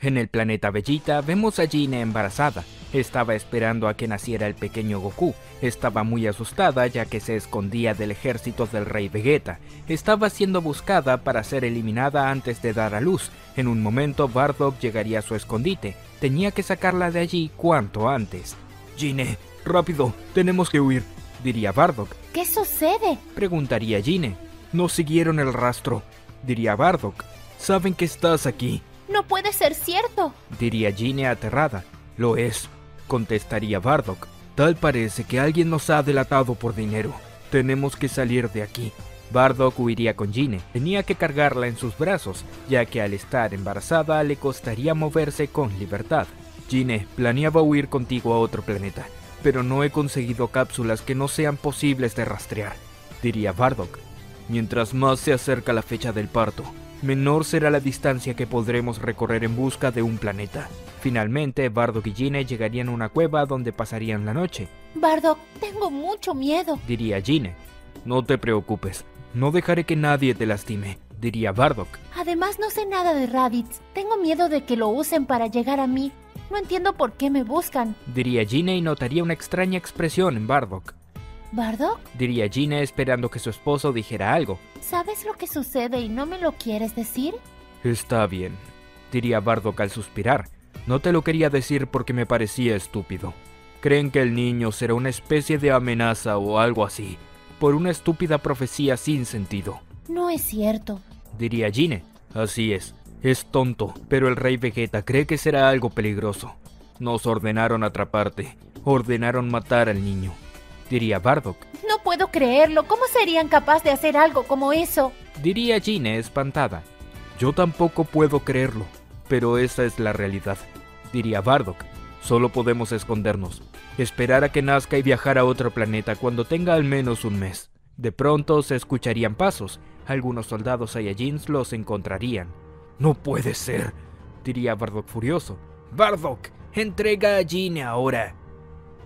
En el planeta Vegeta vemos a Gine embarazada. Estaba esperando a que naciera el pequeño Goku. Estaba muy asustada ya que se escondía del ejército del rey Vegeta. Estaba siendo buscada para ser eliminada antes de dar a luz. En un momento Bardock llegaría a su escondite. Tenía que sacarla de allí cuanto antes. Gine, rápido, tenemos que huir, diría Bardock. ¿Qué sucede? Preguntaría Gine. Nos siguieron el rastro, diría Bardock. Saben que estás aquí. No puede ser cierto, diría Gine aterrada. Lo es, contestaría Bardock. Tal parece que alguien nos ha delatado por dinero. Tenemos que salir de aquí. Bardock huiría con Gine. Tenía que cargarla en sus brazos, ya que al estar embarazada le costaría moverse con libertad. Gine, planeaba huir contigo a otro planeta, pero no he conseguido cápsulas que no sean posibles de rastrear, diría Bardock. Mientras más se acerca la fecha del parto, menor será la distancia que podremos recorrer en busca de un planeta. Finalmente, Bardock y Gine llegarían a una cueva donde pasarían la noche. Bardock, tengo mucho miedo, diría Gine. No te preocupes, no dejaré que nadie te lastime, diría Bardock. Además no sé nada de Raditz. Tengo miedo de que lo usen para llegar a mí. No entiendo por qué me buscan, diría Gine y notaría una extraña expresión en Bardock. ¿Bardock? Diría Gine esperando que su esposo dijera algo. ¿Sabes lo que sucede y no me lo quieres decir? Está bien, diría Bardock al suspirar. No te lo quería decir porque me parecía estúpido. Creen que el niño será una especie de amenaza o algo así, por una estúpida profecía sin sentido. No es cierto, diría Gine. Así es tonto, pero el rey Vegeta cree que será algo peligroso. Nos ordenaron atraparte, ordenaron matar al niño, diría Bardock. No puedo creerlo, ¿cómo serían capaces de hacer algo como eso? Diría Gine espantada. Yo tampoco puedo creerlo, pero esa es la realidad, diría Bardock. Solo podemos escondernos, esperar a que nazca y viajar a otro planeta cuando tenga al menos un mes. De pronto se escucharían pasos, algunos soldados Saiyajins los encontrarían. No puede ser, diría Bardock furioso. Bardock, entrega a Gine ahora,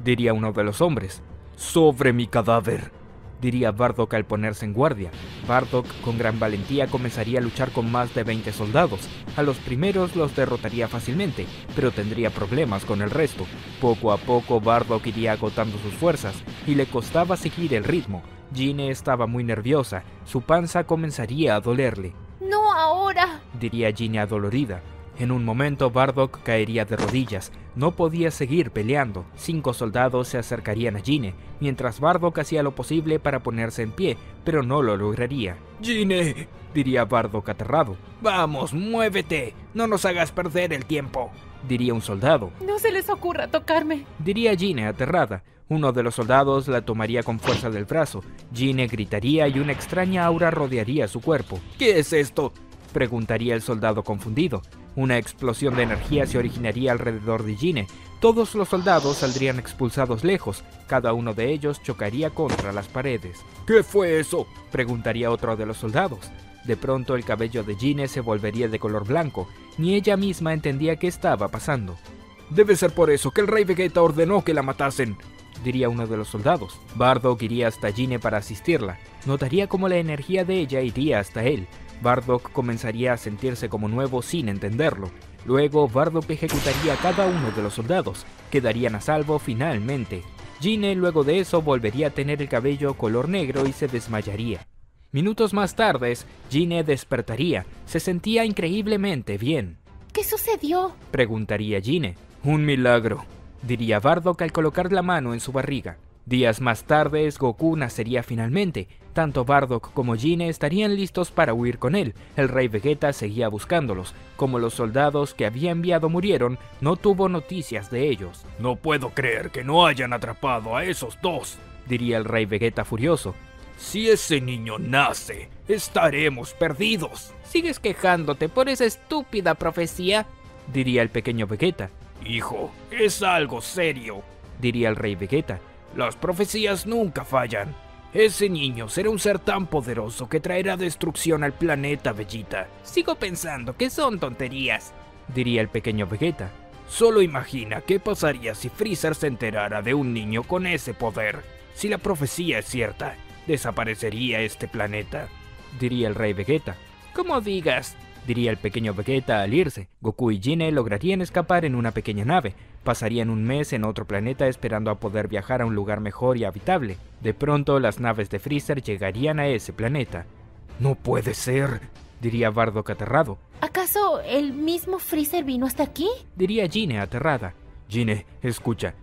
diría uno de los hombres. Sobre mi cadáver, diría Bardock al ponerse en guardia. Bardock con gran valentía comenzaría a luchar con más de 20 soldados. A los primeros los derrotaría fácilmente, pero tendría problemas con el resto. Poco a poco Bardock iría agotando sus fuerzas y le costaba seguir el ritmo. Gine estaba muy nerviosa, su panza comenzaría a dolerle. ¡No ahora!, diría Gine adolorida. En un momento Bardock caería de rodillas. No podía seguir peleando. 5 soldados se acercarían a Gine, mientras Bardock hacía lo posible para ponerse en pie, pero no lo lograría. «Gine», diría Bardock aterrado. «Vamos, muévete, no nos hagas perder el tiempo», diría un soldado. «No se les ocurra tocarme», diría Gine aterrada. Uno de los soldados la tomaría con fuerza del brazo. Gine gritaría y una extraña aura rodearía su cuerpo. «¿Qué es esto?», preguntaría el soldado confundido. Una explosión de energía se originaría alrededor de Gine. Todos los soldados saldrían expulsados lejos. Cada uno de ellos chocaría contra las paredes. «¿Qué fue eso?», preguntaría otro de los soldados. De pronto el cabello de Gine se volvería de color blanco. Ni ella misma entendía qué estaba pasando. «Debe ser por eso que el rey Vegeta ordenó que la matasen», diría uno de los soldados. Bardock iría hasta Gine para asistirla. Notaría cómo la energía de ella iría hasta él. Bardock comenzaría a sentirse como nuevo sin entenderlo. Luego Bardock ejecutaría a cada uno de los soldados. Quedarían a salvo finalmente. Gine luego de eso volvería a tener el cabello color negro y se desmayaría. Minutos más tarde, Gine despertaría. Se sentía increíblemente bien. «¿Qué sucedió?», preguntaría Gine. «Un milagro», diría Bardock al colocar la mano en su barriga. Días más tarde, Goku nacería finalmente. Tanto Bardock como Gine estarían listos para huir con él. El rey Vegeta seguía buscándolos. Como los soldados que había enviado murieron, no tuvo noticias de ellos. «No puedo creer que no hayan atrapado a esos dos», diría el rey Vegeta furioso. «Si ese niño nace, estaremos perdidos». «¿Sigues quejándote por esa estúpida profecía?», diría el pequeño Vegeta. «Hijo, es algo serio», diría el rey Vegeta. «Las profecías nunca fallan. Ese niño será un ser tan poderoso que traerá destrucción al planeta Vegeta». «Sigo pensando que son tonterías», diría el pequeño Vegeta. «Solo imagina qué pasaría si Freezer se enterara de un niño con ese poder. Si la profecía es cierta, desaparecería este planeta», diría el rey Vegeta. «Como digas», diría el pequeño Vegeta al irse. Goku y Gine lograrían escapar en una pequeña nave. Pasarían un mes en otro planeta esperando a poder viajar a un lugar mejor y habitable. De pronto, las naves de Freezer llegarían a ese planeta. No puede ser, diría Bardock aterrado. ¿Acaso el mismo Freezer vino hasta aquí? Diría Gine aterrada. Gine, escucha.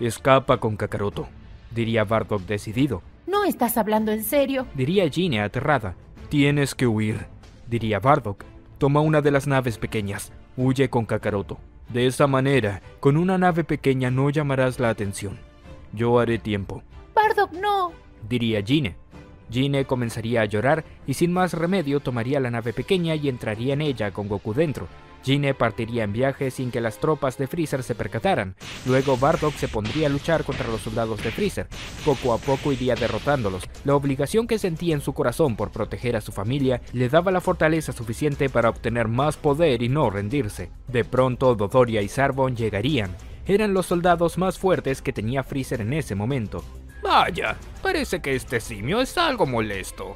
Escapa con Kakaroto, diría Bardock decidido. ¿No estás hablando en serio? Diría Gine aterrada. Tienes que huir, diría Bardock. Toma una de las naves pequeñas. Huye con Kakaroto. De esa manera, con una nave pequeña no llamarás la atención. Yo haré tiempo. Bardock, no, diría Gine. Gine comenzaría a llorar y sin más remedio tomaría la nave pequeña y entraría en ella con Goku dentro. Gine partiría en viaje sin que las tropas de Freezer se percataran. Luego Bardock se pondría a luchar contra los soldados de Freezer. Poco a poco iría derrotándolos. La obligación que sentía en su corazón por proteger a su familia le daba la fortaleza suficiente para obtener más poder y no rendirse. De pronto Dodoria y Zarbon llegarían. Eran los soldados más fuertes que tenía Freezer en ese momento. Vaya, parece que este simio es algo molesto,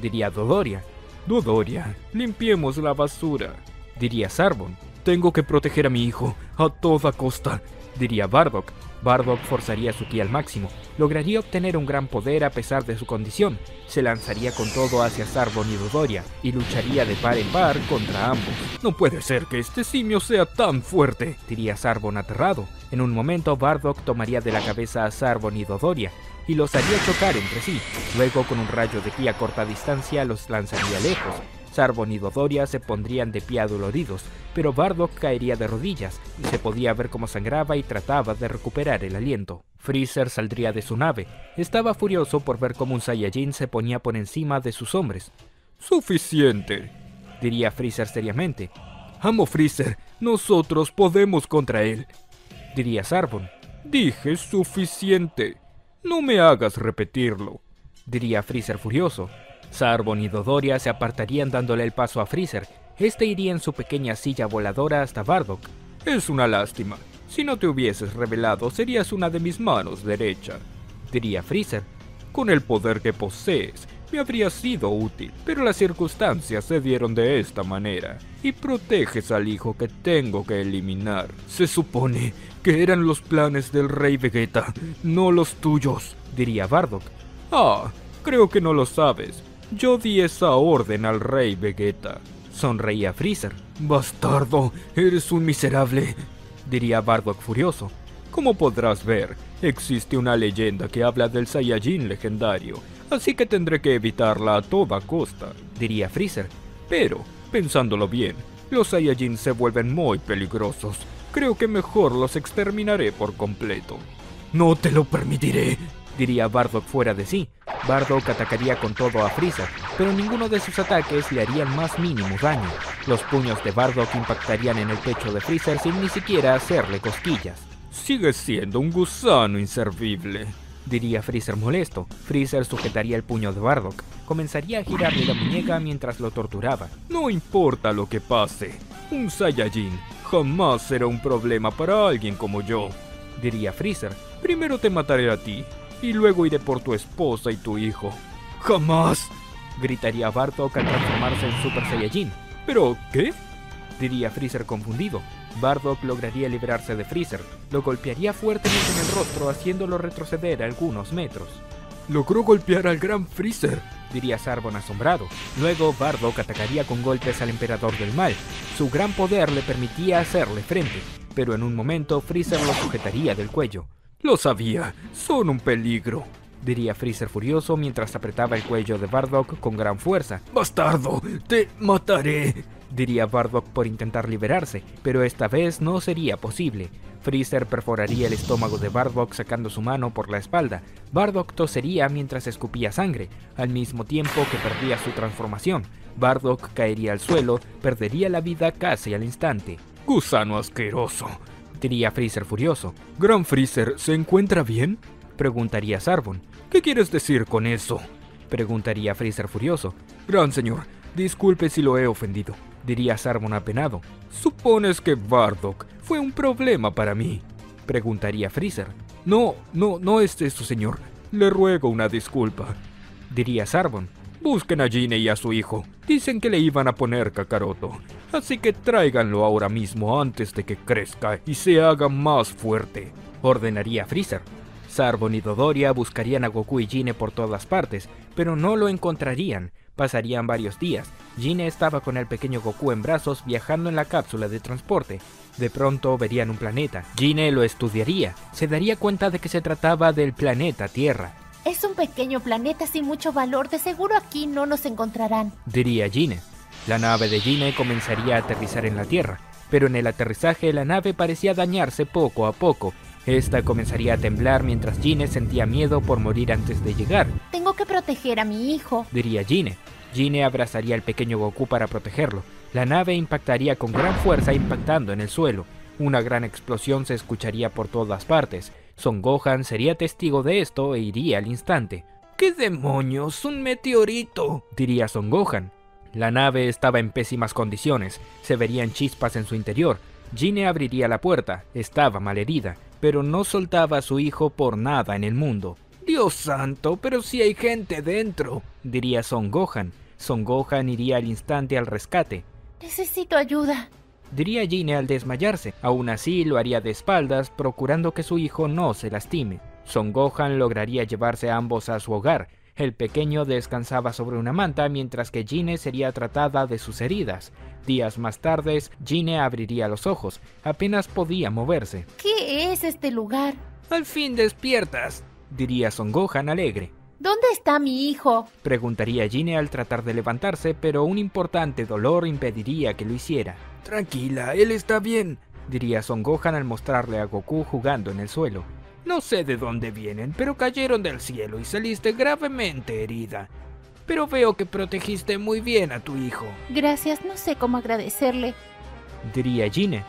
diría Dodoria. Dodoria, limpiemos la basura, diría Zarbon. Tengo que proteger a mi hijo, a toda costa, diría Bardock. Bardock forzaría su ki al máximo. Lograría obtener un gran poder a pesar de su condición. Se lanzaría con todo hacia Zarbon y Dodoria, y lucharía de par en par contra ambos. No puede ser que este simio sea tan fuerte, diría Zarbon aterrado. En un momento Bardock tomaría de la cabeza a Zarbon y Dodoria, y los haría chocar entre sí. Luego con un rayo de ki a corta distancia los lanzaría lejos. Zarbon y Dodoria se pondrían de pie adoloridos, pero Bardock caería de rodillas, y se podía ver cómo sangraba y trataba de recuperar el aliento. Freezer saldría de su nave. Estaba furioso por ver cómo un Saiyajin se ponía por encima de sus hombres. «Suficiente», diría Freezer seriamente. «Amo Freezer, nosotros podemos contra él», diría Zarbon. «Dije suficiente, no me hagas repetirlo», diría Freezer furioso. Zarbon y Dodoria se apartarían dándole el paso a Freezer. Este iría en su pequeña silla voladora hasta Bardock. «Es una lástima. Si no te hubieses revelado, serías una de mis manos derecha», diría Freezer. «Con el poder que posees, me habría sido útil, pero las circunstancias se dieron de esta manera, y proteges al hijo que tengo que eliminar. Se supone que eran los planes del Rey Vegeta, no los tuyos», diría Bardock. «Ah, creo que no lo sabes. Yo di esa orden al Rey Vegeta», sonreía Freezer. «Bastardo, eres un miserable», diría Bardock furioso. «Como podrás ver, existe una leyenda que habla del Saiyajin legendario, así que tendré que evitarla a toda costa», diría Freezer. «Pero, pensándolo bien, los Saiyajin se vuelven muy peligrosos. Creo que mejor los exterminaré por completo». «No te lo permitiré», diría Bardock fuera de sí. Bardock atacaría con todo a Freezer, pero ninguno de sus ataques le harían más mínimo daño. Los puños de Bardock impactarían en el pecho de Freezer sin ni siquiera hacerle cosquillas. «Sigues siendo un gusano inservible», diría Freezer molesto. Freezer sujetaría el puño de Bardock. Comenzaría a girarle la muñeca mientras lo torturaba. «No importa lo que pase, un Saiyajin jamás será un problema para alguien como yo», diría Freezer. «Primero te mataré a ti, y luego iré por tu esposa y tu hijo». «¡Jamás!», gritaría Bardock al transformarse en Super Saiyajin. «¿Pero qué?», diría Freezer confundido. Bardock lograría liberarse de Freezer. Lo golpearía fuertemente en el rostro, haciéndolo retroceder algunos metros. «Logró golpear al gran Freezer», diría Zarbon asombrado. Luego Bardock atacaría con golpes al Emperador del Mal. Su gran poder le permitía hacerle frente, pero en un momento Freezer lo sujetaría del cuello. «Lo sabía, son un peligro», diría Freezer furioso mientras apretaba el cuello de Bardock con gran fuerza. «Bastardo, te mataré», diría Bardock por intentar liberarse, pero esta vez no sería posible. Freezer perforaría el estómago de Bardock sacando su mano por la espalda. Bardock tosería mientras escupía sangre, al mismo tiempo que perdía su transformación. Bardock caería al suelo, perdería la vida casi al instante. «Gusano asqueroso», diría Freezer furioso. «¿Gran Freezer se encuentra bien?», preguntaría Zarbon. «¿Qué quieres decir con eso?», preguntaría Freezer furioso. «Gran señor, disculpe si lo he ofendido», diría Zarbon apenado. «¿Supones que Bardock fue un problema para mí?», preguntaría Freezer. No es eso, señor. Le ruego una disculpa», diría Zarbon. «Busquen a Gine y a su hijo. Dicen que le iban a poner Kakaroto, así que tráiganlo ahora mismo antes de que crezca y se haga más fuerte, ordenaría Freezer. Zarbon y Dodoria buscarían a Goku y Gine por todas partes, pero no lo encontrarían. Pasarían varios días. Gine estaba con el pequeño Goku en brazos viajando en la cápsula de transporte. De pronto verían un planeta. Gine lo estudiaría. Se daría cuenta de que se trataba del planeta Tierra. Es un pequeño planeta sin mucho valor, de seguro aquí no nos encontrarán, diría Gine. La nave de Gine comenzaría a aterrizar en la Tierra, pero en el aterrizaje la nave parecía dañarse poco a poco. Esta comenzaría a temblar mientras Gine sentía miedo por morir antes de llegar. Tengo que proteger a mi hijo, diría Gine. Gine abrazaría al pequeño Goku para protegerlo. La nave impactaría con gran fuerza impactando en el suelo. Una gran explosión se escucharía por todas partes. Son Gohan sería testigo de esto e iría al instante. ¿Qué demonios? ¡Un meteorito!, diría Son Gohan. La nave estaba en pésimas condiciones. Se verían chispas en su interior. Gine abriría la puerta. Estaba malherida, pero no soltaba a su hijo por nada en el mundo. ¡Dios santo! ¡Pero si hay gente dentro!, diría Son Gohan. Son Gohan iría al instante al rescate. Necesito ayuda, diría Gine al desmayarse. Aún así lo haría de espaldas, procurando que su hijo no se lastime. Son Gohan lograría llevarse a ambos a su hogar. El pequeño descansaba sobre una manta mientras que Gine sería tratada de sus heridas. Días más tarde, Gine abriría los ojos. Apenas podía moverse. ¿Qué es este lugar?, ¡Al fin despiertas!, diría Son Gohan alegre. ¿Dónde está mi hijo?, preguntaría Gine al tratar de levantarse, pero un importante dolor impediría que lo hiciera. Tranquila, él está bien, diría Son Gohan al mostrarle a Goku jugando en el suelo. No sé de dónde vienen, pero cayeron del cielo y saliste gravemente herida. Pero veo que protegiste muy bien a tu hijo. Gracias, no sé cómo agradecerle, diría Gine.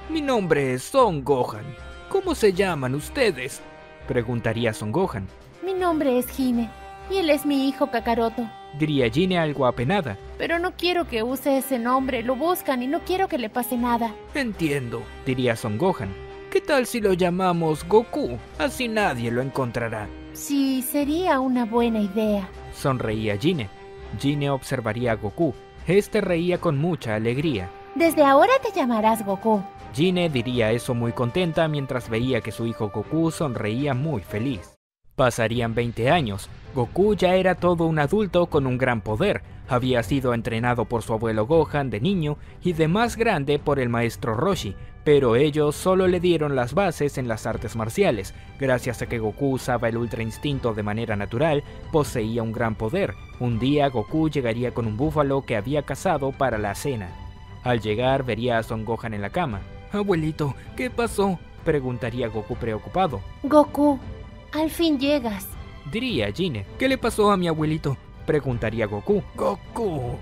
Mi nombre es Son Gohan. ¿Cómo se llaman ustedes?, preguntaría Son Gohan. Mi nombre es Gine, y él es mi hijo Kakaroto, diría Gine algo apenada. Pero no quiero que use ese nombre, lo buscan y no quiero que le pase nada. Entiendo, diría Son Gohan. ¿Qué tal si lo llamamos Goku? Así nadie lo encontrará. Sí, sería una buena idea, sonreía Gine. Gine observaría a Goku. Este reía con mucha alegría. Desde ahora te llamarás Goku. Gine diría eso muy contenta mientras veía que su hijo Goku sonreía muy feliz. Pasarían 20 años. Goku ya era todo un adulto con un gran poder. Había sido entrenado por su abuelo Gohan de niño y de más grande por el maestro Roshi, pero ellos solo le dieron las bases en las artes marciales. Gracias a que Goku usaba el Ultra Instinto de manera natural, poseía un gran poder. Un día Goku llegaría con un búfalo que había cazado para la cena. Al llegar vería a Son Gohan en la cama. Abuelito, ¿qué pasó?, preguntaría Goku preocupado. Goku, al fin llegas, diría Gine. ¿Qué le pasó a mi abuelito?, preguntaría Goku. Goku,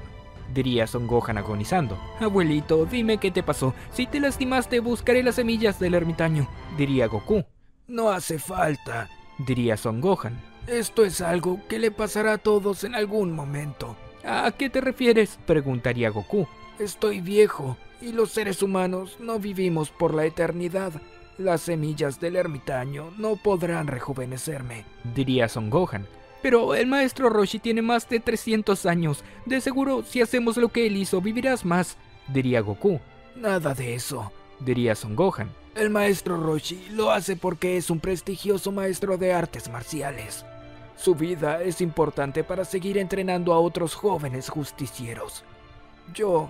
diría Son Gohan agonizando. Abuelito, dime qué te pasó. Si te lastimaste, buscaré las semillas del ermitaño, diría Goku. No hace falta, diría Son Gohan. Esto es algo que le pasará a todos en algún momento. ¿A qué te refieres?, preguntaría Goku. Estoy viejo y los seres humanos no vivimos por la eternidad. Las semillas del ermitaño no podrán rejuvenecerme, diría Son Gohan. Pero el maestro Roshi tiene más de 300 años. De seguro, si hacemos lo que él hizo, vivirás más, diría Goku. Nada de eso, diría Son Gohan. El maestro Roshi lo hace porque es un prestigioso maestro de artes marciales. Su vida es importante para seguir entrenando a otros jóvenes justicieros. Yo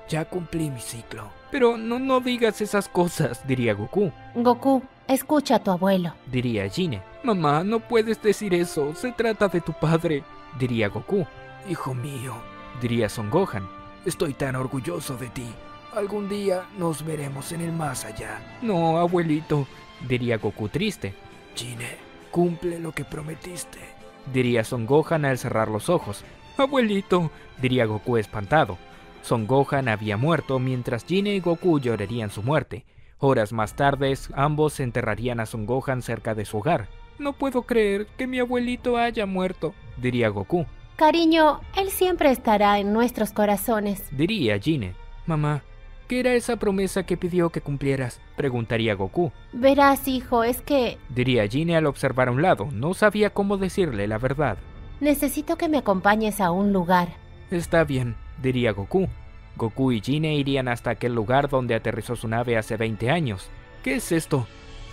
ya cumplí mi ciclo. Pero no digas esas cosas, diría Goku. Goku, escucha a tu abuelo, diría Gine. Mamá, no puedes decir eso, se trata de tu padre, diría Goku. Hijo mío, diría Son Gohan. Estoy tan orgulloso de ti. Algún día nos veremos en el más allá. No, abuelito, diría Goku triste. Gine, cumple lo que prometiste, diría Son Gohan al cerrar los ojos. Abuelito, diría Goku espantado. Son Gohan había muerto mientras Gine y Goku llorarían su muerte. Horas más tarde, ambos enterrarían a Son Gohan cerca de su hogar. No puedo creer que mi abuelito haya muerto, diría Goku. Cariño, él siempre estará en nuestros corazones, diría Gine. Mamá, ¿qué era esa promesa que pidió que cumplieras?, preguntaría Goku. Verás, hijo, es que... diría Gine al observar a un lado. No sabía cómo decirle la verdad. Necesito que me acompañes a un lugar. Está bien, diría Goku. Goku y Gine irían hasta aquel lugar donde aterrizó su nave hace 20 años. ¿Qué es esto?,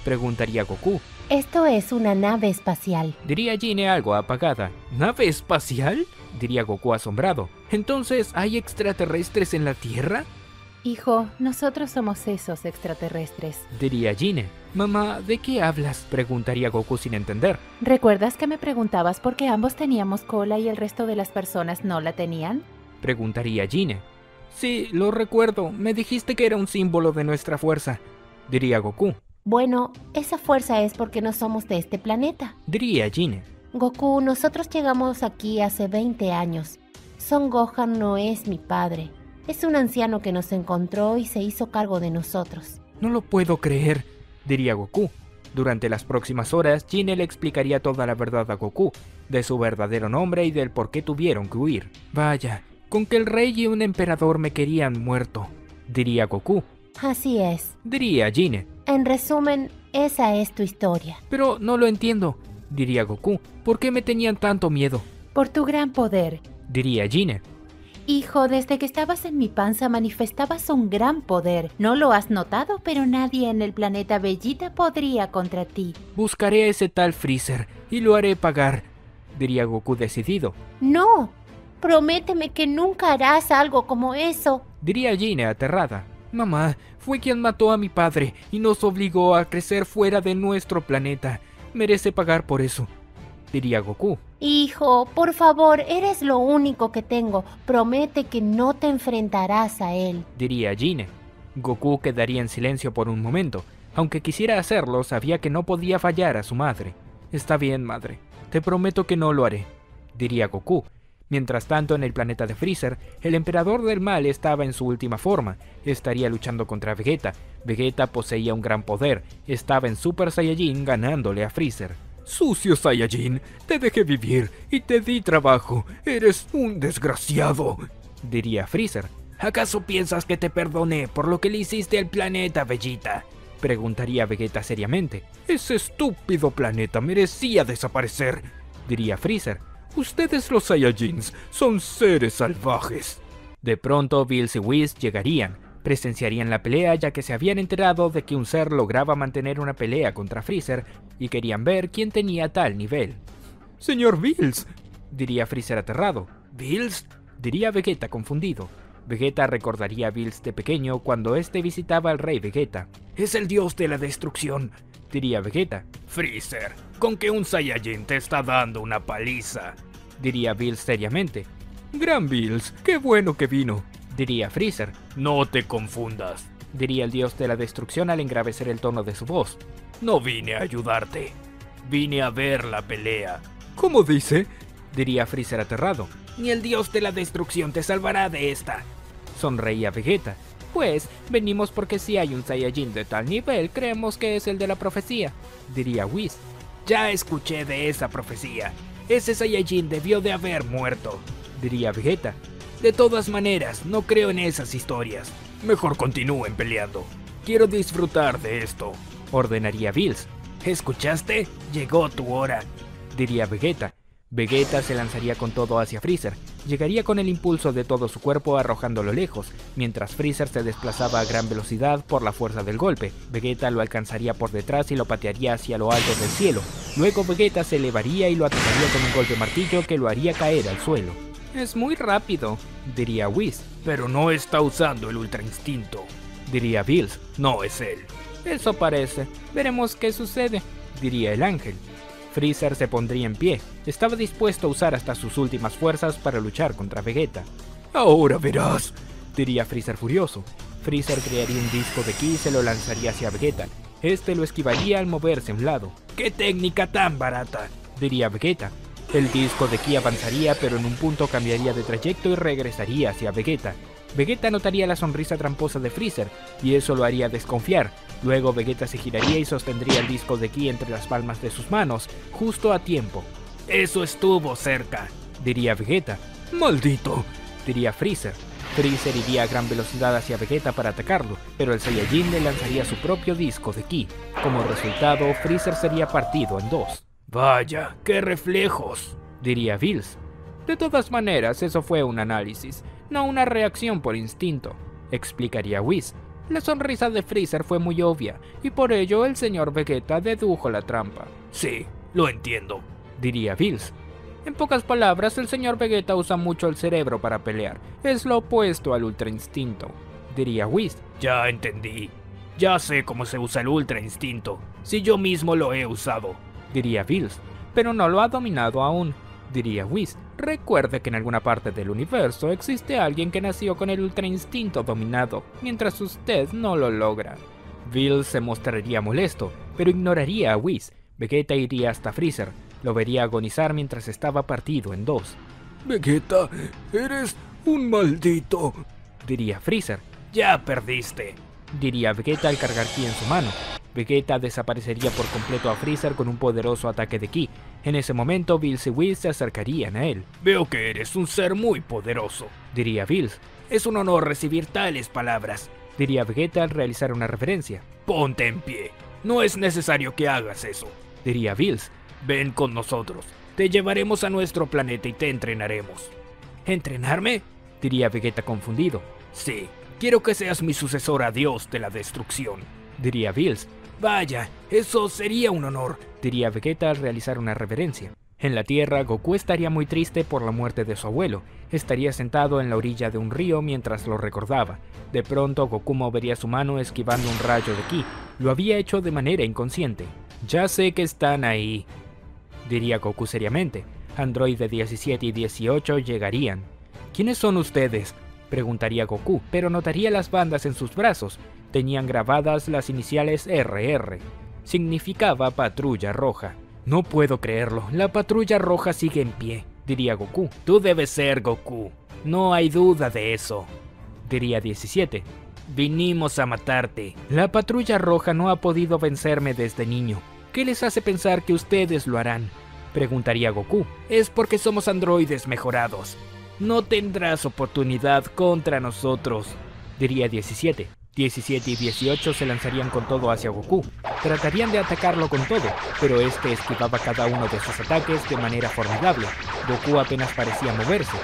preguntaría Goku. Esto es una nave espacial, Diría Gine algo apagada. ¿Nave espacial?, diría Goku asombrado. ¿Entonces hay extraterrestres en la Tierra?, Hijo, nosotros somos esos extraterrestres. diría Gine. Mamá, ¿de qué hablas?, preguntaría Goku sin entender. ¿Recuerdas que me preguntabas por qué ambos teníamos cola y el resto de las personas no la tenían? Preguntaría Gine. Sí, lo recuerdo, me dijiste que era un símbolo de nuestra fuerza, diría Goku. Bueno, esa fuerza es porque no somos de este planeta. Diría Gine. Goku, nosotros llegamos aquí hace 20 años. Son Gohan no es mi padre. Es un anciano que nos encontró y se hizo cargo de nosotros. No lo puedo creer, diría Goku. Durante las próximas horas, Gine le explicaría toda la verdad a Goku, de su verdadero nombre y del por qué tuvieron que huir. Vaya, con que el rey y un emperador me querían muerto, diría Goku. Así es. Diría Gine. En resumen, esa es tu historia. Pero no lo entiendo, diría Goku. ¿Por qué me tenían tanto miedo? Por tu gran poder. Diría Gine. Hijo, desde que estabas en mi panza manifestabas un gran poder. No lo has notado, pero nadie en el planeta Vegeta podría contra ti. Buscaré a ese tal Freezer y lo haré pagar, diría Goku decidido. No, prométeme que nunca harás algo como eso. Diría Gine aterrada. Mamá, fue quien mató a mi padre y nos obligó a crecer fuera de nuestro planeta. Merece pagar por eso, diría Goku. Hijo, por favor, eres lo único que tengo. Promete que no te enfrentarás a él. Diría Gine. Goku quedaría en silencio por un momento. Aunque quisiera hacerlo, sabía que no podía fallar a su madre. Está bien, madre. Te prometo que no lo haré, diría Goku. Mientras tanto, en el planeta de Freezer, el emperador del mal estaba en su última forma. Estaría luchando contra Vegeta. Vegeta poseía un gran poder. Estaba en Super Saiyajin ganándole a Freezer. Sucio Saiyajin, te dejé vivir y te di trabajo. Eres un desgraciado, diría Freezer. ¿Acaso piensas que te perdoné por lo que le hiciste al planeta, Vegeta?, preguntaría Vegeta seriamente. Ese estúpido planeta merecía desaparecer, diría Freezer. Ustedes los Saiyajins son seres salvajes. De pronto Bills y Whis llegarían. Presenciarían la pelea ya que se habían enterado de que un ser lograba mantener una pelea contra Freezer y querían ver quién tenía tal nivel. Señor Bills, diría Freezer aterrado. ¿Bills?, diría Vegeta confundido. Vegeta recordaría a Bills de pequeño cuando este visitaba al rey Vegeta. Es el dios de la destrucción, diría Vegeta. Freezer, con que un Saiyajin te está dando una paliza, diría Bills seriamente. Gran Bills, qué bueno que vino, diría Freezer. No te confundas, diría el dios de la destrucción al engravecer el tono de su voz. No vine a ayudarte, vine a ver la pelea. ¿Cómo dice?, diría Freezer aterrado. Ni el dios de la destrucción te salvará de esta, sonreía Vegeta. Pues, venimos porque si hay un Saiyajin de tal nivel, creemos que es el de la profecía, diría Whis. Ya escuché de esa profecía. Ese Saiyajin debió de haber muerto, diría Vegeta. De todas maneras, no creo en esas historias. Mejor continúen peleando. Quiero disfrutar de esto, ordenaría Bills. ¿Escuchaste? Llegó tu hora, diría Vegeta. Vegeta se lanzaría con todo hacia Freezer. Llegaría con el impulso de todo su cuerpo arrojándolo lejos, mientras Freezer se desplazaba a gran velocidad por la fuerza del golpe. Vegeta lo alcanzaría por detrás y lo patearía hacia lo alto del cielo. Luego Vegeta se elevaría y lo atacaría con un golpe martillo que lo haría caer al suelo. Es muy rápido, diría Whis. Pero no está usando el Ultra Instinto, diría Bills. No es él. Eso parece. Veremos qué sucede, diría el ángel. Freezer se pondría en pie. Estaba dispuesto a usar hasta sus últimas fuerzas para luchar contra Vegeta. Ahora verás, diría Freezer furioso. Freezer crearía un disco de ki y se lo lanzaría hacia Vegeta. Este lo esquivaría al moverse a un lado. ¡Qué técnica tan barata!, diría Vegeta. El disco de ki avanzaría, pero en un punto cambiaría de trayecto y regresaría hacia Vegeta. Vegeta notaría la sonrisa tramposa de Freezer, y eso lo haría desconfiar. Luego Vegeta se giraría y sostendría el disco de ki entre las palmas de sus manos, justo a tiempo. «Eso estuvo cerca», diría Vegeta. «¡Maldito!», diría Freezer. Freezer iría a gran velocidad hacia Vegeta para atacarlo, pero el Saiyajin le lanzaría su propio disco de ki. Como resultado, Freezer sería partido en dos. «Vaya, qué reflejos», diría Bills. De todas maneras, eso fue un análisis. no una reacción por instinto, explicaría Whis. La sonrisa de Freezer fue muy obvia, y por ello el señor Vegeta dedujo la trampa. Sí, lo entiendo, diría Bills. En pocas palabras, el señor Vegeta usa mucho el cerebro para pelear. Es lo opuesto al Ultra Instinto, diría Whis. Ya entendí. Ya sé cómo se usa el Ultra Instinto. Si yo mismo lo he usado, diría Bills. Pero no lo ha dominado aún, diría Whis. Recuerde que en alguna parte del universo existe alguien que nació con el Ultra Instinto dominado, mientras usted no lo logra. Bills se mostraría molesto, pero ignoraría a Whis. Vegeta iría hasta Freezer. Lo vería agonizar mientras estaba partido en dos. Vegeta, eres un maldito, diría Freezer. Ya perdiste, diría Vegeta al cargar ki en su mano. Vegeta desaparecería por completo a Freezer con un poderoso ataque de ki. En ese momento, Bills y Whis se acercarían a él. Veo que eres un ser muy poderoso, diría Bills. Es un honor recibir tales palabras, diría Vegeta al realizar una reverencia. Ponte en pie, no es necesario que hagas eso, diría Bills. Ven con nosotros, te llevaremos a nuestro planeta y te entrenaremos. ¿Entrenarme? diría Vegeta confundido. Sí, quiero que seas mi sucesora, dios de la destrucción, diría Bills. Vaya, eso sería un honor, diría Vegeta al realizar una reverencia. En la Tierra, Goku estaría muy triste por la muerte de su abuelo. Estaría sentado en la orilla de un río mientras lo recordaba. De pronto, Goku movería su mano esquivando un rayo de ki. Lo había hecho de manera inconsciente. Ya sé que están ahí, diría Goku seriamente. Androide 17 y 18 llegarían. ¿Quiénes son ustedes?, preguntaría Goku, pero notaría las bandas en sus brazos. Tenían grabadas las iniciales RR. Significaba Patrulla Roja. No puedo creerlo, la Patrulla Roja sigue en pie, diría Goku. Tú debes ser Goku, no hay duda de eso, diría 17. Vinimos a matarte. La Patrulla Roja no ha podido vencerme desde niño. ¿Qué les hace pensar que ustedes lo harán?, preguntaría Goku. Es porque somos androides mejorados. No tendrás oportunidad contra nosotros, diría 17. 17 y 18 se lanzarían con todo hacia Goku. Tratarían de atacarlo con todo, pero este esquivaba cada uno de sus ataques de manera formidable. Goku apenas parecía moverse.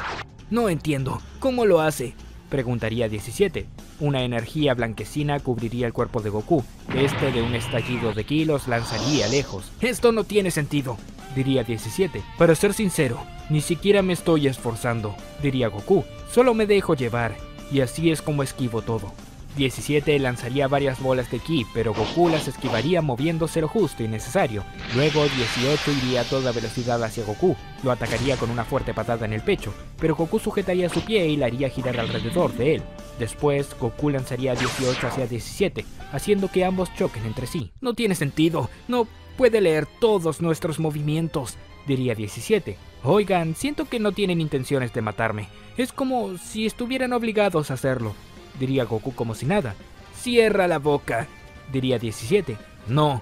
No entiendo, ¿cómo lo hace?, preguntaría 17. Una energía blanquecina cubriría el cuerpo de Goku. Este de un estallido de ki los lanzaría lejos. Esto no tiene sentido, diría 17. Para ser sincero, ni siquiera me estoy esforzando, diría Goku. Solo me dejo llevar, y así es como esquivo todo. 17 lanzaría varias bolas de ki, pero Goku las esquivaría moviéndose lo justo y necesario. Luego 18 iría a toda velocidad hacia Goku, lo atacaría con una fuerte patada en el pecho, pero Goku sujetaría su pie y la haría girar alrededor de él. Después, Goku lanzaría a 18 hacia 17, haciendo que ambos choquen entre sí. No tiene sentido, no puede leer todos nuestros movimientos, diría 17. Oigan, siento que no tienen intenciones de matarme, es como si estuvieran obligados a hacerlo, diría Goku como si nada. Cierra la boca, diría 17. No,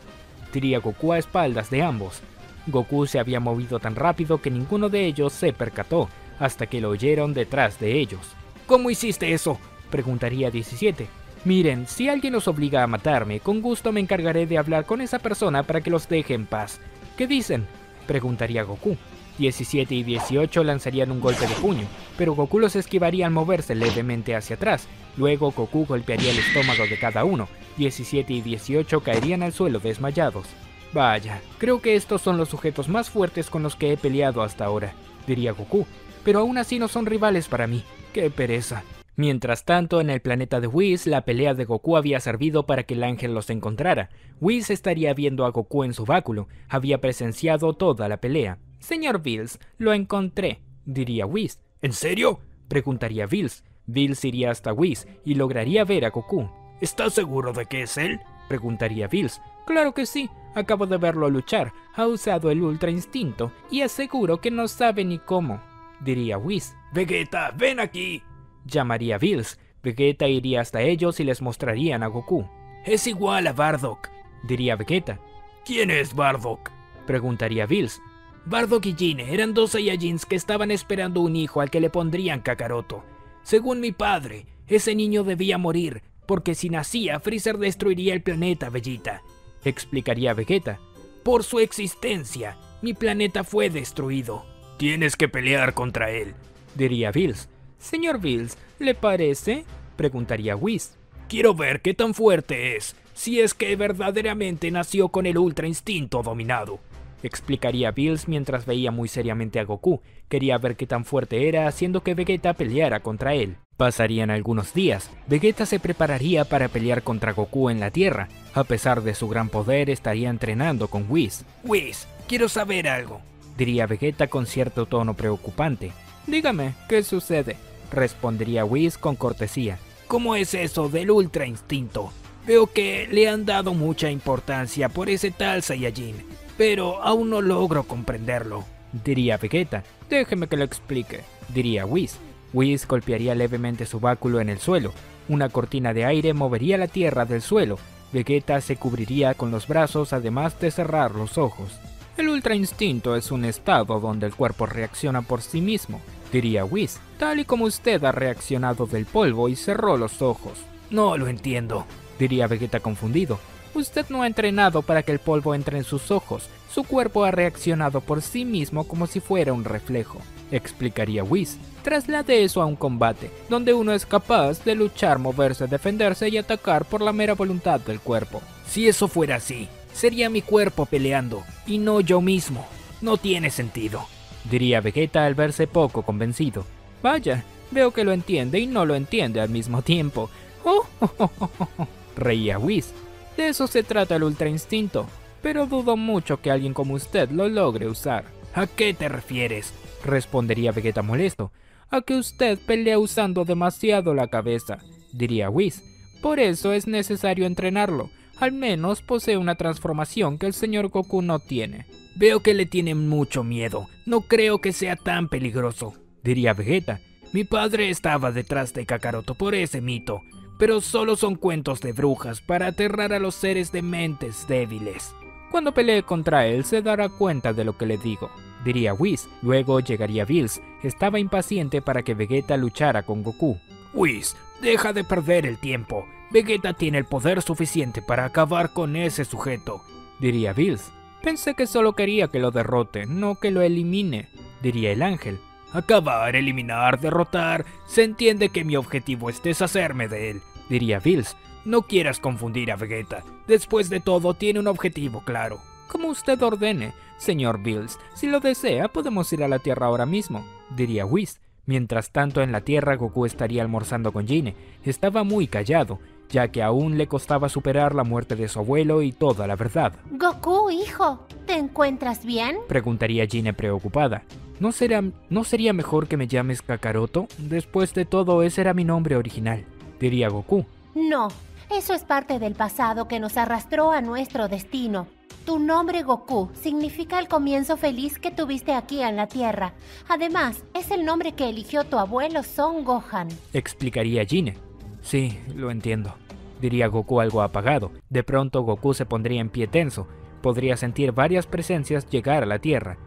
diría Goku a espaldas de ambos. Goku se había movido tan rápido que ninguno de ellos se percató, hasta que lo oyeron detrás de ellos. ¿Cómo hiciste eso?, preguntaría 17. Miren, si alguien los obliga a matarme, con gusto me encargaré de hablar con esa persona para que los deje en paz. ¿Qué dicen?, preguntaría Goku. 17 y 18 lanzarían un golpe de puño, pero Goku los esquivaría al moverse levemente hacia atrás. Luego Goku golpearía el estómago de cada uno. 17 y 18 caerían al suelo desmayados. Vaya, creo que estos son los sujetos más fuertes con los que he peleado hasta ahora, diría Goku, pero aún así no son rivales para mí. ¡Qué pereza! Mientras tanto, en el planeta de Whis, la pelea de Goku había servido para que el ángel los encontrara. Whis estaría viendo a Goku en su báculo, había presenciado toda la pelea. Señor Bills, lo encontré, diría Whis. ¿En serio?, preguntaría Bills. Bills iría hasta Whis y lograría ver a Goku. ¿Estás seguro de que es él?, preguntaría Bills. Claro que sí, acabo de verlo luchar, ha usado el Ultra Instinto y aseguro que no sabe ni cómo, diría Whis. Vegeta, ven aquí, llamaría Bills. Vegeta iría hasta ellos y les mostrarían a Goku. Es igual a Bardock, diría Vegeta. ¿Quién es Bardock?, preguntaría Bills. Bardock y Gine eran dos Saiyajins que estaban esperando un hijo al que le pondrían Kakaroto. Según mi padre, ese niño debía morir, porque si nacía, Freezer destruiría el planeta, Vegeta, explicaría Vegeta. Por su existencia, mi planeta fue destruido. Tienes que pelear contra él, diría Bills. Señor Bills, ¿le parece?, preguntaría Whis. Quiero ver qué tan fuerte es, si es que verdaderamente nació con el Ultra Instinto dominado, explicaría Bills mientras veía muy seriamente a Goku. Quería ver qué tan fuerte era, haciendo que Vegeta peleara contra él. Pasarían algunos días. Vegeta se prepararía para pelear contra Goku en la Tierra. A pesar de su gran poder, estaría entrenando con Whis. Whis, quiero saber algo, diría Vegeta con cierto tono preocupante. Dígame, ¿qué sucede?, respondería Whis con cortesía. ¿Cómo es eso del Ultra Instinto? Veo que le han dado mucha importancia por ese tal Saiyajin, pero aún no logro comprenderlo, diría Vegeta. Déjeme que lo explique, diría Whis. Whis golpearía levemente su báculo en el suelo. Una cortina de aire movería la tierra del suelo. Vegeta se cubriría con los brazos, además de cerrar los ojos. El Ultra Instinto es un estado donde el cuerpo reacciona por sí mismo, diría Whis, tal y como usted ha reaccionado del polvo y cerró los ojos. No lo entiendo, diría Vegeta confundido. Usted no ha entrenado para que el polvo entre en sus ojos. Su cuerpo ha reaccionado por sí mismo como si fuera un reflejo, explicaría Whis. Traslade eso a un combate, donde uno es capaz de luchar, moverse, defenderse y atacar por la mera voluntad del cuerpo. Si eso fuera así, sería mi cuerpo peleando, y no yo mismo. No tiene sentido, diría Vegeta al verse poco convencido. Vaya, veo que lo entiende y no lo entiende al mismo tiempo. Reía Whis. De eso se trata el Ultra Instinto, pero dudo mucho que alguien como usted lo logre usar. ¿A qué te refieres?, respondería Vegeta molesto. A que usted pelea usando demasiado la cabeza, diría Whis. Por eso es necesario entrenarlo. Al menos posee una transformación que el señor Goku no tiene. Veo que le tiene mucho miedo. No creo que sea tan peligroso, diría Vegeta. Mi padre estaba detrás de Kakaroto por ese mito, pero solo son cuentos de brujas para aterrar a los seres de mentes débiles. Cuando pelee contra él se dará cuenta de lo que le digo, diría Whis. Luego llegaría Bills. Estaba impaciente para que Vegeta luchara con Goku. Whis, deja de perder el tiempo. Vegeta tiene el poder suficiente para acabar con ese sujeto, diría Bills. Pensé que solo quería que lo derrote, no que lo elimine, diría el ángel. Acabar, eliminar, derrotar. Se entiende que mi objetivo es deshacerme de él, diría Bills. No quieras confundir a Vegeta. Después de todo, tiene un objetivo claro. Como usted ordene, señor Bills. Si lo desea, podemos ir a la Tierra ahora mismo, diría Whis. Mientras tanto, en la Tierra, Goku estaría almorzando con Gine. Estaba muy callado, ya que aún le costaba superar la muerte de su abuelo y toda la verdad. Goku, hijo, ¿te encuentras bien?, preguntaría Gine preocupada. ¿No sería mejor que me llames Kakaroto? Después de todo, ese era mi nombre original, diría Goku. No, eso es parte del pasado que nos arrastró a nuestro destino. Tu nombre Goku significa el comienzo feliz que tuviste aquí en la Tierra. Además, es el nombre que eligió tu abuelo Son Gohan, explicaría Gine. Sí, lo entiendo, diría Goku algo apagado. De pronto Goku se pondría en pie tenso. Podría sentir varias presencias llegar a la Tierra.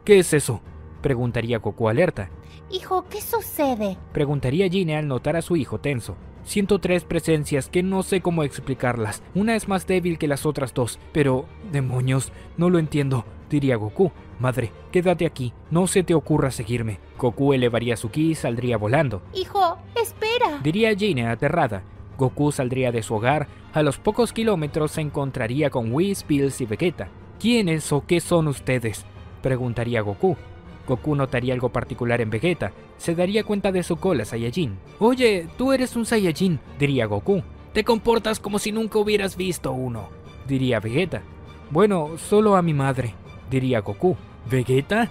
¿Qué es eso?, preguntaría Goku alerta. Hijo, ¿qué sucede?, preguntaría Gine al notar a su hijo tenso. Siento 3 presencias que no sé cómo explicarlas. Una es más débil que las otras 2, pero... ¡demonios! No lo entiendo, diría Goku. Madre, quédate aquí, no se te ocurra seguirme. Goku elevaría su ki y saldría volando. Hijo, espera, diría Gine aterrada. Goku saldría de su hogar. A los pocos kilómetros se encontraría con Whis, Bills y Vegeta. ¿Quiénes o qué son ustedes?, preguntaría Goku. Goku notaría algo particular en Vegeta. Se daría cuenta de su cola Saiyajin. Oye, tú eres un Saiyajin, diría Goku. Te comportas como si nunca hubieras visto uno, diría Vegeta. Bueno, solo a mi madre, diría Goku. ¿Vegeta?,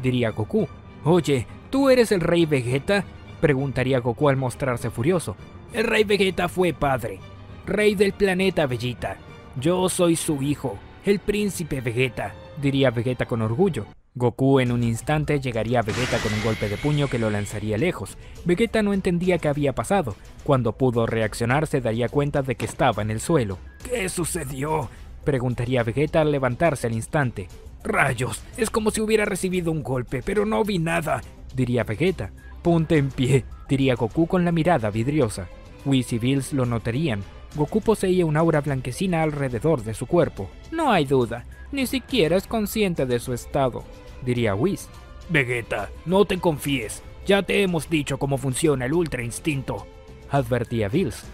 diría Goku. Oye, ¿tú eres el rey Vegeta?, preguntaría Goku al mostrarse furioso. El rey Vegeta fue padre, rey del planeta Vegeta. Yo soy su hijo, el príncipe Vegeta, diría Vegeta con orgullo. Goku en un instante llegaría a Vegeta con un golpe de puño que lo lanzaría lejos. Vegeta no entendía qué había pasado. Cuando pudo reaccionar se daría cuenta de que estaba en el suelo. ¿Qué sucedió?, preguntaría Vegeta al levantarse al instante. Rayos, es como si hubiera recibido un golpe, pero no vi nada, diría Vegeta. Ponte en pie, diría Goku con la mirada vidriosa. Whis y Bills lo notarían. Goku poseía un aura blanquecina alrededor de su cuerpo. No hay duda, ni siquiera es consciente de su estado, diría Whis. Vegeta, no te confíes. Ya te hemos dicho cómo funciona el Ultra Instinto, advertía Bills.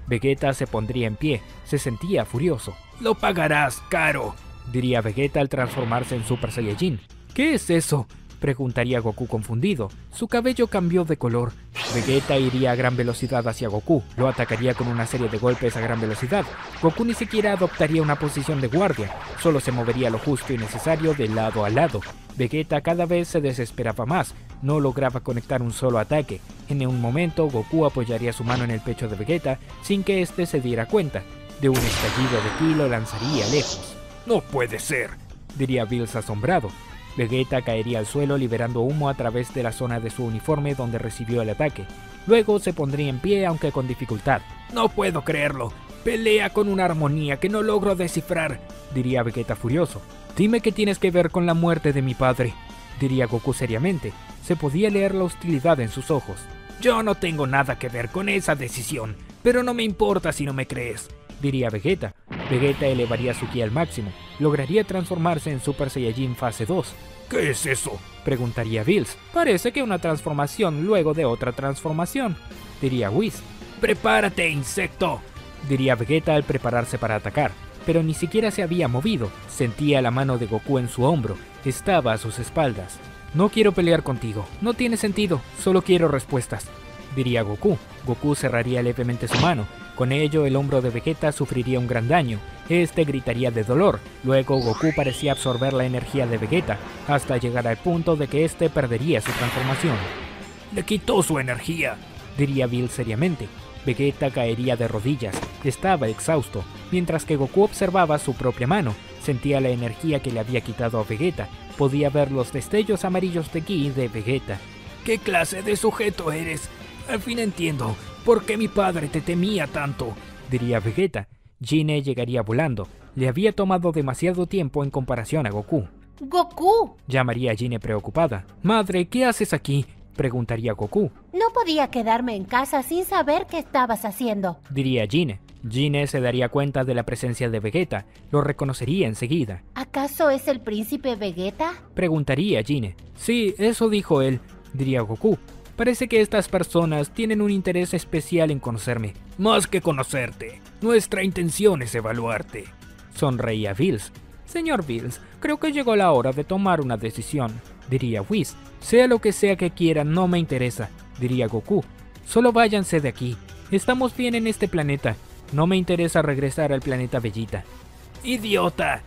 Vegeta se pondría en pie, se sentía furioso. Lo pagarás caro, diría Vegeta al transformarse en Super Saiyajin. ¿Qué es eso?, preguntaría Goku confundido. Su cabello cambió de color. Vegeta iría a gran velocidad hacia Goku, lo atacaría con una serie de golpes a gran velocidad. Goku ni siquiera adoptaría una posición de guardia, solo se movería lo justo y necesario de lado a lado. Vegeta cada vez se desesperaba más, no lograba conectar un solo ataque. En un momento Goku apoyaría su mano en el pecho de Vegeta sin que éste se diera cuenta. De un estallido de ki lo lanzaría lejos. No puede ser, diría Bills asombrado. Vegeta caería al suelo liberando humo a través de la zona de su uniforme donde recibió el ataque. Luego se pondría en pie aunque con dificultad. No puedo creerlo, pelea con una armonía que no logro descifrar, diría Vegeta furioso. Dime qué tienes que ver con la muerte de mi padre, diría Goku seriamente. Se podía leer la hostilidad en sus ojos. Yo no tengo nada que ver con esa decisión, pero no me importa si no me crees, diría Vegeta. Vegeta elevaría su ki al máximo, lograría transformarse en Super Saiyajin fase 2. ¿Qué es eso?, preguntaría Bills. Parece que una transformación luego de otra transformación, diría Whis. ¡Prepárate, insecto!, diría Vegeta al prepararse para atacar, pero ni siquiera se había movido. Sentía la mano de Goku en su hombro, estaba a sus espaldas. No quiero pelear contigo, no tiene sentido, solo quiero respuestas, diría Goku. Goku cerraría levemente su mano. Con ello, el hombro de Vegeta sufriría un gran daño. Este gritaría de dolor. Luego, Goku parecía absorber la energía de Vegeta, hasta llegar al punto de que este perdería su transformación. Le quitó su energía, diría Bills seriamente. Vegeta caería de rodillas, estaba exhausto, mientras que Goku observaba su propia mano. Sentía la energía que le había quitado a Vegeta. Podía ver los destellos amarillos de ki de Vegeta. ¿Qué clase de sujeto eres? Al fin entiendo por qué mi padre te temía tanto, diría Vegeta. Gine llegaría volando. Le había tomado demasiado tiempo en comparación a Goku. ¡Goku! Llamaría Gine preocupada. Madre, ¿qué haces aquí?, preguntaría Goku. No podía quedarme en casa sin saber qué estabas haciendo, diría Gine. Gine se daría cuenta de la presencia de Vegeta. Lo reconocería enseguida. ¿Acaso es el príncipe Vegeta?, preguntaría Gine. Sí, eso dijo él, diría Goku. Parece que estas personas tienen un interés especial en conocerme. Más que conocerte, nuestra intención es evaluarte, sonreía Bills. Señor Bills, creo que llegó la hora de tomar una decisión, diría Whis. Sea lo que sea que quieran, no me interesa, diría Goku. Solo váyanse de aquí. Estamos bien en este planeta. No me interesa regresar al planeta Vegeta. ¡Idiota!,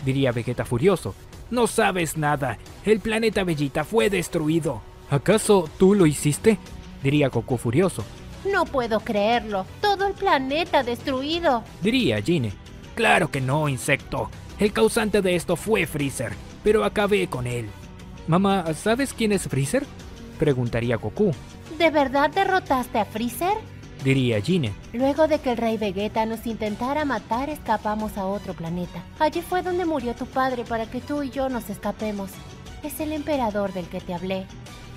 diría Vegeta furioso. No sabes nada. El planeta Vegeta fue destruido. ¿Acaso tú lo hiciste?, diría Goku furioso. No puedo creerlo. Todo el planeta destruido, diría Gine. Claro que no, insecto. El causante de esto fue Freezer, pero acabé con él. Mamá, ¿sabes quién es Freezer?, preguntaría Goku. ¿De verdad derrotaste a Freezer?, diría Gine. Luego de que el rey Vegeta nos intentara matar, escapamos a otro planeta. Allí fue donde murió tu padre para que tú y yo nos escapemos. Es el emperador del que te hablé.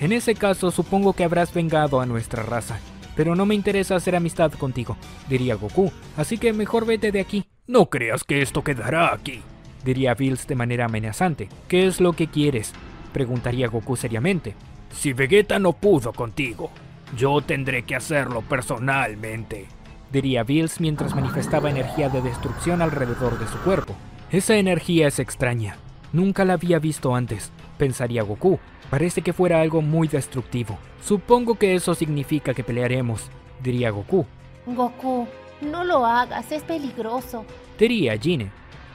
En ese caso, supongo que habrás vengado a nuestra raza. Pero no me interesa hacer amistad contigo, diría Goku. Así que mejor vete de aquí. No creas que esto quedará aquí, diría Bills de manera amenazante. ¿Qué es lo que quieres?, preguntaría Goku seriamente. Si Vegeta no pudo contigo, yo tendré que hacerlo personalmente, diría Bills mientras manifestaba energía de destrucción alrededor de su cuerpo. Esa energía es extraña. Nunca la había visto antes, pensaría Goku. Parece que fuera algo muy destructivo. Supongo que eso significa que pelearemos, diría Goku. Goku, no lo hagas, es peligroso, diría Gine.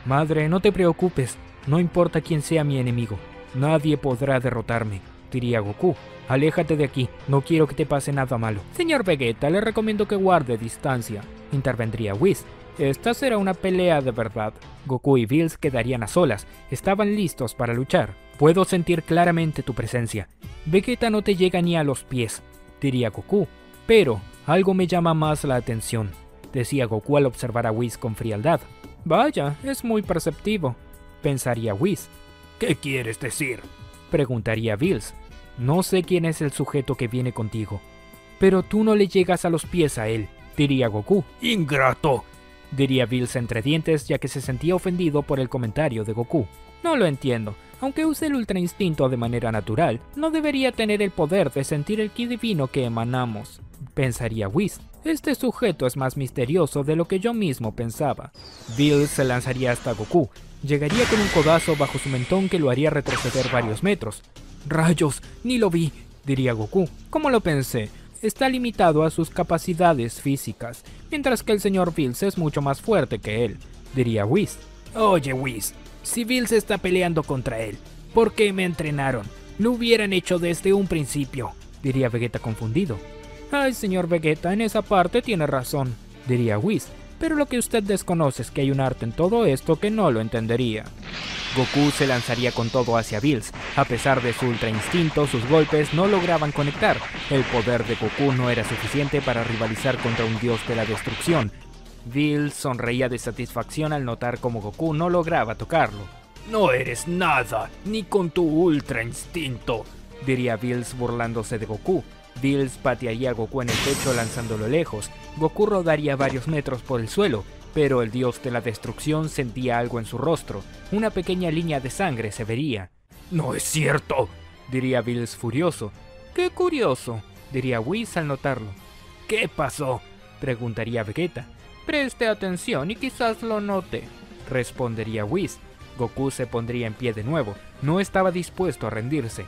Madre, no te preocupes, no importa quién sea mi enemigo. Nadie podrá derrotarme, diría Goku. Aléjate de aquí, no quiero que te pase nada malo. Señor Vegeta, le recomiendo que guarde distancia, intervendría Whis. Esta será una pelea de verdad. Goku y Bills quedarían a solas, estaban listos para luchar. Puedo sentir claramente tu presencia. Vegeta no te llega ni a los pies, diría Goku. Pero algo me llama más la atención, decía Goku al observar a Whis con frialdad. Vaya, es muy perceptivo, pensaría Whis. ¿Qué quieres decir?, preguntaría Bills. No sé quién es el sujeto que viene contigo, pero tú no le llegas a los pies a él, diría Goku. ¡Ingrato!, diría Bills entre dientes, ya que se sentía ofendido por el comentario de Goku. No lo entiendo. Aunque use el Ultra Instinto de manera natural, no debería tener el poder de sentir el ki divino que emanamos, pensaría Whis. Este sujeto es más misterioso de lo que yo mismo pensaba. Bills se lanzaría hasta Goku. Llegaría con un codazo bajo su mentón que lo haría retroceder varios metros. ¡Rayos! ¡Ni lo vi!, diría Goku. Como lo pensé, está limitado a sus capacidades físicas, mientras que el señor Bills es mucho más fuerte que él, diría Whis. Oye Whis, si Bills está peleando contra él, ¿por qué me entrenaron? Lo hubieran hecho desde un principio, diría Vegeta confundido. Ay, señor Vegeta, en esa parte tiene razón, diría Whis, pero lo que usted desconoce es que hay un arte en todo esto que no lo entendería. Goku se lanzaría con todo hacia Bills. A pesar de su ultra instinto, sus golpes no lograban conectar. El poder de Goku no era suficiente para rivalizar contra un dios de la destrucción. Bills sonreía de satisfacción al notar cómo Goku no lograba tocarlo. No eres nada, ni con tu ultra instinto, diría Bills burlándose de Goku. Bills patearía a Goku en el pecho lanzándolo lejos. Goku rodaría varios metros por el suelo, pero el dios de la destrucción sentía algo en su rostro. Una pequeña línea de sangre se vería. ¡No es cierto!, diría Bills furioso. ¡Qué curioso!, diría Whis al notarlo. ¿Qué pasó?, preguntaría Vegeta. Preste atención y quizás lo note, respondería Whis. Goku se pondría en pie de nuevo. No estaba dispuesto a rendirse.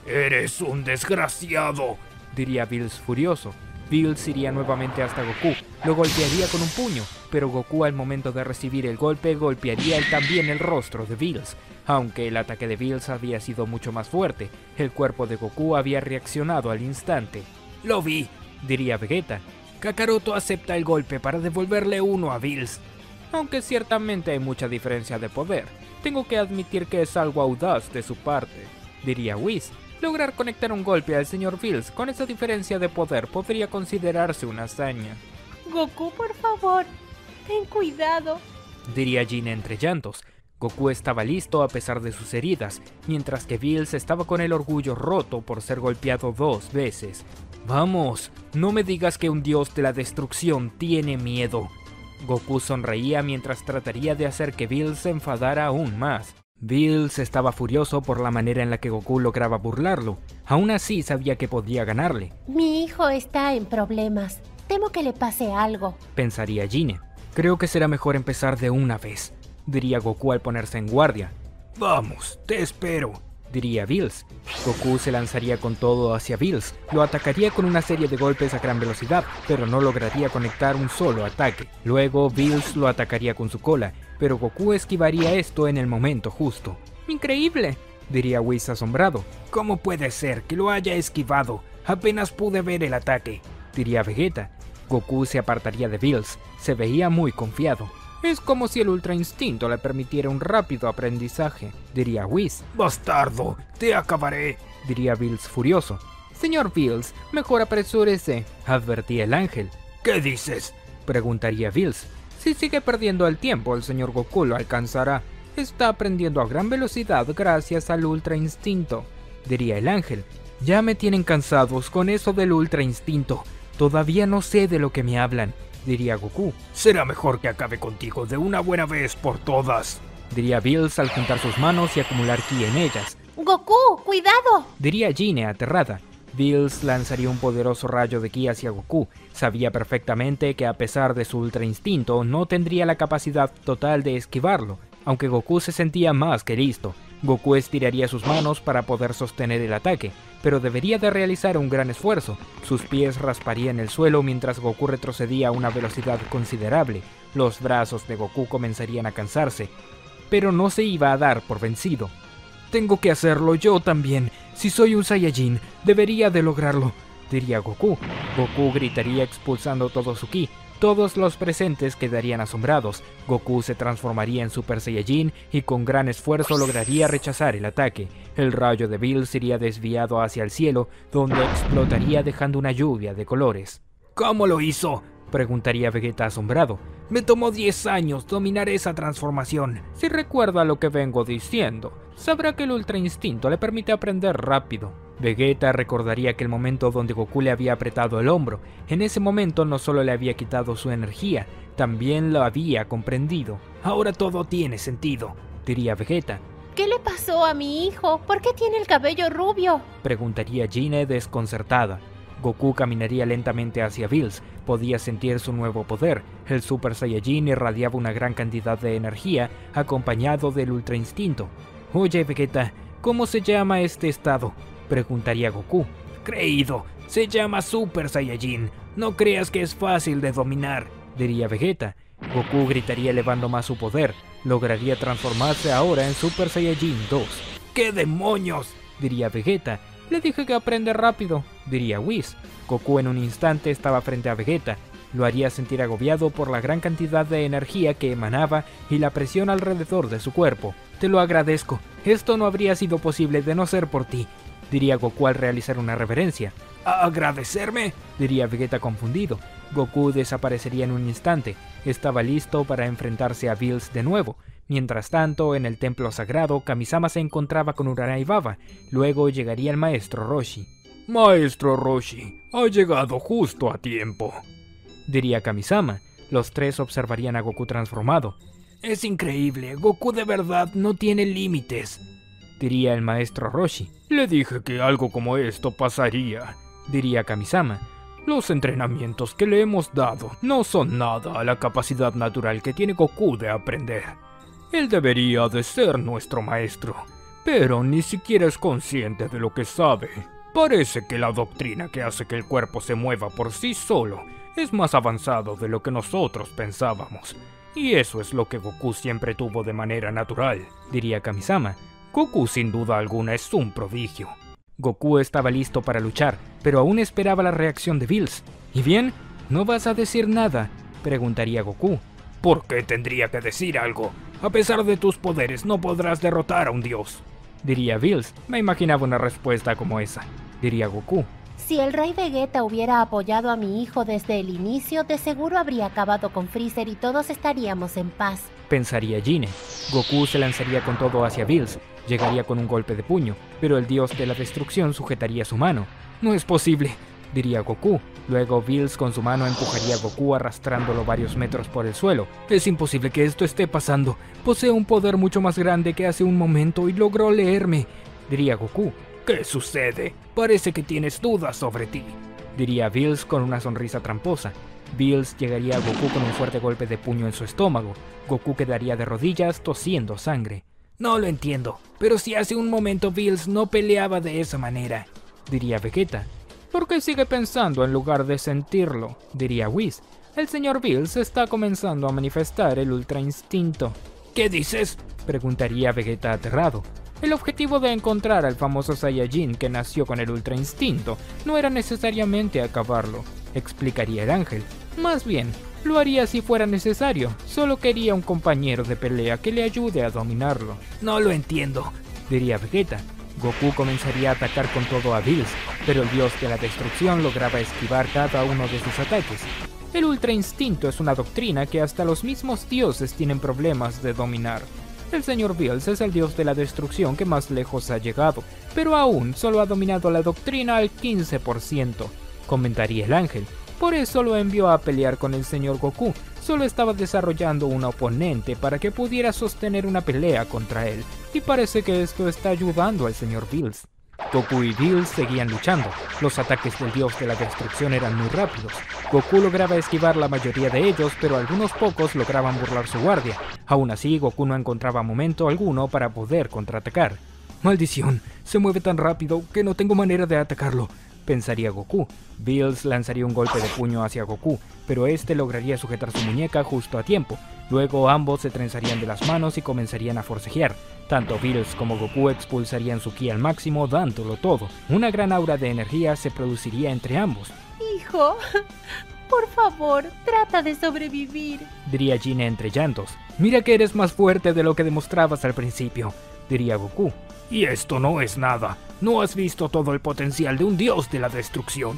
¡Eres un desgraciado!, diría Bills furioso. Bills iría nuevamente hasta Goku, lo golpearía con un puño, pero Goku al momento de recibir el golpe golpearía él también el rostro de Bills. Aunque el ataque de Bills había sido mucho más fuerte, el cuerpo de Goku había reaccionado al instante. Lo vi, diría Vegeta. Kakaroto acepta el golpe para devolverle uno a Bills. Aunque ciertamente hay mucha diferencia de poder, tengo que admitir que es algo audaz de su parte, diría Whis. Lograr conectar un golpe al señor Bills con esa diferencia de poder podría considerarse una hazaña. Goku, por favor, ten cuidado, diría Jin entre llantos. Goku estaba listo a pesar de sus heridas, mientras que Bills estaba con el orgullo roto por ser golpeado 2 veces. Vamos, no me digas que un dios de la destrucción tiene miedo. Goku sonreía mientras trataría de hacer que Bills se enfadara aún más. Bills estaba furioso por la manera en la que Goku lograba burlarlo. Aún así sabía que podía ganarle. Mi hijo está en problemas. Temo que le pase algo, pensaría Jin. Creo que será mejor empezar de una vez, diría Goku al ponerse en guardia. Vamos, te espero, diría Bills. Goku se lanzaría con todo hacia Bills. Lo atacaría con una serie de golpes a gran velocidad, pero no lograría conectar un solo ataque. Luego Bills lo atacaría con su cola, pero Goku esquivaría esto en el momento justo. ¡Increíble!, diría Whis asombrado. ¿Cómo puede ser que lo haya esquivado? Apenas pude ver el ataque, diría Vegeta. Goku se apartaría de Bills. Se veía muy confiado. Es como si el Ultra Instinto le permitiera un rápido aprendizaje, diría Whis. ¡Bastardo! ¡Te acabaré!, diría Bills furioso. Señor Bills, mejor apresúrese, advertía el ángel. ¿Qué dices?, preguntaría Bills. Si sigue perdiendo el tiempo, el señor Goku lo alcanzará. Está aprendiendo a gran velocidad gracias al Ultra Instinto, diría el ángel. Ya me tienen cansados con eso del Ultra Instinto. Todavía no sé de lo que me hablan, diría Goku. Será mejor que acabe contigo de una buena vez por todas, diría Bills al juntar sus manos y acumular ki en ellas. Goku, cuidado, diría Jin aterrada. Bills lanzaría un poderoso rayo de ki hacia Goku. Sabía perfectamente que a pesar de su ultra instinto no tendría la capacidad total de esquivarlo, aunque Goku se sentía más que listo. Goku estiraría sus manos para poder sostener el ataque, pero debería de realizar un gran esfuerzo. Sus pies rasparían el suelo mientras Goku retrocedía a una velocidad considerable. Los brazos de Goku comenzarían a cansarse, pero no se iba a dar por vencido. Tengo que hacerlo yo también. Si soy un Saiyajin, debería de lograrlo, diría Goku. Goku gritaría expulsando todo su ki. Todos los presentes quedarían asombrados. Goku se transformaría en Super Saiyajin y con gran esfuerzo lograría rechazar el ataque. El rayo de Bills iría desviado hacia el cielo, donde explotaría dejando una lluvia de colores. ¿Cómo lo hizo?, preguntaría Vegeta asombrado. Me tomó 10 años dominar esa transformación. Si recuerda lo que vengo diciendo, sabrá que el Ultra Instinto le permite aprender rápido. Vegeta recordaría aquel momento donde Goku le había apretado el hombro. En ese momento no solo le había quitado su energía, también lo había comprendido. Ahora todo tiene sentido, diría Vegeta. ¿Qué le pasó a mi hijo? ¿Por qué tiene el cabello rubio? Preguntaría Gine desconcertada. Goku caminaría lentamente hacia Bills. Podía sentir su nuevo poder. El Super Saiyajin irradiaba una gran cantidad de energía, acompañado del Ultra Instinto. Oye, Vegeta, ¿cómo se llama este estado? Preguntaría Goku. Creído, se llama Super Saiyajin. No creas que es fácil de dominar, diría Vegeta. Goku gritaría elevando más su poder. Lograría transformarse ahora en Super Saiyajin 2. ¡Qué demonios!, diría Vegeta. Le dije que aprende rápido, diría Whis. Goku en un instante estaba frente a Vegeta. Lo haría sentir agobiado por la gran cantidad de energía que emanaba y la presión alrededor de su cuerpo. Te lo agradezco. Esto no habría sido posible de no ser por ti, diría Goku al realizar una reverencia. ¿Agradecerme?, diría Vegeta confundido. Goku desaparecería en un instante. Estaba listo para enfrentarse a Bills de nuevo. Mientras tanto, en el templo sagrado, Kamisama se encontraba con Urana y Baba. Luego llegaría el maestro Roshi. Maestro Roshi, ha llegado justo a tiempo, diría Kamisama. Los tres observarían a Goku transformado. Es increíble, Goku de verdad no tiene límites, diría el maestro Roshi. Le dije que algo como esto pasaría, diría Kamisama. Los entrenamientos que le hemos dado no son nada a la capacidad natural que tiene Goku de aprender. Él debería de ser nuestro maestro, pero ni siquiera es consciente de lo que sabe. Parece que la doctrina que hace que el cuerpo se mueva por sí solo es más avanzado de lo que nosotros pensábamos. Y eso es lo que Goku siempre tuvo de manera natural, diría Kamisama. Goku sin duda alguna es un prodigio. Goku estaba listo para luchar, pero aún esperaba la reacción de Bills. ¿Y bien? ¿No vas a decir nada?, preguntaría Goku. ¿Por qué tendría que decir algo? A pesar de tus poderes no podrás derrotar a un dios, diría Bills. Me imaginaba una respuesta como esa, diría Goku. Si el rey Vegeta hubiera apoyado a mi hijo desde el inicio, de seguro habría acabado con Freezer y todos estaríamos en paz, pensaría Gine. Goku se lanzaría con todo hacia Bills. Llegaría con un golpe de puño, pero el dios de la destrucción sujetaría su mano. No es posible, diría Goku. Luego Bills con su mano empujaría a Goku arrastrándolo varios metros por el suelo. Es imposible que esto esté pasando. Posee un poder mucho más grande que hace un momento y logró leerme, diría Goku. ¿Qué sucede? Parece que tienes dudas sobre ti, diría Bills con una sonrisa tramposa. Bills llegaría a Goku con un fuerte golpe de puño en su estómago. Goku quedaría de rodillas tosiendo sangre. No lo entiendo, pero si hace un momento Bills no peleaba de esa manera, diría Vegeta. ¿Por qué sigue pensando en lugar de sentirlo?, diría Whis. El señor Bills está comenzando a manifestar el Ultra Instinto. ¿Qué dices?, preguntaría Vegeta aterrado. El objetivo de encontrar al famoso Saiyajin que nació con el Ultra Instinto no era necesariamente acabarlo, explicaría el ángel. Más bien, lo haría si fuera necesario. Solo quería un compañero de pelea que le ayude a dominarlo. No lo entiendo, diría Vegeta. Goku comenzaría a atacar con todo a Bills, pero el dios de la destrucción lograba esquivar cada uno de sus ataques. El Ultra Instinto es una doctrina que hasta los mismos dioses tienen problemas de dominar. El señor Bills es el dios de la destrucción que más lejos ha llegado, pero aún solo ha dominado la doctrina al 15%, comentaría el ángel. Por eso lo envió a pelear con el señor Goku. Solo estaba desarrollando un oponente para que pudiera sostener una pelea contra él, y parece que esto está ayudando al señor Bills. Goku y Bills seguían luchando. Los ataques del dios de la destrucción eran muy rápidos. Goku lograba esquivar la mayoría de ellos, pero algunos pocos lograban burlar su guardia. Aún así, Goku no encontraba momento alguno para poder contraatacar. «Maldición, se mueve tan rápido que no tengo manera de atacarlo», pensaría Goku. Bills lanzaría un golpe de puño hacia Goku, pero este lograría sujetar su muñeca justo a tiempo. Luego ambos se trenzarían de las manos y comenzarían a forcejear. Tanto Bills como Goku expulsarían su ki al máximo, dándolo todo. Una gran aura de energía se produciría entre ambos. Hijo, por favor, trata de sobrevivir, diría Gine entre llantos. Mira que eres más fuerte de lo que demostrabas al principio, diría Goku. Y esto no es nada. No has visto todo el potencial de un dios de la destrucción,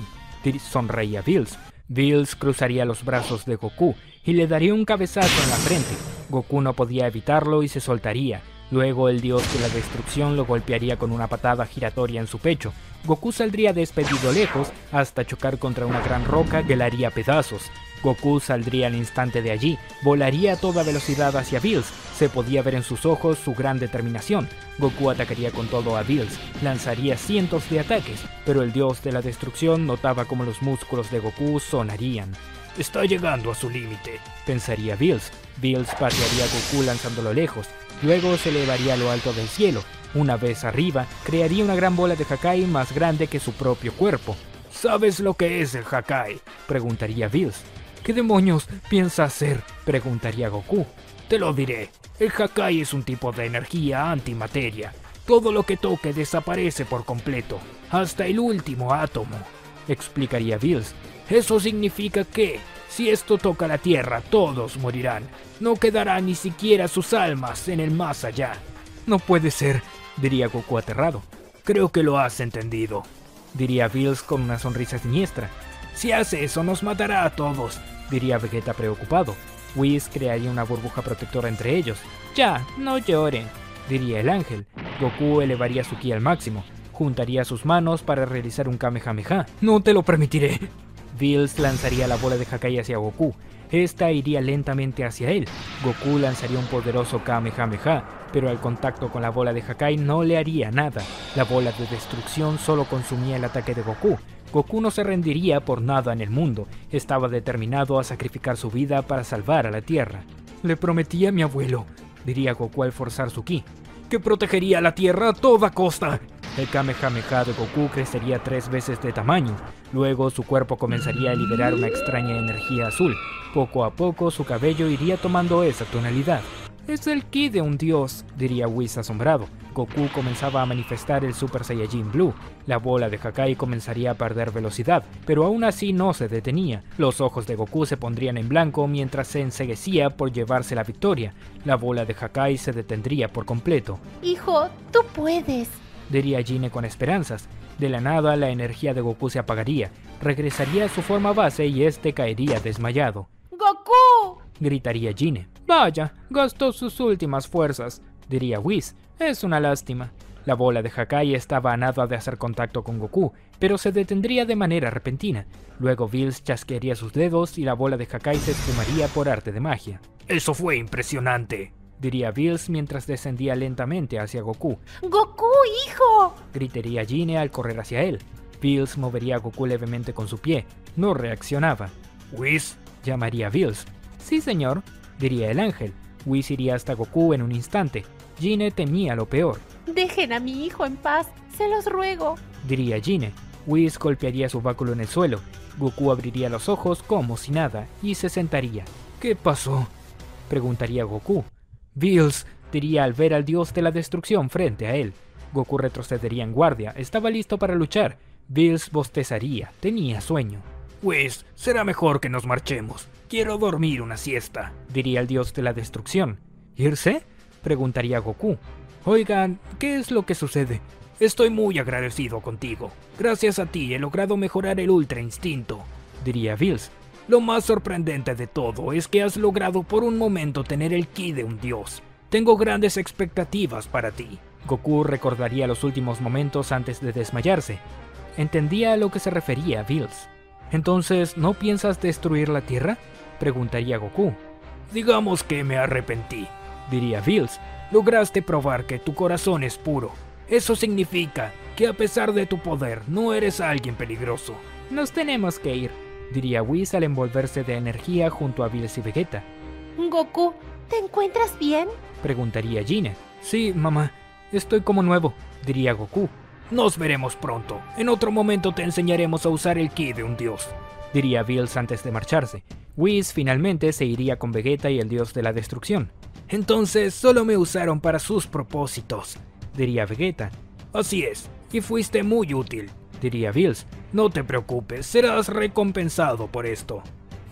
sonreía Bills. Bills cruzaría los brazos de Goku y le daría un cabezazo en la frente. Goku no podía evitarlo y se soltaría. Luego el dios de la destrucción lo golpearía con una patada giratoria en su pecho. Goku saldría despedido lejos hasta chocar contra una gran roca que la haría pedazos. Goku saldría al instante de allí, volaría a toda velocidad hacia Bills. Se podía ver en sus ojos su gran determinación. Goku atacaría con todo a Bills, lanzaría cientos de ataques, pero el dios de la destrucción notaba cómo los músculos de Goku sonarían. Está llegando a su límite, pensaría Bills. Bills patearía a Goku lanzándolo lejos, luego se elevaría a lo alto del cielo. Una vez arriba, crearía una gran bola de Hakai más grande que su propio cuerpo. ¿Sabes lo que es el Hakai?, preguntaría Bills. ¿Qué demonios piensa hacer?, preguntaría Goku. Te lo diré. El Hakai es un tipo de energía antimateria. Todo lo que toque desaparece por completo, hasta el último átomo, explicaría Bills. Eso significa que, si esto toca la Tierra, todos morirán. No quedará ni siquiera sus almas en el más allá. No puede ser, diría Goku aterrado. Creo que lo has entendido, diría Bills con una sonrisa siniestra. Si hace eso, nos matará a todos, diría Vegeta preocupado. Whis crearía una burbuja protectora entre ellos. Ya, no lloren, diría el ángel. Goku elevaría su ki al máximo. Juntaría sus manos para realizar un Kamehameha. No te lo permitiré. Bills lanzaría la bola de Hakai hacia Goku. Esta iría lentamente hacia él. Goku lanzaría un poderoso Kamehameha, pero al contacto con la bola de Hakai no le haría nada. La bola de destrucción solo consumía el ataque de Goku. Goku no se rendiría por nada en el mundo. Estaba determinado a sacrificar su vida para salvar a la Tierra. Le prometí a mi abuelo, diría Goku al forzar su ki, que protegería a la Tierra a toda costa. El Kamehameha de Goku crecería 3 veces de tamaño. Luego su cuerpo comenzaría a liberar una extraña energía azul. Poco a poco su cabello iría tomando esa tonalidad. Es el ki de un dios, diría Whis asombrado. Goku comenzaba a manifestar el Super Saiyajin Blue. La bola de Hakai comenzaría a perder velocidad, pero aún así no se detenía. Los ojos de Goku se pondrían en blanco mientras se enceguecía por llevarse la victoria. La bola de Hakai se detendría por completo. Hijo, tú puedes, diría Gine con esperanzas. De la nada, la energía de Goku se apagaría. Regresaría a su forma base y este caería desmayado. ¡Goku!, gritaría Gine. Vaya, gastó sus últimas fuerzas, diría Whis. Es una lástima. La bola de Hakai estaba a nada de hacer contacto con Goku, pero se detendría de manera repentina. Luego Bills chasquearía sus dedos y la bola de Hakai se esfumaría por arte de magia. Eso fue impresionante, diría Bills mientras descendía lentamente hacia Goku. ¡Goku, hijo!, gritaría Gine al correr hacia él. Bills movería a Goku levemente con su pie. No reaccionaba. ¿Whis?, llamaría Bills. Sí, señor, diría el ángel. Whis iría hasta Goku en un instante. Gine temía lo peor. Dejen a mi hijo en paz, se los ruego, diría Gine. Whis golpearía su báculo en el suelo. Goku abriría los ojos como si nada y se sentaría. ¿Qué pasó?, preguntaría Goku. Bills, diría al ver al dios de la destrucción frente a él. Goku retrocedería en guardia, estaba listo para luchar. Bills bostezaría, tenía sueño. Pues será mejor que nos marchemos. Quiero dormir una siesta, diría el dios de la destrucción. ¿Irse?, preguntaría Goku. Oigan, ¿qué es lo que sucede? Estoy muy agradecido contigo. Gracias a ti he logrado mejorar el Ultra Instinto, diría Bills. Lo más sorprendente de todo es que has logrado por un momento tener el ki de un dios. Tengo grandes expectativas para ti. Goku recordaría los últimos momentos antes de desmayarse. Entendía a lo que se refería Bills. ¿Entonces no piensas destruir la Tierra?, preguntaría Goku. Digamos que me arrepentí, diría Bills. Lograste probar que tu corazón es puro. Eso significa que a pesar de tu poder, no eres alguien peligroso. Nos tenemos que ir, diría Whis al envolverse de energía junto a Bills y Vegeta. Goku, ¿te encuentras bien?, preguntaría Gine. Sí, mamá, estoy como nuevo, diría Goku. Nos veremos pronto. En otro momento te enseñaremos a usar el ki de un dios, diría Bills antes de marcharse. Whis finalmente se iría con Vegeta y el dios de la destrucción. Entonces solo me usaron para sus propósitos, diría Vegeta. Así es, y fuiste muy útil, diría Bills. No te preocupes, serás recompensado por esto.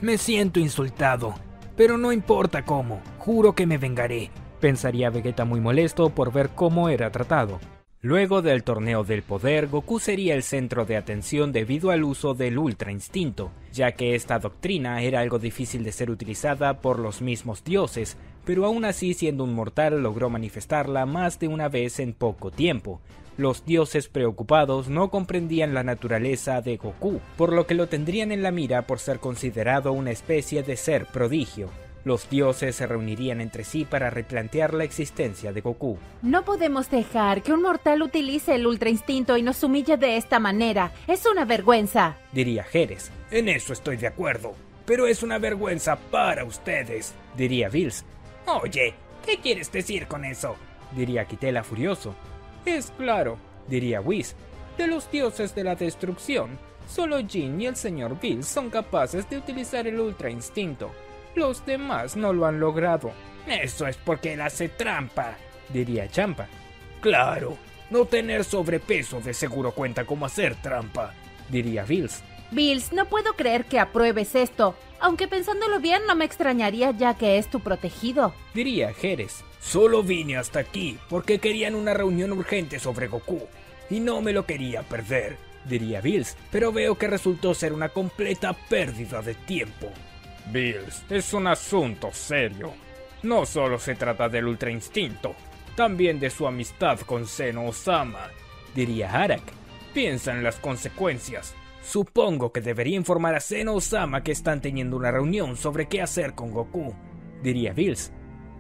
Me siento insultado, pero no importa cómo, juro que me vengaré, pensaría Vegeta muy molesto por ver cómo era tratado. Luego del torneo del poder, Goku sería el centro de atención debido al uso del Ultra Instinto, ya que esta doctrina era algo difícil de ser utilizada por los mismos dioses, pero aún así siendo un mortal logró manifestarla más de una vez en poco tiempo. Los dioses preocupados no comprendían la naturaleza de Goku, por lo que lo tendrían en la mira por ser considerado una especie de ser prodigio. Los dioses se reunirían entre sí para replantear la existencia de Goku. No podemos dejar que un mortal utilice el Ultra Instinto y nos humille de esta manera. ¡Es una vergüenza!, diría Geras. En eso estoy de acuerdo, pero es una vergüenza para ustedes, diría Bills. Oye, ¿qué quieres decir con eso?, diría Kitela furioso. Es claro, diría Whis. De los dioses de la destrucción, solo Jin y el señor Bills son capaces de utilizar el Ultra Instinto. Los demás no lo han logrado. Eso es porque él hace trampa, diría Champa. Claro, no tener sobrepeso de seguro cuenta como hacer trampa, diría Bills. Bills, no puedo creer que apruebes esto, aunque pensándolo bien no me extrañaría ya que es tu protegido, diría Geras. Solo vine hasta aquí porque querían una reunión urgente sobre Goku, y no me lo quería perder, diría Bills. Pero veo que resultó ser una completa pérdida de tiempo. Bills, es un asunto serio. No solo se trata del Ultra Instinto, también de su amistad con Zeno-Osama, diría Harak. Piensa en las consecuencias. Supongo que debería informar a Zeno-Osama que están teniendo una reunión sobre qué hacer con Goku, diría Bills.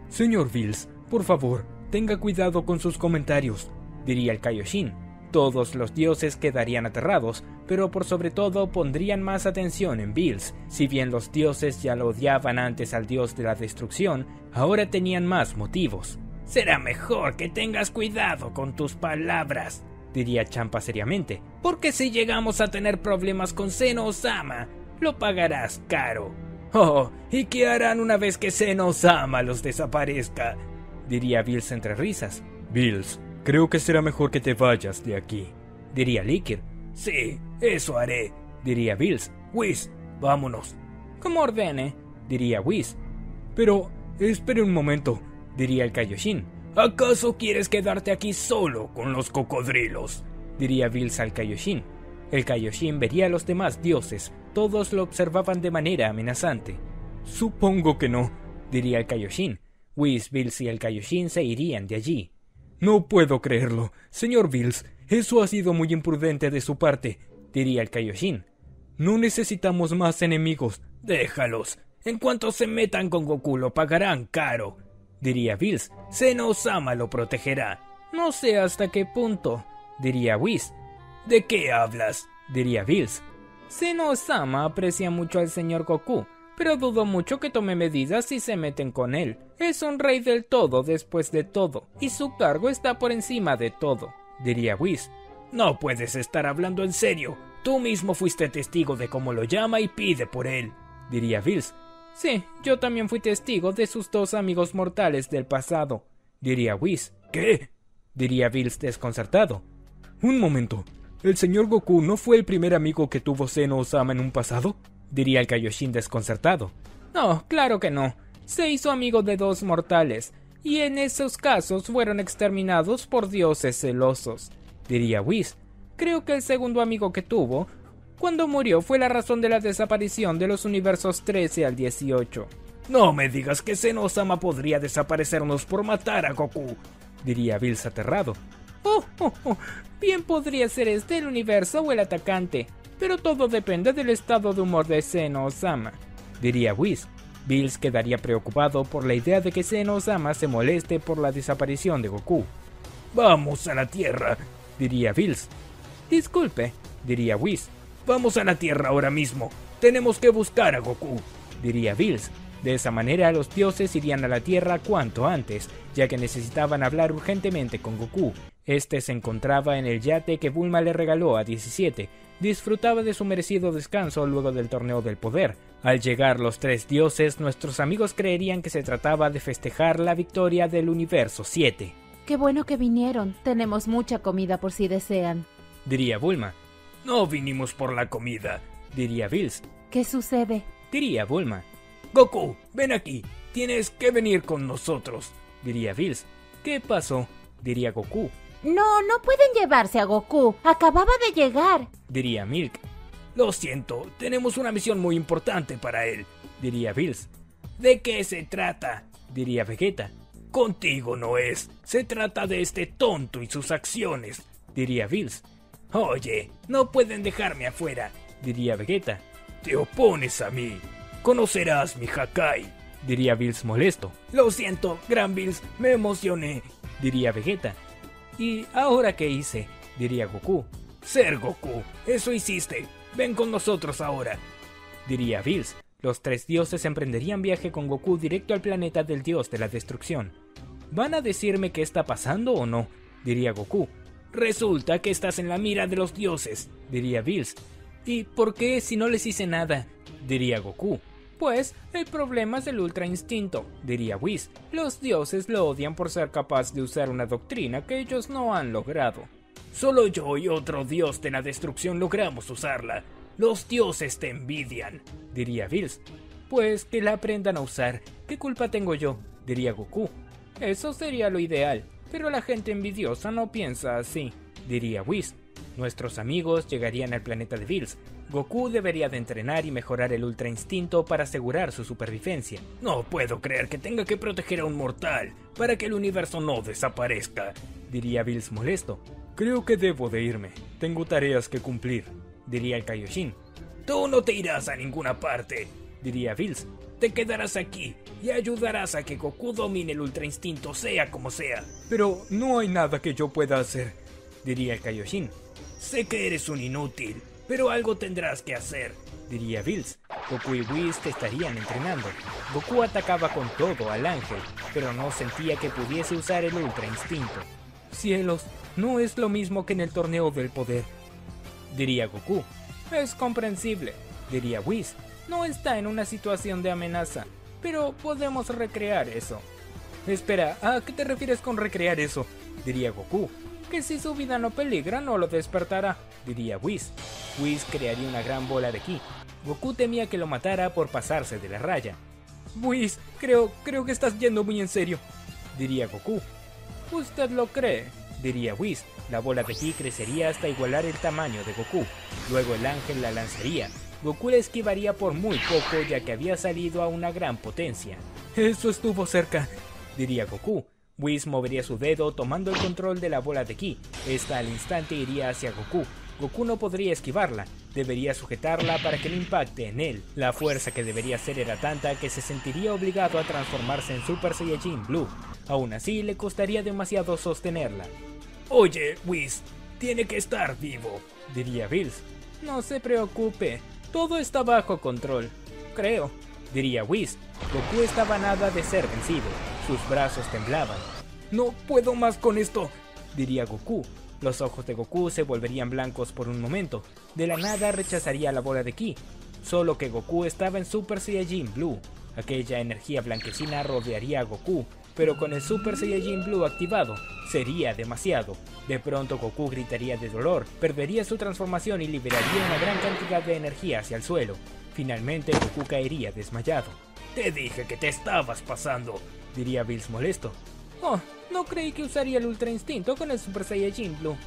Señor Bills, por favor, tenga cuidado con sus comentarios, diría el Kaioshin. Todos los dioses quedarían aterrados, pero por sobre todo pondrían más atención en Bills. Si bien los dioses ya lo odiaban antes al dios de la destrucción, ahora tenían más motivos. Será mejor que tengas cuidado con tus palabras, diría Champa seriamente, porque si llegamos a tener problemas con Zeno-Osama, lo pagarás caro. Oh, ¿y qué harán una vez que Zeno-Osama los desaparezca?, diría Bills entre risas. Bills, creo que será mejor que te vayas de aquí, diría Liquor. Sí, eso haré, diría Bills. Whis, vámonos. Como ordene, diría Whis. Pero, espere un momento, diría el Kaioshin. ¿Acaso quieres quedarte aquí solo con los cocodrilos?, diría Bills al Kaioshin. El Kaioshin vería a los demás dioses, todos lo observaban de manera amenazante. Supongo que no, diría el Kaioshin. Whis, Bills y el Kaioshin se irían de allí. No puedo creerlo, señor Bills, eso ha sido muy imprudente de su parte, diría el Kaioshin. No necesitamos más enemigos. Déjalos, en cuanto se metan con Goku lo pagarán caro, diría Bills. Zeno-Osama lo protegerá. No sé hasta qué punto, diría Whis. ¿De qué hablas?, diría Bills. Zeno-Osama aprecia mucho al señor Goku, pero dudo mucho que tome medidas si se meten con él. Es un rey del todo después de todo, y su cargo está por encima de todo, diría Whis. No puedes estar hablando en serio. Tú mismo fuiste testigo de cómo lo llama y pide por él, diría Bills. Sí, yo también fui testigo de sus dos amigos mortales del pasado, diría Whis. ¿Qué?, diría Bills desconcertado. Un momento, ¿el señor Goku no fue el primer amigo que tuvo Zeno-Osama en un pasado?, diría el Kaioshin desconcertado. No, claro que no. Se hizo amigo de dos mortales, y en esos casos fueron exterminados por dioses celosos, diría Whis. Creo que el segundo amigo que tuvo, cuando murió, fue la razón de la desaparición de los universos 13 al 18. No me digas que Zeno-Osama podría desaparecernos por matar a Goku, diría Bills aterrado. Bien podría ser este el universo o el atacante, pero todo depende del estado de humor de Zeno-Osama, diría Whis. Bills quedaría preocupado por la idea de que Zeno-Osama se moleste por la desaparición de Goku. Vamos a la Tierra, diría Bills. Disculpe, diría Whis. Vamos a la Tierra ahora mismo. Tenemos que buscar a Goku, diría Bills. De esa manera los dioses irían a la Tierra cuanto antes, ya que necesitaban hablar urgentemente con Goku. Este se encontraba en el yate que Bulma le regaló a 17. Disfrutaba de su merecido descanso luego del torneo del poder. Al llegar los tres dioses, nuestros amigos creerían que se trataba de festejar la victoria del universo 7. Qué bueno que vinieron, tenemos mucha comida por si desean, diría Bulma. No vinimos por la comida, diría Bills. ¿Qué sucede?, diría Bulma. Goku, ven aquí, tienes que venir con nosotros, diría Bills. ¿Qué pasó?, diría Goku. No pueden llevarse a Goku. Acababa de llegar, diría Milk. Lo siento, tenemos una misión muy importante para él, diría Bills. ¿De qué se trata?, diría Vegeta. Contigo no es, se trata de este tonto y sus acciones, diría Bills. Oye, no pueden dejarme afuera, diría Vegeta. Te opones a mí, conocerás mi Hakai, diría Bills molesto. Lo siento, Gran Bills, me emocioné, diría Vegeta. ¿Y ahora qué hice?, diría Goku. Ser Goku, eso hiciste, ven con nosotros ahora, diría Bills. Los tres dioses emprenderían viaje con Goku directo al planeta del dios de la destrucción. ¿Van a decirme qué está pasando o no?, diría Goku. Resulta que estás en la mira de los dioses, diría Bills. ¿Y por qué si no les hice nada?, diría Goku. Pues, el problema es el Ultra Instinto, diría Whis. Los dioses lo odian por ser capaz de usar una doctrina que ellos no han logrado. Solo yo y otro dios de la destrucción logramos usarla. Los dioses te envidian, diría Bills. Pues que la aprendan a usar. ¿Qué culpa tengo yo?, diría Goku. Eso sería lo ideal, pero la gente envidiosa no piensa así, diría Whis. Nuestros amigos llegarían al planeta de Bills. Goku debería de entrenar y mejorar el Ultra Instinto para asegurar su supervivencia. No puedo creer que tenga que proteger a un mortal para que el universo no desaparezca, diría Bills molesto. Creo que debo de irme, tengo tareas que cumplir, diría el Kaioshin. Tú no te irás a ninguna parte, diría Bills. Te quedarás aquí y ayudarás a que Goku domine el Ultra Instinto sea como sea. Pero no hay nada que yo pueda hacer, diría el Kaioshin. Sé que eres un inútil, pero algo tendrás que hacer, diría Bills. Goku y Whis te estarían entrenando. Goku atacaba con todo al ángel, pero no sentía que pudiese usar el Ultra Instinto. Cielos, no es lo mismo que en el torneo del poder, diría Goku. Es comprensible, diría Whis. No está en una situación de amenaza, pero podemos recrear eso. Espera, ¿a qué te refieres con recrear eso?, diría Goku. Que si su vida no peligra, no lo despertará, diría Whis. Whis crearía una gran bola de ki. Goku temía que lo matara por pasarse de la raya. Whis, creo que estás yendo muy en serio, diría Goku. ¿Usted lo cree?, diría Whis. La bola de ki crecería hasta igualar el tamaño de Goku. Luego el ángel la lanzaría. Goku la esquivaría por muy poco, ya que había salido a una gran potencia. Eso estuvo cerca, diría Goku. Whis movería su dedo tomando el control de la bola de ki. Esta al instante iría hacia Goku. Goku no podría esquivarla, debería sujetarla para que no impacte en él. La fuerza que debería hacer era tanta que se sentiría obligado a transformarse en Super Saiyajin Blue. Aún así, le costaría demasiado sostenerla. Oye, Whis, tiene que estar vivo, diría Bills. No se preocupe, todo está bajo control, creo, diría Whis. Goku estaba a nada de ser vencido, sus brazos temblaban. No puedo más con esto, diría Goku. Los ojos de Goku se volverían blancos por un momento. De la nada rechazaría la bola de ki. Solo que Goku estaba en Super Saiyajin Blue. Aquella energía blanquecina rodearía a Goku, pero con el Super Saiyajin Blue activado, sería demasiado. De pronto Goku gritaría de dolor, perdería su transformación y liberaría una gran cantidad de energía hacia el suelo. Finalmente Goku caería desmayado. Te dije que te estabas pasando, diría Bills molesto. Oh, no creí que usaría el Ultra Instinto con el Super Saiyajin Blue,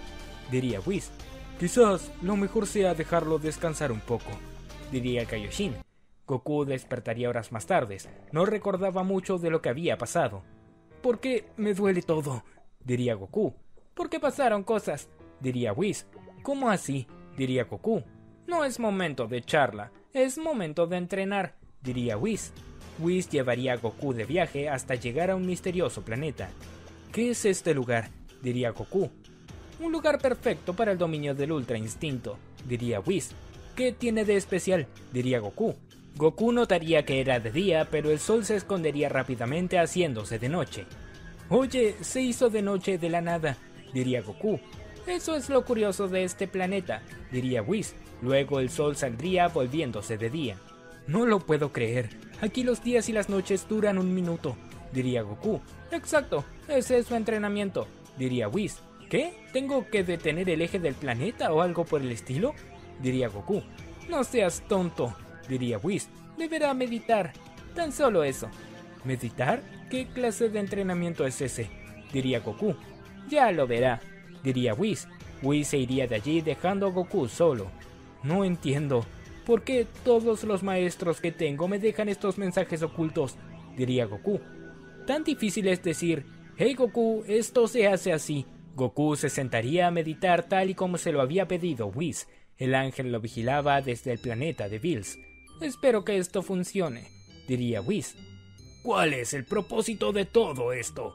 diría Whis. Quizás lo mejor sea dejarlo descansar un poco, diría el Kaioshin. Goku despertaría horas más tarde. No recordaba mucho de lo que había pasado. ¿Por qué me duele todo?, diría Goku. ¿Por qué pasaron cosas?, diría Whis. ¿Cómo así?, diría Goku. No es momento de charla, es momento de entrenar, diría Whis. Whis llevaría a Goku de viaje hasta llegar a un misterioso planeta. ¿Qué es este lugar?, diría Goku. Un lugar perfecto para el dominio del Ultra Instinto, diría Whis. ¿Qué tiene de especial?, diría Goku. Goku notaría que era de día, pero el sol se escondería rápidamente haciéndose de noche. Oye, se hizo de noche de la nada, diría Goku. Eso es lo curioso de este planeta, diría Whis. Luego el sol saldría volviéndose de día. No lo puedo creer, aquí los días y las noches duran un minuto, diría Goku. Exacto, ese es su entrenamiento, diría Whis. ¿Qué? ¿Tengo que detener el eje del planeta o algo por el estilo?, diría Goku. No seas tonto, diría Whis. Deberá meditar, tan solo eso. ¿Meditar? ¿Qué clase de entrenamiento es ese?, diría Goku. Ya lo verá, diría Whis. Whis se iría de allí dejando a Goku solo. No entiendo. ¿Por qué todos los maestros que tengo me dejan estos mensajes ocultos?, diría Goku. Tan difícil es decir, «Hey Goku, esto se hace así». Goku se sentaría a meditar tal y como se lo había pedido Whis. El ángel lo vigilaba desde el planeta de Bills. «Espero que esto funcione», diría Whis. «¿Cuál es el propósito de todo esto?»,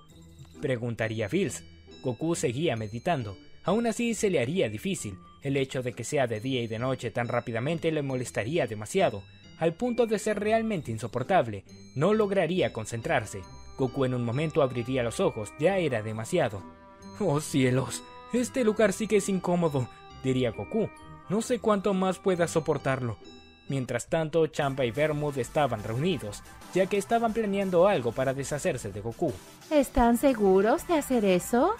preguntaría Bills. Goku seguía meditando. Aún así se le haría difícil. El hecho de que sea de día y de noche tan rápidamente le molestaría demasiado, al punto de ser realmente insoportable. No lograría concentrarse. Goku en un momento abriría los ojos, ya era demasiado. «Oh cielos, este lugar sí que es incómodo», diría Goku. «No sé cuánto más pueda soportarlo». Mientras tanto, Champa y Vermouth estaban reunidos, ya que estaban planeando algo para deshacerse de Goku. ¿Están seguros de hacer eso?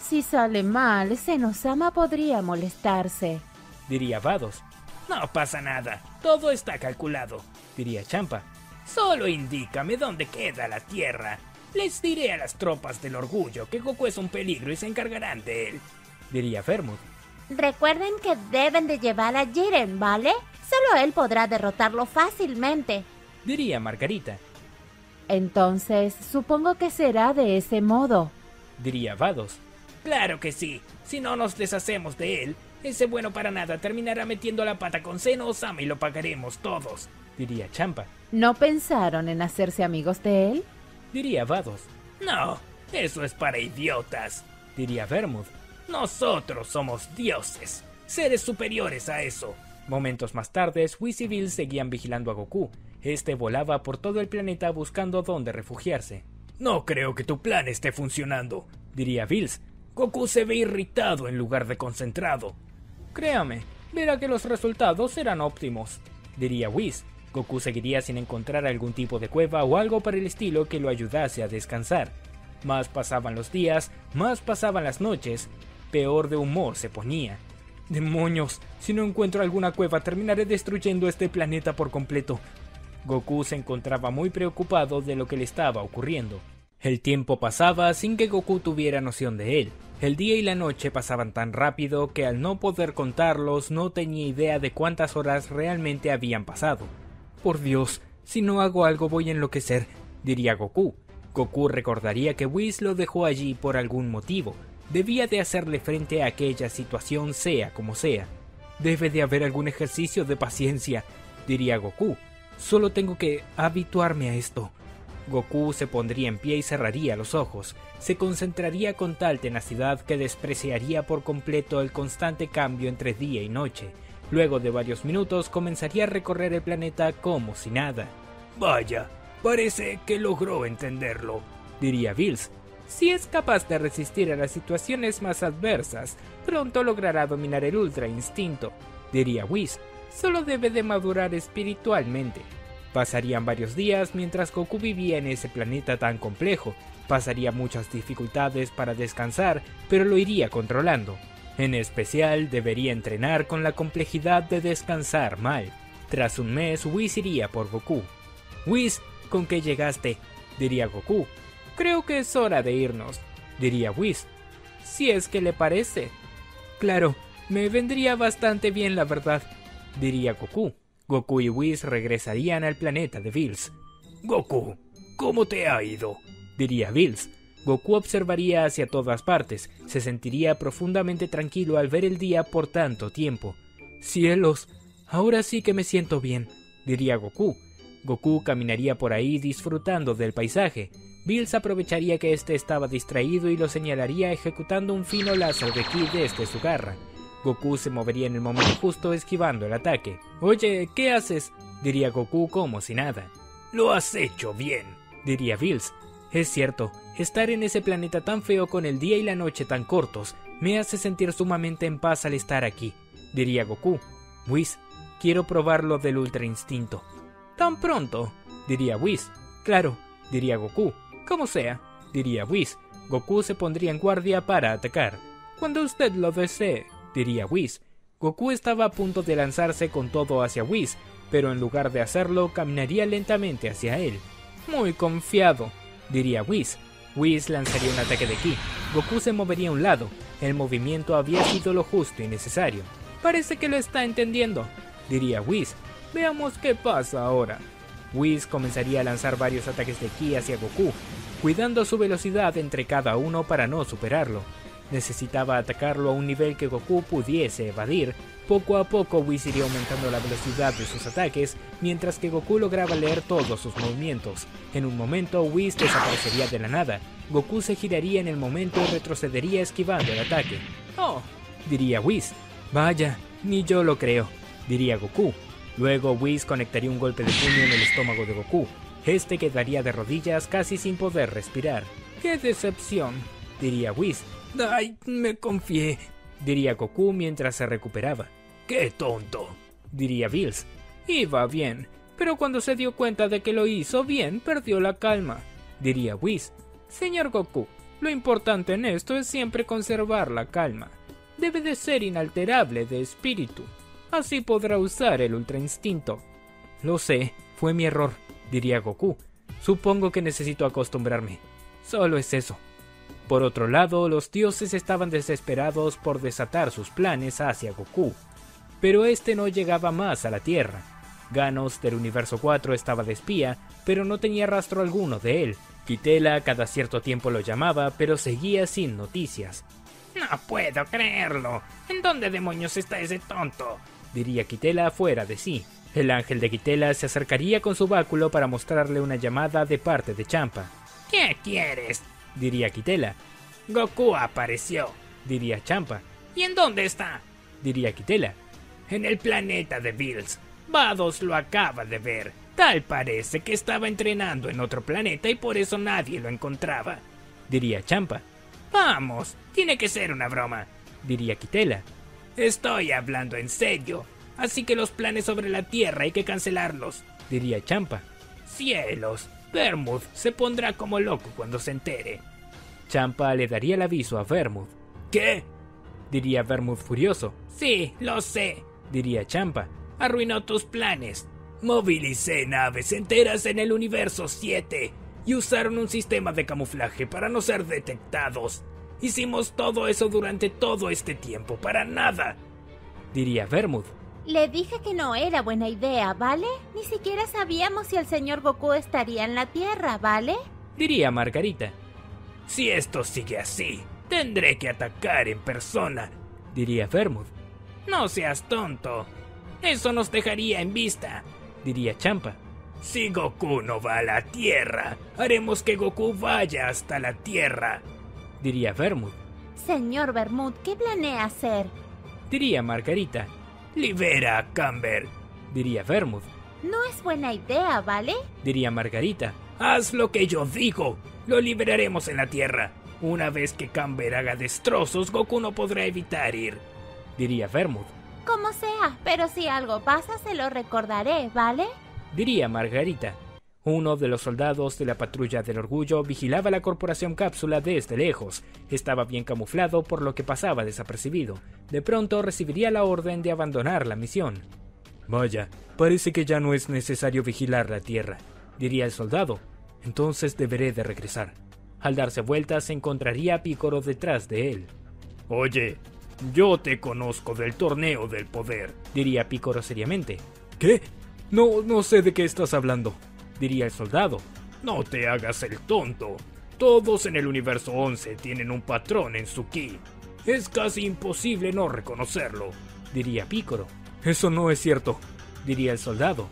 Si sale mal, Zenosama podría molestarse, diría Vados. «No pasa nada, todo está calculado», diría Champa. «Solo indícame dónde queda la Tierra. Les diré a las tropas del orgullo que Goku es un peligro y se encargarán de él», diría Vermouth. Recuerden que deben de llevar a Jiren, ¿vale? Solo él podrá derrotarlo fácilmente, diría Margarita. Entonces, supongo que será de ese modo, diría Vados. «Claro que sí, si no nos deshacemos de él, ese bueno para nada terminará metiendo la pata con Zenosama y lo pagaremos todos», diría Champa. ¿No pensaron en hacerse amigos de él?, diría Vados. «No, eso es para idiotas», diría Vermouth. «Nosotros somos dioses, seres superiores a eso». Momentos más tarde, Whis y Bills seguían vigilando a Goku. Este volaba por todo el planeta buscando dónde refugiarse. «No creo que tu plan esté funcionando», diría Bills. «Goku se ve irritado en lugar de concentrado». «Créame, verá que los resultados serán óptimos», diría Whis. Goku seguiría sin encontrar algún tipo de cueva o algo por el estilo que lo ayudase a descansar. Más pasaban los días, más pasaban las noches, peor de humor se ponía. «Demonios, si no encuentro alguna cueva terminaré destruyendo este planeta por completo». Goku se encontraba muy preocupado de lo que le estaba ocurriendo. El tiempo pasaba sin que Goku tuviera noción de él. El día y la noche pasaban tan rápido que al no poder contarlos no tenía idea de cuántas horas realmente habían pasado. «Por Dios, si no hago algo voy a enloquecer», diría Goku. Goku recordaría que Whis lo dejó allí por algún motivo. Debía de hacerle frente a aquella situación sea como sea. «Debe de haber algún ejercicio de paciencia», diría Goku. «Solo tengo que habituarme a esto». Goku se pondría en pie y cerraría los ojos. Se concentraría con tal tenacidad que despreciaría por completo el constante cambio entre día y noche. Luego de varios minutos comenzaría a recorrer el planeta como si nada. «Vaya, parece que logró entenderlo», diría Bills. «Si es capaz de resistir a las situaciones más adversas, pronto logrará dominar el Ultra Instinto», diría Whis. «Solo debe de madurar espiritualmente». Pasarían varios días mientras Goku vivía en ese planeta tan complejo. Pasaría muchas dificultades para descansar, pero lo iría controlando. En especial, debería entrenar con la complejidad de descansar mal. Tras un mes, Whis iría por Goku. «Whis, ¿con qué llegaste?», diría Goku. «Creo que es hora de irnos», diría Whis. «Si es que le parece». «Claro, me vendría bastante bien la verdad», diría Goku. Goku y Whis regresarían al planeta de Bills. «Goku, ¿cómo te ha ido?», diría Bills. Goku observaría hacia todas partes. Se sentiría profundamente tranquilo al ver el día por tanto tiempo. «Cielos, ahora sí que me siento bien», diría Goku. Goku caminaría por ahí disfrutando del paisaje. Bills aprovecharía que este estaba distraído y lo señalaría ejecutando un fino láser de ki desde su garra. Goku se movería en el momento justo esquivando el ataque. «Oye, ¿qué haces?», diría Goku como si nada. «Lo has hecho bien», diría Bills. «Es cierto, estar en ese planeta tan feo con el día y la noche tan cortos me hace sentir sumamente en paz al estar aquí», diría Goku. «Whis, quiero probar lo del Ultra Instinto». «¿Tan pronto?», diría Whis. «Claro», diría Goku. «Como sea», diría Whis. Goku se pondría en guardia para atacar. «Cuando usted lo desee», diría Whis. Goku estaba a punto de lanzarse con todo hacia Whis, pero en lugar de hacerlo, caminaría lentamente hacia él. «Muy confiado», diría Whis. Whis lanzaría un ataque de ki. Goku se movería a un lado. El movimiento había sido lo justo y necesario. «Parece que lo está entendiendo», diría Whis. «Veamos qué pasa ahora». Whis comenzaría a lanzar varios ataques de ki hacia Goku. cuidando su velocidad entre cada uno para no superarlo. Necesitaba atacarlo a un nivel que Goku pudiese evadir. Poco a poco Whis iría aumentando la velocidad de sus ataques, mientras que Goku lograba leer todos sus movimientos. En un momento Whis desaparecería de la nada. Goku se giraría en el momento y retrocedería esquivando el ataque. «Oh», diría Whis. «Vaya, ni yo lo creo», diría Goku. Luego Whis conectaría un golpe de puño en el estómago de Goku. Este quedaría de rodillas casi sin poder respirar. «¡Qué decepción!», diría Whis. «Ay, me confié», diría Goku mientras se recuperaba. «¡Qué tonto!», diría Bills. «Iba bien, pero cuando se dio cuenta de que lo hizo bien, perdió la calma», diría Whis. «Señor Goku, lo importante en esto es siempre conservar la calma. Debe de ser inalterable de espíritu. Así podrá usar el Ultra Instinto». «Lo sé, fue mi error», diría Goku. «Supongo que necesito acostumbrarme. Solo es eso». Por otro lado, los dioses estaban desesperados por desatar sus planes hacia Goku, pero este no llegaba más a la Tierra. Ganos del Universo 4 estaba de espía, pero no tenía rastro alguno de él. Kitela cada cierto tiempo lo llamaba, pero seguía sin noticias. «No puedo creerlo. ¿En dónde demonios está ese tonto?», diría Kitela fuera de sí. El ángel de Kitela se acercaría con su báculo para mostrarle una llamada de parte de Champa. «¿Qué quieres?», diría Kitela. «Goku apareció», diría Champa. «¿Y en dónde está?», diría Kitela. «En el planeta de Bills. Vados lo acaba de ver. Tal parece que estaba entrenando en otro planeta y por eso nadie lo encontraba», diría Champa. «Vamos, tiene que ser una broma», diría Kitela. «Estoy hablando en serio, así que los planes sobre la Tierra hay que cancelarlos», diría Champa. «Cielos, Vermouth se pondrá como loco cuando se entere». Champa le daría el aviso a Vermouth. «¿Qué?», diría Vermouth furioso. «Sí, lo sé», diría Champa. «Arruinó tus planes. Movilicé naves enteras en el universo 7 y usaron un sistema de camuflaje para no ser detectados. Hicimos todo eso durante todo este tiempo para nada», diría Vermouth. Le dije que no era buena idea, ¿vale? Ni siquiera sabíamos si el señor Goku estaría en la Tierra, ¿vale?, diría Margarita. «Si esto sigue así, tendré que atacar en persona», diría Vermouth. «No seas tonto. Eso nos dejaría en vista», diría Champa. «Si Goku no va a la Tierra, haremos que Goku vaya hasta la Tierra», diría Vermouth. Señor Vermouth, ¿qué planea hacer?, diría Margarita. «Libera a Camber», diría Vermouth. No es buena idea, ¿vale?, diría Margarita. «Haz lo que yo digo. Lo liberaremos en la Tierra. Una vez que Camber haga destrozos, Goku no podrá evitar ir», diría Vermouth. Como sea, pero si algo pasa se lo recordaré, ¿vale?, diría Margarita. Uno de los soldados de la patrulla del orgullo vigilaba la corporación Cápsula desde lejos. Estaba bien camuflado, por lo que pasaba desapercibido. De pronto recibiría la orden de abandonar la misión. «Vaya, parece que ya no es necesario vigilar la Tierra», diría el soldado. «Entonces deberé de regresar». Al darse vuelta se encontraría a Picoro detrás de él. «Oye, yo te conozco del torneo del poder», diría Picoro seriamente. «¿Qué? No sé de qué estás hablando», diría el soldado. «No te hagas el tonto. Todos en el universo 11 tienen un patrón en su ki. Es casi imposible no reconocerlo», diría Picoro. «Eso no es cierto», diría el soldado.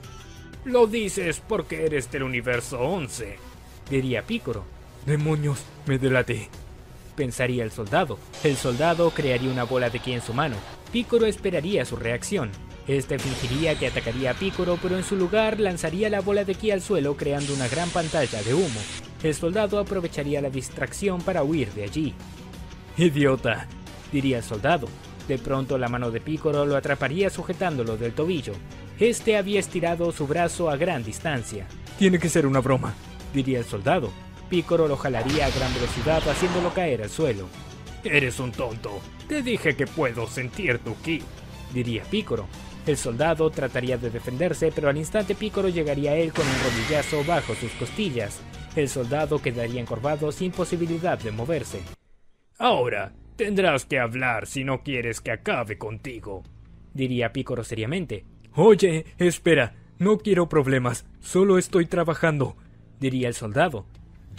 «Lo dices porque eres del universo 11», diría Picoro. «Demonios, me delaté», pensaría el soldado. El soldado crearía una bola de ki en su mano. Picoro esperaría su reacción. Este fingiría que atacaría a Picoro, pero en su lugar lanzaría la bola de ki al suelo, creando una gran pantalla de humo. El soldado aprovecharía la distracción para huir de allí. «Idiota», diría el soldado. De pronto la mano de Picoro lo atraparía sujetándolo del tobillo. Este había estirado su brazo a gran distancia. «Tiene que ser una broma», diría el soldado. Picoro lo jalaría a gran velocidad, haciéndolo caer al suelo. «Eres un tonto. Te dije que puedo sentir tu ki», diría Picoro. El soldado trataría de defenderse, pero al instante Picoro llegaría a él con un rodillazo bajo sus costillas. El soldado quedaría encorvado sin posibilidad de moverse. «Ahora tendrás que hablar si no quieres que acabe contigo», diría Picoro seriamente. «Oye, espera, no quiero problemas, solo estoy trabajando», diría el soldado.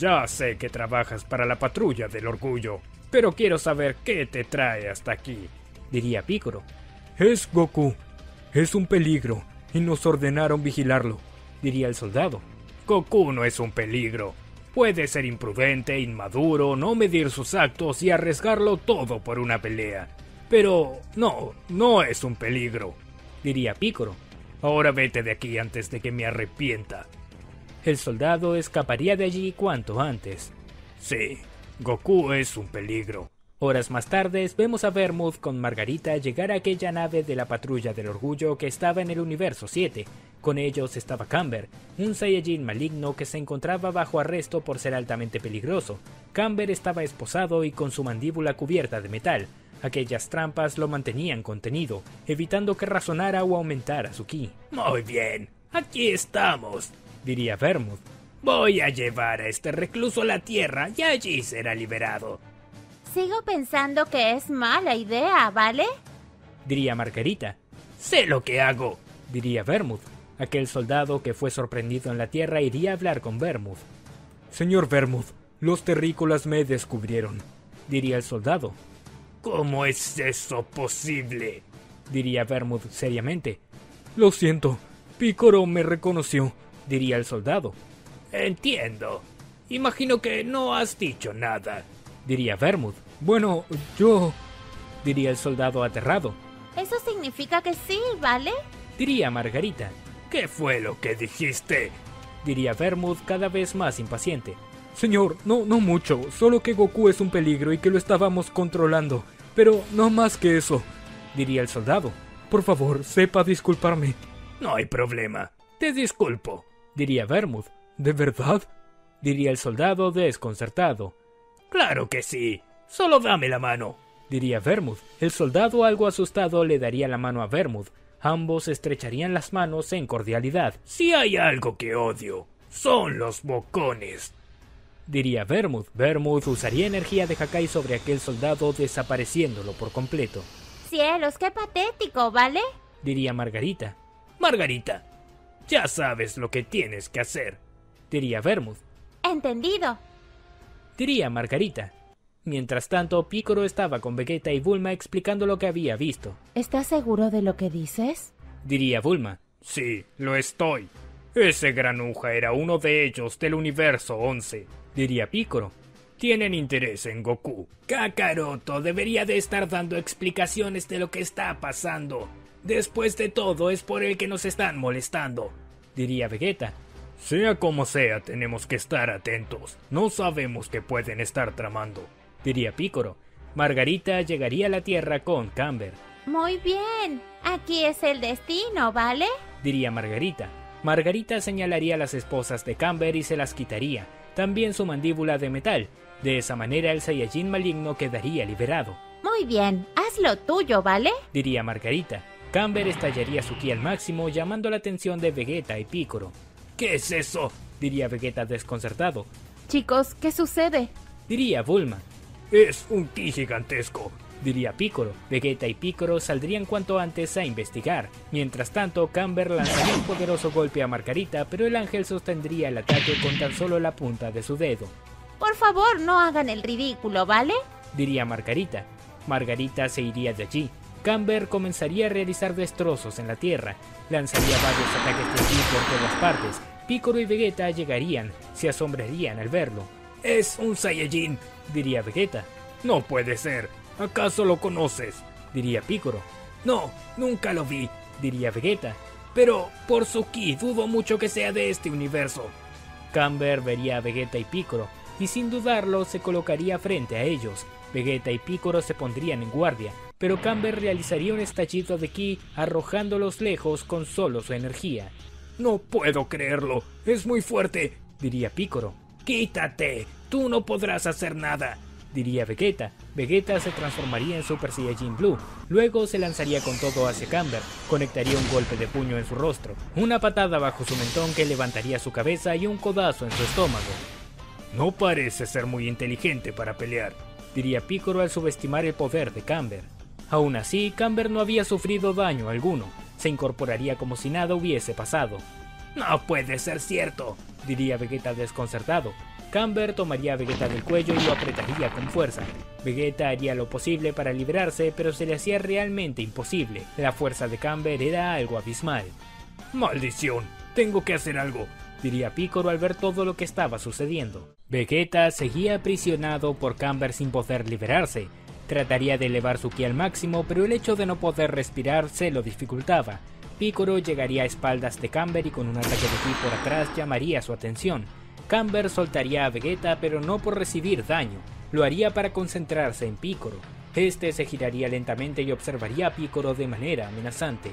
Ya sé que trabajas para la patrulla del orgullo, pero quiero saber qué te trae hasta aquí, diría Picoro. Es Goku. Es un peligro y nos ordenaron vigilarlo, diría el soldado. Goku no es un peligro. Puede ser imprudente, inmaduro, no medir sus actos y arriesgarlo todo por una pelea. Pero no es un peligro, diría Picoro. Ahora vete de aquí antes de que me arrepienta. El soldado escaparía de allí cuanto antes. Sí, Goku es un peligro. Horas más tarde vemos a Vermouth con Margarita llegar a aquella nave de la patrulla del orgullo que estaba en el universo 7. Con ellos estaba Camber, un Saiyajin maligno que se encontraba bajo arresto por ser altamente peligroso. Camber estaba esposado y con su mandíbula cubierta de metal. Aquellas trampas lo mantenían contenido, evitando que razonara o aumentara su ki. Muy bien, aquí estamos, diría Vermouth. Voy a llevar a este recluso a la Tierra y allí será liberado. Sigo pensando que es mala idea, ¿vale? Diría Margarita. Sé lo que hago, diría Vermouth. Aquel soldado que fue sorprendido en la Tierra iría a hablar con Vermouth. Señor Vermouth, los terrícolas me descubrieron, diría el soldado. ¿Cómo es eso posible?, diría Vermouth seriamente. Lo siento, Picoro me reconoció, diría el soldado. Entiendo. Imagino que no has dicho nada, diría Vermouth. Bueno, yo... diría el soldado aterrado. Eso significa que sí, ¿vale? Diría Margarita. ¿Qué fue lo que dijiste?, diría Vermouth cada vez más impaciente. Señor, no mucho, solo que Goku es un peligro y que lo estábamos controlando, pero no más que eso, diría el soldado. Por favor, sepa disculparme. No hay problema, te disculpo, diría Vermouth. ¿De verdad?, diría el soldado desconcertado. Claro que sí, solo dame la mano, diría Vermouth. El soldado, algo asustado, le daría la mano a Vermouth. Ambos estrecharían las manos en cordialidad. Si hay algo que odio, son los bocones, diría Vermouth. Vermouth usaría energía de Hakai sobre aquel soldado, desapareciéndolo por completo. Cielos, qué patético, ¿vale? Diría Margarita. Margarita, ya sabes lo que tienes que hacer, diría Vermouth. Entendido, diría Margarita. Mientras tanto, Picoro estaba con Vegeta y Bulma explicando lo que había visto. ¿Estás seguro de lo que dices?, diría Bulma. Sí, lo estoy. Ese granuja era uno de ellos del universo 11, diría Picoro. Tienen interés en Goku. Kakaroto debería de estar dando explicaciones de lo que está pasando. Después de todo, es por él que nos están molestando, diría Vegeta. Sea como sea, tenemos que estar atentos. No sabemos qué pueden estar tramando, diría Picoro. Margarita llegaría a la Tierra con Camber. Muy bien, aquí es el destino, ¿vale? Diría Margarita. Margarita señalaría a las esposas de Camber y se las quitaría, también su mandíbula de metal. De esa manera el Saiyajin maligno quedaría liberado. Muy bien, haz lo tuyo, ¿vale? Diría Margarita. Camber estallaría su ki al máximo, llamando la atención de Vegeta y Picoro. ¿Qué es eso?, diría Vegeta desconcertado. Chicos, ¿qué sucede?, diría Bulma. Es un ki gigantesco, diría Picoro. Vegeta y Picoro saldrían cuanto antes a investigar. Mientras tanto, Camber lanzaría un poderoso golpe a Margarita, pero el ángel sostendría el ataque con tan solo la punta de su dedo. Por favor, no hagan el ridículo, ¿vale?, diría Margarita. Margarita se iría de allí. Camber comenzaría a realizar destrozos en la Tierra. Lanzaría varios ataques de ki por todas partes. Picoro y Vegeta llegarían, se asombrarían al verlo. «Es un Saiyajin», diría Vegeta. «No puede ser. ¿Acaso lo conoces?», diría Picoro. «No, nunca lo vi», diría Vegeta. «Pero por su ki dudo mucho que sea de este universo». Camber vería a Vegeta y Picoro, y sin dudarlo se colocaría frente a ellos. Vegeta y Picoro se pondrían en guardia, pero Camber realizaría un estallido de ki arrojándolos lejos con solo su energía. «No puedo creerlo, es muy fuerte», diría Picoro. «Quítate, tú no podrás hacer nada», diría Vegeta. Vegeta se transformaría en Super Saiyajin Blue, luego se lanzaría con todo hacia Camber, conectaría un golpe de puño en su rostro, una patada bajo su mentón que levantaría su cabeza y un codazo en su estómago. «No parece ser muy inteligente para pelear», diría Picoro al subestimar el poder de Camber. Aún así, Camber no había sufrido daño alguno. Se incorporaría como si nada hubiese pasado. «No puede ser cierto», diría Vegeta desconcertado. Camber tomaría a Vegeta del cuello y lo apretaría con fuerza. Vegeta haría lo posible para liberarse, pero se le hacía realmente imposible. La fuerza de Camber era algo abismal. ¡Maldición! ¡Tengo que hacer algo!, diría Piccolo al ver todo lo que estaba sucediendo. Vegeta seguía aprisionado por Camber sin poder liberarse. Trataría de elevar su ki al máximo, pero el hecho de no poder respirar se lo dificultaba. Piccolo llegaría a espaldas de Camber y con un ataque de ki por atrás llamaría su atención. Camber soltaría a Vegeta, pero no por recibir daño. Lo haría para concentrarse en Piccolo. Este se giraría lentamente y observaría a Piccolo de manera amenazante.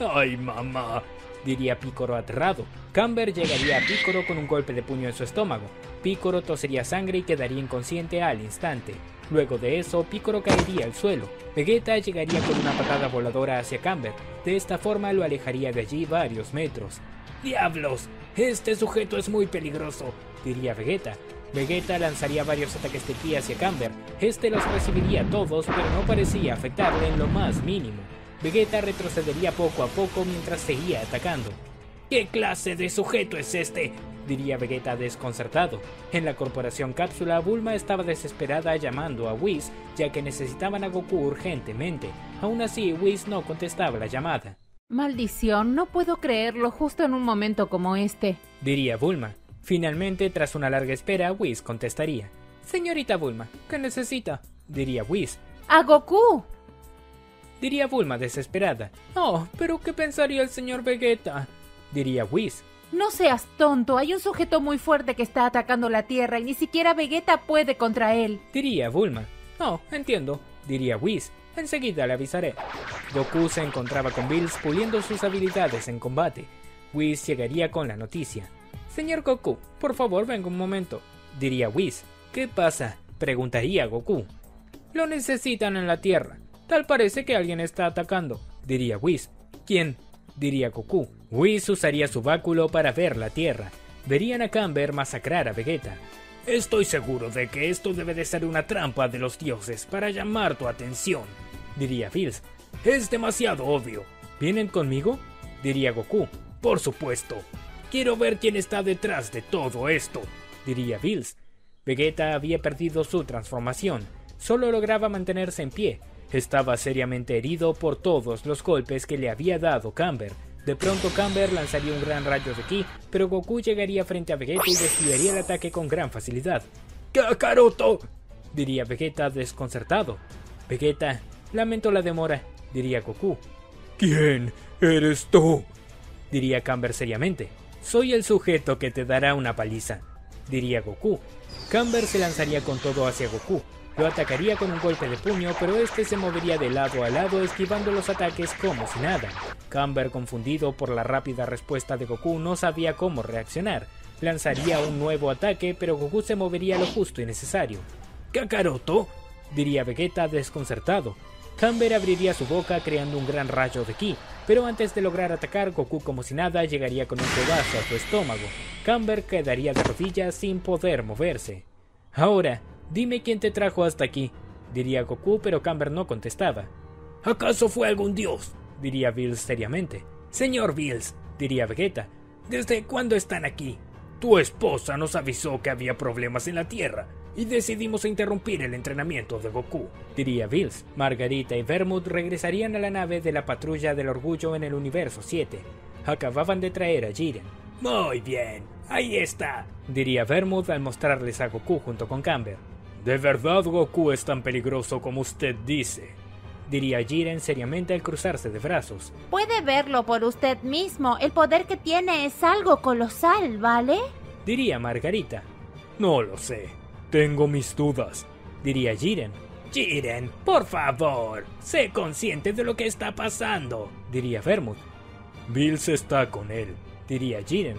¡Ay, mamá!, diría Piccolo aterrado. Camber llegaría a Piccolo con un golpe de puño en su estómago. Piccolo tosería sangre y quedaría inconsciente al instante. Luego de eso, Piccolo caería al suelo. Vegeta llegaría con una patada voladora hacia Camber. De esta forma lo alejaría de allí varios metros. ¡Diablos! ¡Este sujeto es muy peligroso!, diría Vegeta. Vegeta lanzaría varios ataques de ki hacia Camber. Este los recibiría todos, pero no parecía afectarle en lo más mínimo. Vegeta retrocedería poco a poco mientras seguía atacando. ¿Qué clase de sujeto es este?, diría Vegeta desconcertado. En la corporación Cápsula, Bulma estaba desesperada llamando a Whis, ya que necesitaban a Goku urgentemente. Aún así, Whis no contestaba la llamada. Maldición, no puedo creerlo justo en un momento como este, diría Bulma. Finalmente, tras una larga espera, Whis contestaría. Señorita Bulma, ¿qué necesita?, diría Whis. ¡A Goku!, diría Bulma desesperada. Oh, pero ¿qué pensaría el señor Vegeta?, diría Whis. No seas tonto, hay un sujeto muy fuerte que está atacando la Tierra y ni siquiera Vegeta puede contra él, diría Bulma. Oh, entiendo, diría Whis. Enseguida le avisaré. Goku se encontraba con Bills puliendo sus habilidades en combate. Whis llegaría con la noticia. Señor Goku, por favor venga un momento, diría Whis. ¿Qué pasa?, preguntaría Goku. Lo necesitan en la Tierra. Tal parece que alguien está atacando, diría Whis. ¿Quién?, diría Goku. Whis usaría su báculo para ver la Tierra. Verían a Camber masacrar a Vegeta. Estoy seguro de que esto debe de ser una trampa de los dioses para llamar tu atención, diría Bills. Es demasiado obvio. ¿Vienen conmigo?, diría Goku. Por supuesto. Quiero ver quién está detrás de todo esto, diría Bills. Vegeta había perdido su transformación. Solo lograba mantenerse en pie. Estaba seriamente herido por todos los golpes que le había dado Camber. De pronto Camber lanzaría un gran rayo de ki, pero Goku llegaría frente a Vegeta y desviaría el ataque con gran facilidad. ¡Kakaroto!, diría Vegeta desconcertado. Vegeta, lamento la demora, diría Goku. ¿Quién eres tú?, diría Camber seriamente. Soy el sujeto que te dará una paliza, diría Goku. Camber se lanzaría con todo hacia Goku. Lo atacaría con un golpe de puño, pero este se movería de lado a lado esquivando los ataques como si nada. Camber, confundido por la rápida respuesta de Goku, no sabía cómo reaccionar. Lanzaría un nuevo ataque, pero Goku se movería lo justo y necesario. ¿Kakaroto?, diría Vegeta desconcertado. Camber abriría su boca creando un gran rayo de ki, pero antes de lograr atacar, Goku como si nada llegaría con un pedazo a su estómago. Camber quedaría de rodillas sin poder moverse. Ahora, dime quién te trajo hasta aquí, diría Goku, pero Camber no contestaba. ¿Acaso fue algún dios?, diría Bills seriamente. Señor Bills, diría Vegeta. ¿Desde cuándo están aquí? Tu esposa nos avisó que había problemas en la Tierra y decidimos interrumpir el entrenamiento de Goku, diría Bills. Margarita y Vermouth regresarían a la nave de la Patrulla del Orgullo en el Universo 7. Acababan de traer a Jiren. Muy bien, ahí está, diría Vermouth al mostrarles a Goku junto con Camber. ¿De verdad Goku es tan peligroso como usted dice?, diría Jiren seriamente al cruzarse de brazos. Puede verlo por usted mismo. El poder que tiene es algo colosal, ¿vale?, diría Margarita. No lo sé. Tengo mis dudas, diría Jiren. Jiren, por favor, sé consciente de lo que está pasando, diría Vermouth. Bills está con él, diría Jiren.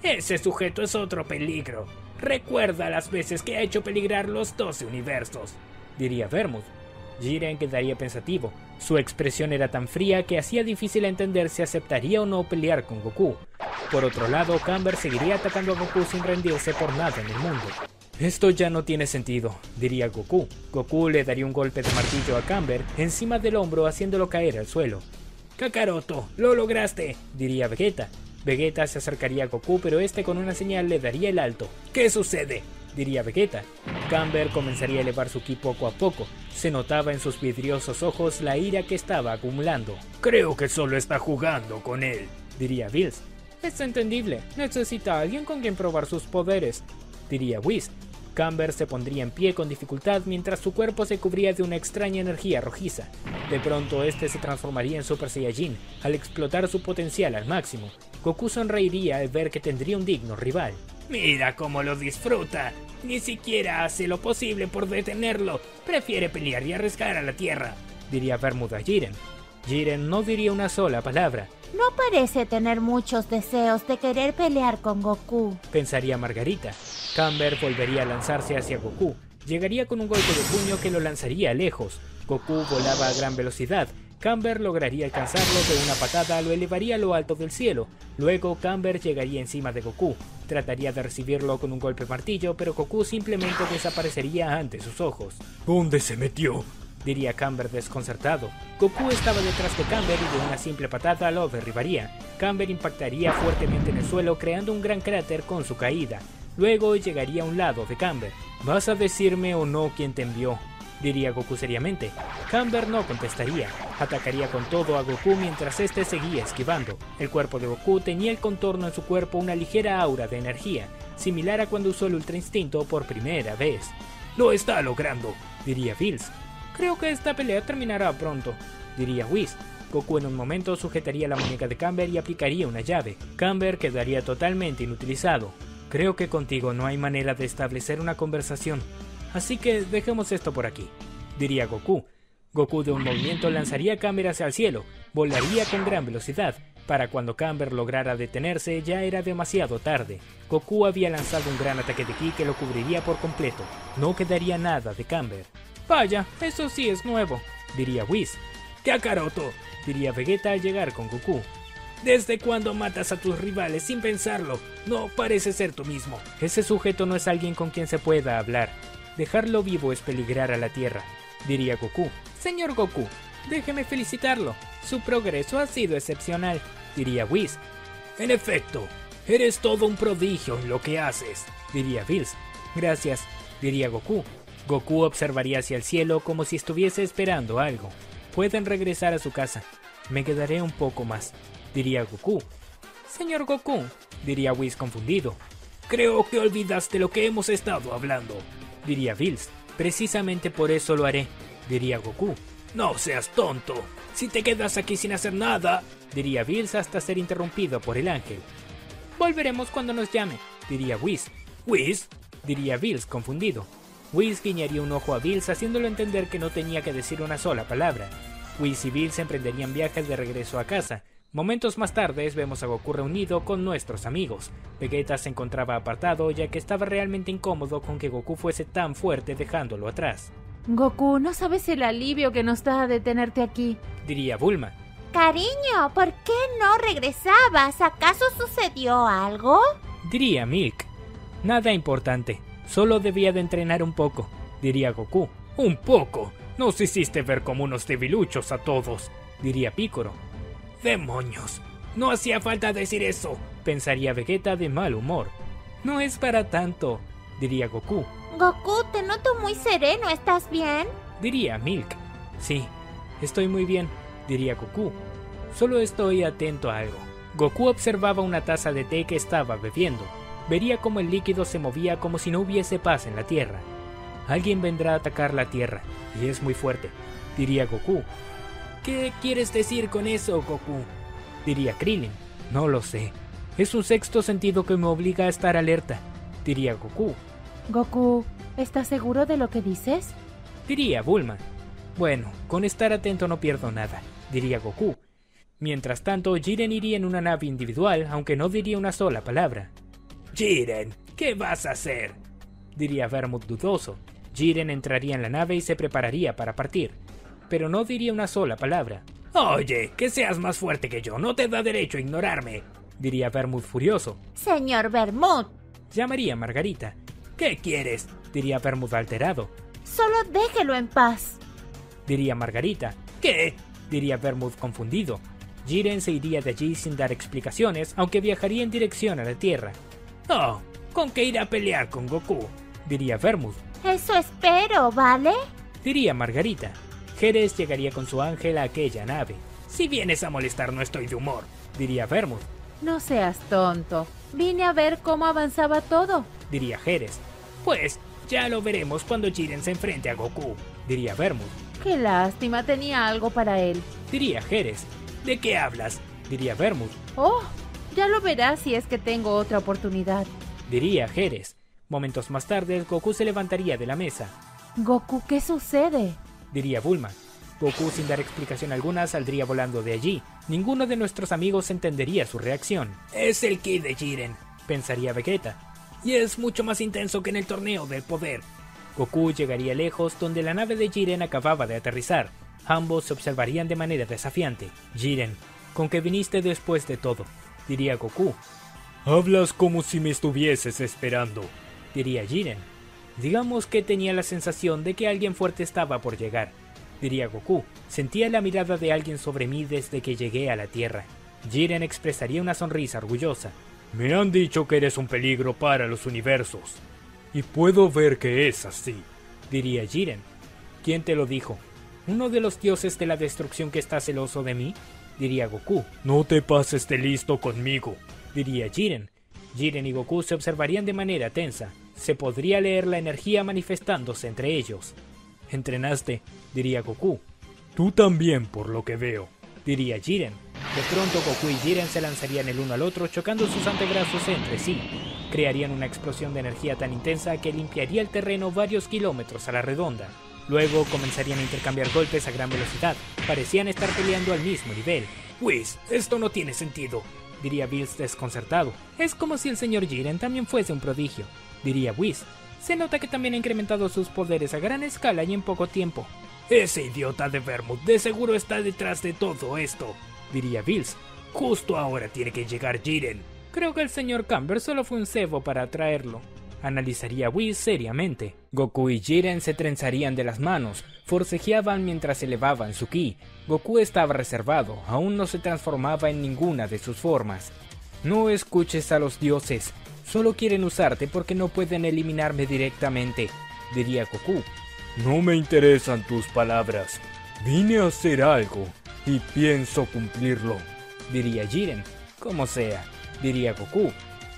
Ese sujeto es otro peligro. Recuerda las veces que ha hecho peligrar los 12 universos, diría Vermouth. Jiren quedaría pensativo. Su expresión era tan fría que hacía difícil entender si aceptaría o no pelear con Goku. Por otro lado, Camber seguiría atacando a Goku sin rendirse por nada en el mundo. Esto ya no tiene sentido, diría Goku. Goku le daría un golpe de martillo a Camber encima del hombro haciéndolo caer al suelo. Kakaroto, lo lograste, diría Vegeta. Vegeta se acercaría a Goku, pero este con una señal le daría el alto. ¿Qué sucede?, diría Vegeta. Camber comenzaría a elevar su ki poco a poco. Se notaba en sus vidriosos ojos la ira que estaba acumulando. Creo que solo está jugando con él, diría Bills. Es entendible, necesita a alguien con quien probar sus poderes, diría Whis. Camber se pondría en pie con dificultad mientras su cuerpo se cubría de una extraña energía rojiza. De pronto este se transformaría en Super Saiyajin al explotar su potencial al máximo. Goku sonreiría al ver que tendría un digno rival. Mira cómo lo disfruta, ni siquiera hace lo posible por detenerlo, prefiere pelear y arriesgar a la tierra, diría Vermouth a Jiren. Jiren no diría una sola palabra. No parece tener muchos deseos de querer pelear con Goku, pensaría Margarita. Camber volvería a lanzarse hacia Goku. Llegaría con un golpe de puño que lo lanzaría lejos. Goku volaba a gran velocidad. Camber lograría alcanzarlo de una patada, lo elevaría a lo alto del cielo. Luego Camber llegaría encima de Goku. Trataría de recibirlo con un golpe martillo, pero Goku simplemente desaparecería ante sus ojos. ¿Dónde se metió?, diría Camber desconcertado. Goku estaba detrás de Camber y de una simple patada lo derribaría. Camber impactaría fuertemente en el suelo, creando un gran cráter con su caída. Luego llegaría a un lado de Camber. ¿Vas a decirme o no quién te envió?, diría Goku seriamente. Camber no contestaría. Atacaría con todo a Goku mientras este seguía esquivando. El cuerpo de Goku tenía el contorno en su cuerpo una ligera aura de energía, similar a cuando usó el Ultra Instinto por primera vez. ¡Lo está logrando!, diría Bills. Creo que esta pelea terminará pronto, diría Whis. Goku en un momento sujetaría la muñeca de Camber y aplicaría una llave. Camber quedaría totalmente inutilizado. Creo que contigo no hay manera de establecer una conversación, así que dejemos esto por aquí, diría Goku. Goku de un movimiento lanzaría a Camber hacia el cielo, volaría con gran velocidad. Para cuando Camber lograra detenerse ya era demasiado tarde. Goku había lanzado un gran ataque de ki que lo cubriría por completo. No quedaría nada de Camber. Vaya, eso sí es nuevo, diría Whis. ¡Kakaroto!, diría Vegeta al llegar con Goku. ¿Desde cuándo matas a tus rivales sin pensarlo? No parece ser tú mismo. Ese sujeto no es alguien con quien se pueda hablar. Dejarlo vivo es peligrar a la Tierra, diría Goku. Señor Goku, déjeme felicitarlo. Su progreso ha sido excepcional, diría Whis. En efecto, eres todo un prodigio en lo que haces, diría Bills. Gracias, diría Goku. Goku observaría hacia el cielo como si estuviese esperando algo. Pueden regresar a su casa. Me quedaré un poco más, diría Goku. Señor Goku, diría Whis confundido. Creo que olvidaste lo que hemos estado hablando, diría Bills. Precisamente por eso lo haré, diría Goku. No seas tonto. Si te quedas aquí sin hacer nada, diría Bills hasta ser interrumpido por el ángel. Volveremos cuando nos llame, diría Whis. ¿Whis?, diría Bills confundido. Whis guiñaría un ojo a Bills haciéndolo entender que no tenía que decir una sola palabra. Whis y Bills emprenderían viajes de regreso a casa. Momentos más tarde vemos a Goku reunido con nuestros amigos. Vegeta se encontraba apartado ya que estaba realmente incómodo con que Goku fuese tan fuerte dejándolo atrás. Goku, no sabes el alivio que nos da de tenerte aquí, diría Bulma. Cariño, ¿por qué no regresabas? ¿Acaso sucedió algo?, diría Milk. Nada importante, solo debía de entrenar un poco, diría Goku. ¿Un poco? Nos hiciste ver como unos debiluchos a todos, diría Piccolo. ¡Demonios! No hacía falta decir eso, pensaría Vegeta de mal humor. No es para tanto, diría Goku. Goku, te noto muy sereno, ¿estás bien?, diría Milk. Sí, estoy muy bien, diría Goku. Solo estoy atento a algo. Goku observaba una taza de té que estaba bebiendo. Vería cómo el líquido se movía como si no hubiese paz en la Tierra. Alguien vendrá a atacar la Tierra, y es muy fuerte, diría Goku. ¿Qué quieres decir con eso, Goku?, diría Krillin. No lo sé. Es un sexto sentido que me obliga a estar alerta, diría Goku. Goku, ¿estás seguro de lo que dices?, diría Bulma. Bueno, con estar atento no pierdo nada, diría Goku. Mientras tanto, Jiren iría en una nave individual, aunque no diría una sola palabra. Jiren, ¿qué vas a hacer?, diría Vermouth dudoso. Jiren entraría en la nave y se prepararía para partir, pero no diría una sola palabra. Oye, que seas más fuerte que yo no te da derecho a ignorarme, diría Vermouth furioso. Señor Vermouth, llamaría Margarita. ¿Qué quieres?, diría Vermouth alterado. Solo déjelo en paz, diría Margarita. ¿Qué?, diría Vermouth confundido. Jiren se iría de allí sin dar explicaciones, aunque viajaría en dirección a la Tierra. Oh, ¿con qué ir a pelear con Goku?, diría Vermouth. Eso espero, ¿vale? Diría Margarita. Jerez llegaría con su ángel a aquella nave. Si vienes a molestar no estoy de humor, diría Vermouth. No seas tonto. Vine a ver cómo avanzaba todo. Diría Jerez. Pues ya lo veremos cuando Jiren se enfrente a Goku, diría Vermouth. Qué lástima, tenía algo para él. Diría Jerez. ¿De qué hablas? Diría Vermouth. Oh, ya lo verás si es que tengo otra oportunidad. Diría Jerez. Momentos más tarde, Goku se levantaría de la mesa. Goku, ¿qué sucede? Diría Bulma. Goku, sin dar explicación alguna, saldría volando de allí. Ninguno de nuestros amigos entendería su reacción. Es el ki de Jiren, pensaría Vegeta. Y es mucho más intenso que en el torneo del poder. Goku llegaría lejos donde la nave de Jiren acababa de aterrizar. Ambos se observarían de manera desafiante. Jiren, ¿con qué viniste después de todo? Diría Goku. Hablas como si me estuvieses esperando, diría Jiren. Digamos que tenía la sensación de que alguien fuerte estaba por llegar, diría Goku. Sentía la mirada de alguien sobre mí desde que llegué a la Tierra. Jiren expresaría una sonrisa orgullosa. Me han dicho que eres un peligro para los universos. Y puedo ver que es así, diría Jiren. ¿Quién te lo dijo? ¿Uno de los dioses de la destrucción que está celoso de mí? Diría Goku. No te pases de listo conmigo, diría Jiren. Jiren y Goku se observarían de manera tensa. Se podría leer la energía manifestándose entre ellos. Entrenaste, diría Goku. Tú también, por lo que veo, diría Jiren. De pronto Goku y Jiren se lanzarían el uno al otro chocando sus antebrazos entre sí. Crearían una explosión de energía tan intensa que limpiaría el terreno varios kilómetros a la redonda. Luego comenzarían a intercambiar golpes a gran velocidad. Parecían estar peleando al mismo nivel. Whis, esto no tiene sentido, diría Bills desconcertado. Es como si el señor Jiren también fuese un prodigio, diría Whis. Se nota que también ha incrementado sus poderes a gran escala y en poco tiempo. Ese idiota de Vermouth de seguro está detrás de todo esto, diría Bills. Justo ahora tiene que llegar Jiren. Creo que el señor Camber solo fue un cebo para atraerlo, analizaría Whis seriamente. Goku y Jiren se trenzarían de las manos, forcejeaban mientras elevaban su ki. Goku estaba reservado, aún no se transformaba en ninguna de sus formas. No escuches a los dioses, solo quieren usarte porque no pueden eliminarme directamente, diría Goku. No me interesan tus palabras, vine a hacer algo y pienso cumplirlo, diría Jiren. Como sea, diría Goku.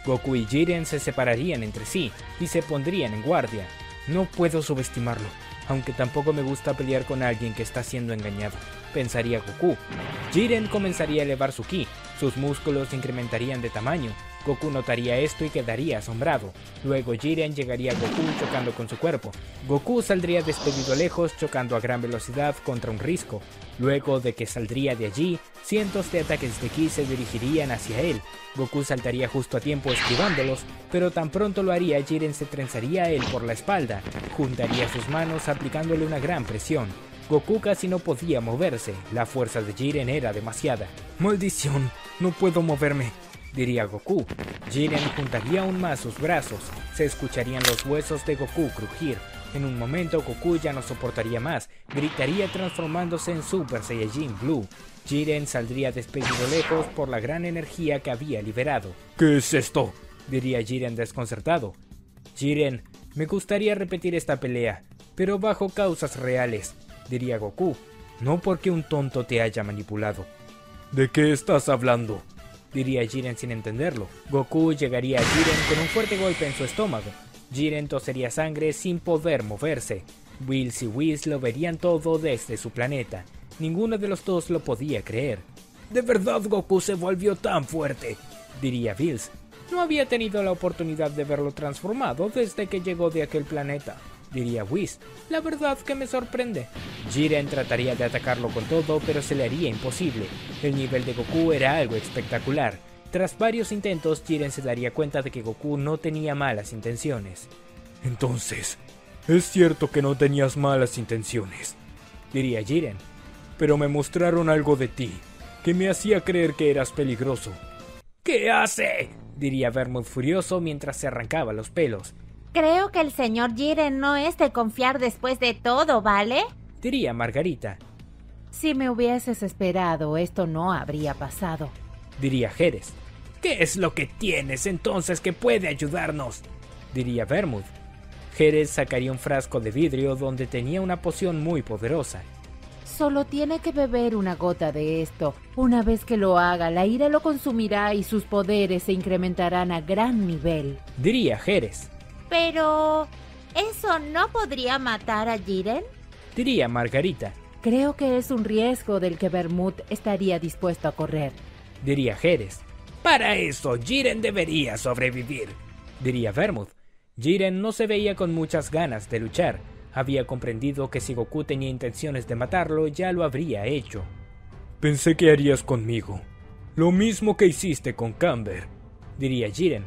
Goku y Jiren se separarían entre sí y se pondrían en guardia. No puedo subestimarlo, aunque tampoco me gusta pelear con alguien que está siendo engañado, pensaría Goku. Jiren comenzaría a elevar su ki, sus músculos incrementarían de tamaño. Goku notaría esto y quedaría asombrado. Luego Jiren llegaría a Goku chocando con su cuerpo. Goku saldría despedido lejos chocando a gran velocidad contra un risco. Luego de que saldría de allí, cientos de ataques de ki se dirigirían hacia él. Goku saltaría justo a tiempo esquivándolos, pero tan pronto lo haría, Jiren se trenzaría a él por la espalda. Juntaría sus manos aplicándole una gran presión. Goku casi no podía moverse, la fuerza de Jiren era demasiada. ¡Maldición! No puedo moverme, diría Goku. Jiren juntaría aún más sus brazos. Se escucharían los huesos de Goku crujir. En un momento Goku ya no soportaría más. Gritaría transformándose en Super Saiyajin Blue. Jiren saldría despedido lejos por la gran energía que había liberado. ¿Qué es esto?, diría Jiren desconcertado. Jiren, me gustaría repetir esta pelea, pero bajo causas reales, diría Goku. No porque un tonto te haya manipulado. ¿De qué estás hablando?, diría Jiren sin entenderlo. Goku llegaría a Jiren con un fuerte golpe en su estómago. Jiren tosería sangre sin poder moverse. Bills y Whis lo verían todo desde su planeta. Ninguno de los dos lo podía creer. ¿De verdad Goku se volvió tan fuerte?, diría Bills. No había tenido la oportunidad de verlo transformado desde que llegó de aquel planeta, diría Whis. La verdad que me sorprende. Jiren trataría de atacarlo con todo, pero se le haría imposible. El nivel de Goku era algo espectacular. Tras varios intentos, Jiren se daría cuenta de que Goku no tenía malas intenciones. Entonces, es cierto que no tenías malas intenciones, diría Jiren. Pero me mostraron algo de ti, que me hacía creer que eras peligroso. ¿Qué hace?, diría Vermouth furioso mientras se arrancaba los pelos. Creo que el señor Jiren no es de confiar después de todo, ¿vale?, diría Margarita. Si me hubieses esperado, esto no habría pasado, diría Jerez. ¿Qué es lo que tienes entonces que puede ayudarnos?, diría Vermouth. Jerez sacaría un frasco de vidrio donde tenía una poción muy poderosa. Solo tiene que beber una gota de esto. Una vez que lo haga, la ira lo consumirá y sus poderes se incrementarán a gran nivel, diría Jerez. Pero... ¿eso no podría matar a Jiren? Diría Margarita. Creo que es un riesgo del que Vermouth estaría dispuesto a correr, diría Jerez. Para eso, Jiren debería sobrevivir, diría Vermouth. Jiren no se veía con muchas ganas de luchar. Había comprendido que si Goku tenía intenciones de matarlo, ya lo habría hecho. Pensé que harías conmigo lo mismo que hiciste con Camber, diría Jiren.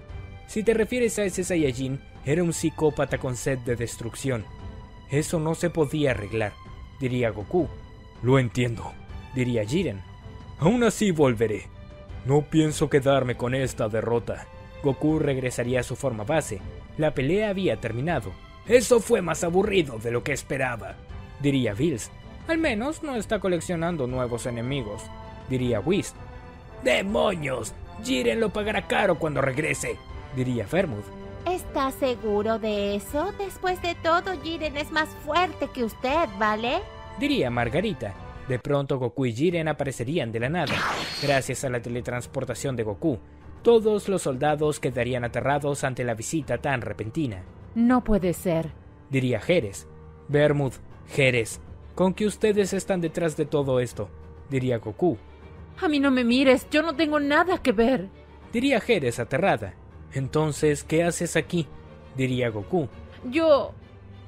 Si te refieres a ese Saiyajin, era un psicópata con sed de destrucción. Eso no se podía arreglar, diría Goku. Lo entiendo, diría Jiren. Aún así volveré. No pienso quedarme con esta derrota. Goku regresaría a su forma base. La pelea había terminado. Eso fue más aburrido de lo que esperaba, diría Bills. Al menos no está coleccionando nuevos enemigos, diría Whis. ¡Demonios! Jiren lo pagará caro cuando regrese, diría Vermouth. ¿Estás seguro de eso? Después de todo, Jiren es más fuerte que usted, ¿vale? Diría Margarita. De pronto Goku y Jiren aparecerían de la nada. Gracias a la teletransportación de Goku, todos los soldados quedarían aterrados ante la visita tan repentina. No puede ser, diría Jerez. Vermouth, Jerez, ¿con que ustedes están detrás de todo esto? Diría Goku. A mí no me mires, yo no tengo nada que ver, diría Jerez aterrada. Entonces, ¿qué haces aquí? Diría Goku. Yo...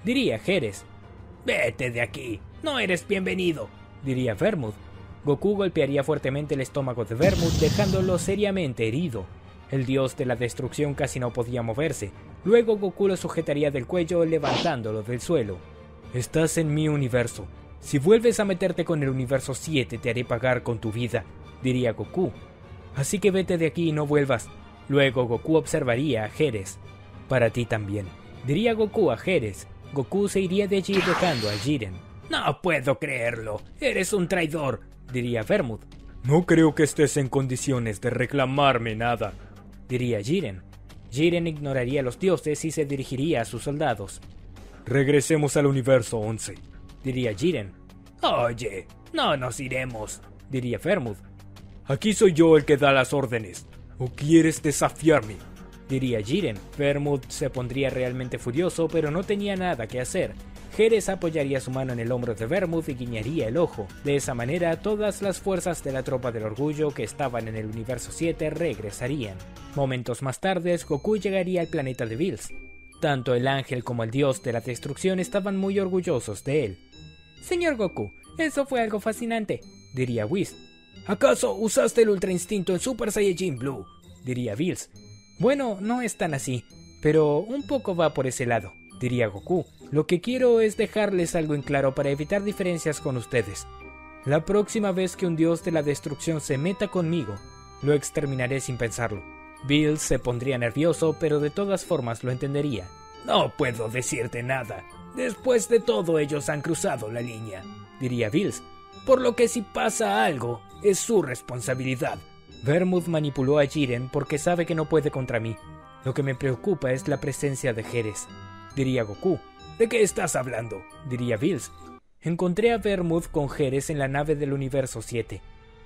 diría Jerez. Vete de aquí, no eres bienvenido, diría Vermouth. Goku golpearía fuertemente el estómago de Vermouth, dejándolo seriamente herido. El dios de la destrucción casi no podía moverse. Luego Goku lo sujetaría del cuello, levantándolo del suelo. Estás en mi universo. Si vuelves a meterte con el universo 7, te haré pagar con tu vida, diría Goku. Así que vete de aquí y no vuelvas. Luego Goku observaría a Jerez. Para ti también, diría Goku a Jerez. Goku se iría de allí dejando a Jiren. No puedo creerlo, eres un traidor, diría Vermouth. No creo que estés en condiciones de reclamarme nada, diría Jiren. Jiren ignoraría a los dioses y se dirigiría a sus soldados. Regresemos al universo 11, diría Jiren. Oye, no nos iremos, diría Vermouth. Aquí soy yo el que da las órdenes. ¿O quieres desafiarme? Diría Jiren. Vermouth se pondría realmente furioso, pero no tenía nada que hacer. Jerez apoyaría su mano en el hombro de Vermouth y guiñaría el ojo. De esa manera, todas las fuerzas de la tropa del orgullo que estaban en el universo 7 regresarían. Momentos más tarde, Goku llegaría al planeta de Bills. Tanto el ángel como el dios de la destrucción estaban muy orgullosos de él. Señor Goku, eso fue algo fascinante, diría Whis. ¿Acaso usaste el Ultra Instinto en Super Saiyajin Blue? Diría Bills. Bueno, no es tan así, pero un poco va por ese lado, diría Goku. Lo que quiero es dejarles algo en claro para evitar diferencias con ustedes. La próxima vez que un dios de la destrucción se meta conmigo, lo exterminaré sin pensarlo. Bills se pondría nervioso, pero de todas formas lo entendería. No puedo decirte nada. Después de todo, ellos han cruzado la línea, diría Bills. Por lo que si pasa algo, es su responsabilidad. Vermouth manipuló a Jiren porque sabe que no puede contra mí. Lo que me preocupa es la presencia de Jerez, diría Goku. ¿De qué estás hablando? Diría Bills. Encontré a Vermouth con Jerez en la nave del universo 7.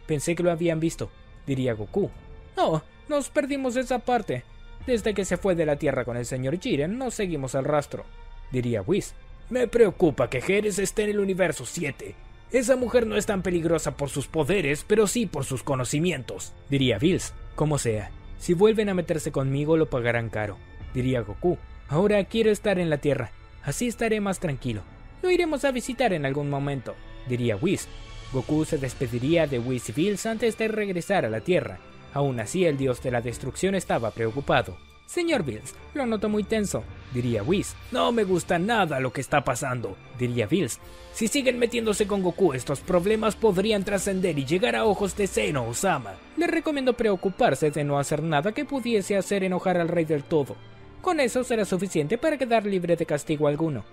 Pensé que lo habían visto, diría Goku. No, nos perdimos esa parte. Desde que se fue de la Tierra con el señor Jiren, no seguimos el rastro, diría Whis. Me preocupa que Jerez esté en el universo 7. Esa mujer no es tan peligrosa por sus poderes, pero sí por sus conocimientos, diría Bills. Como sea, si vuelven a meterse conmigo lo pagarán caro, diría Goku. Ahora quiero estar en la Tierra, así estaré más tranquilo. Lo iremos a visitar en algún momento, diría Whis. Goku se despediría de Whis y Bills antes de regresar a la Tierra. Aún así, el dios de la destrucción estaba preocupado. Señor Bills, lo noto muy tenso, diría Whis. No me gusta nada lo que está pasando, diría Bills. Si siguen metiéndose con Goku, estos problemas podrían trascender y llegar a ojos de Zeno Osama. Le recomiendo preocuparse de no hacer nada que pudiese hacer enojar al rey del todo. Con eso será suficiente para quedar libre de castigo alguno,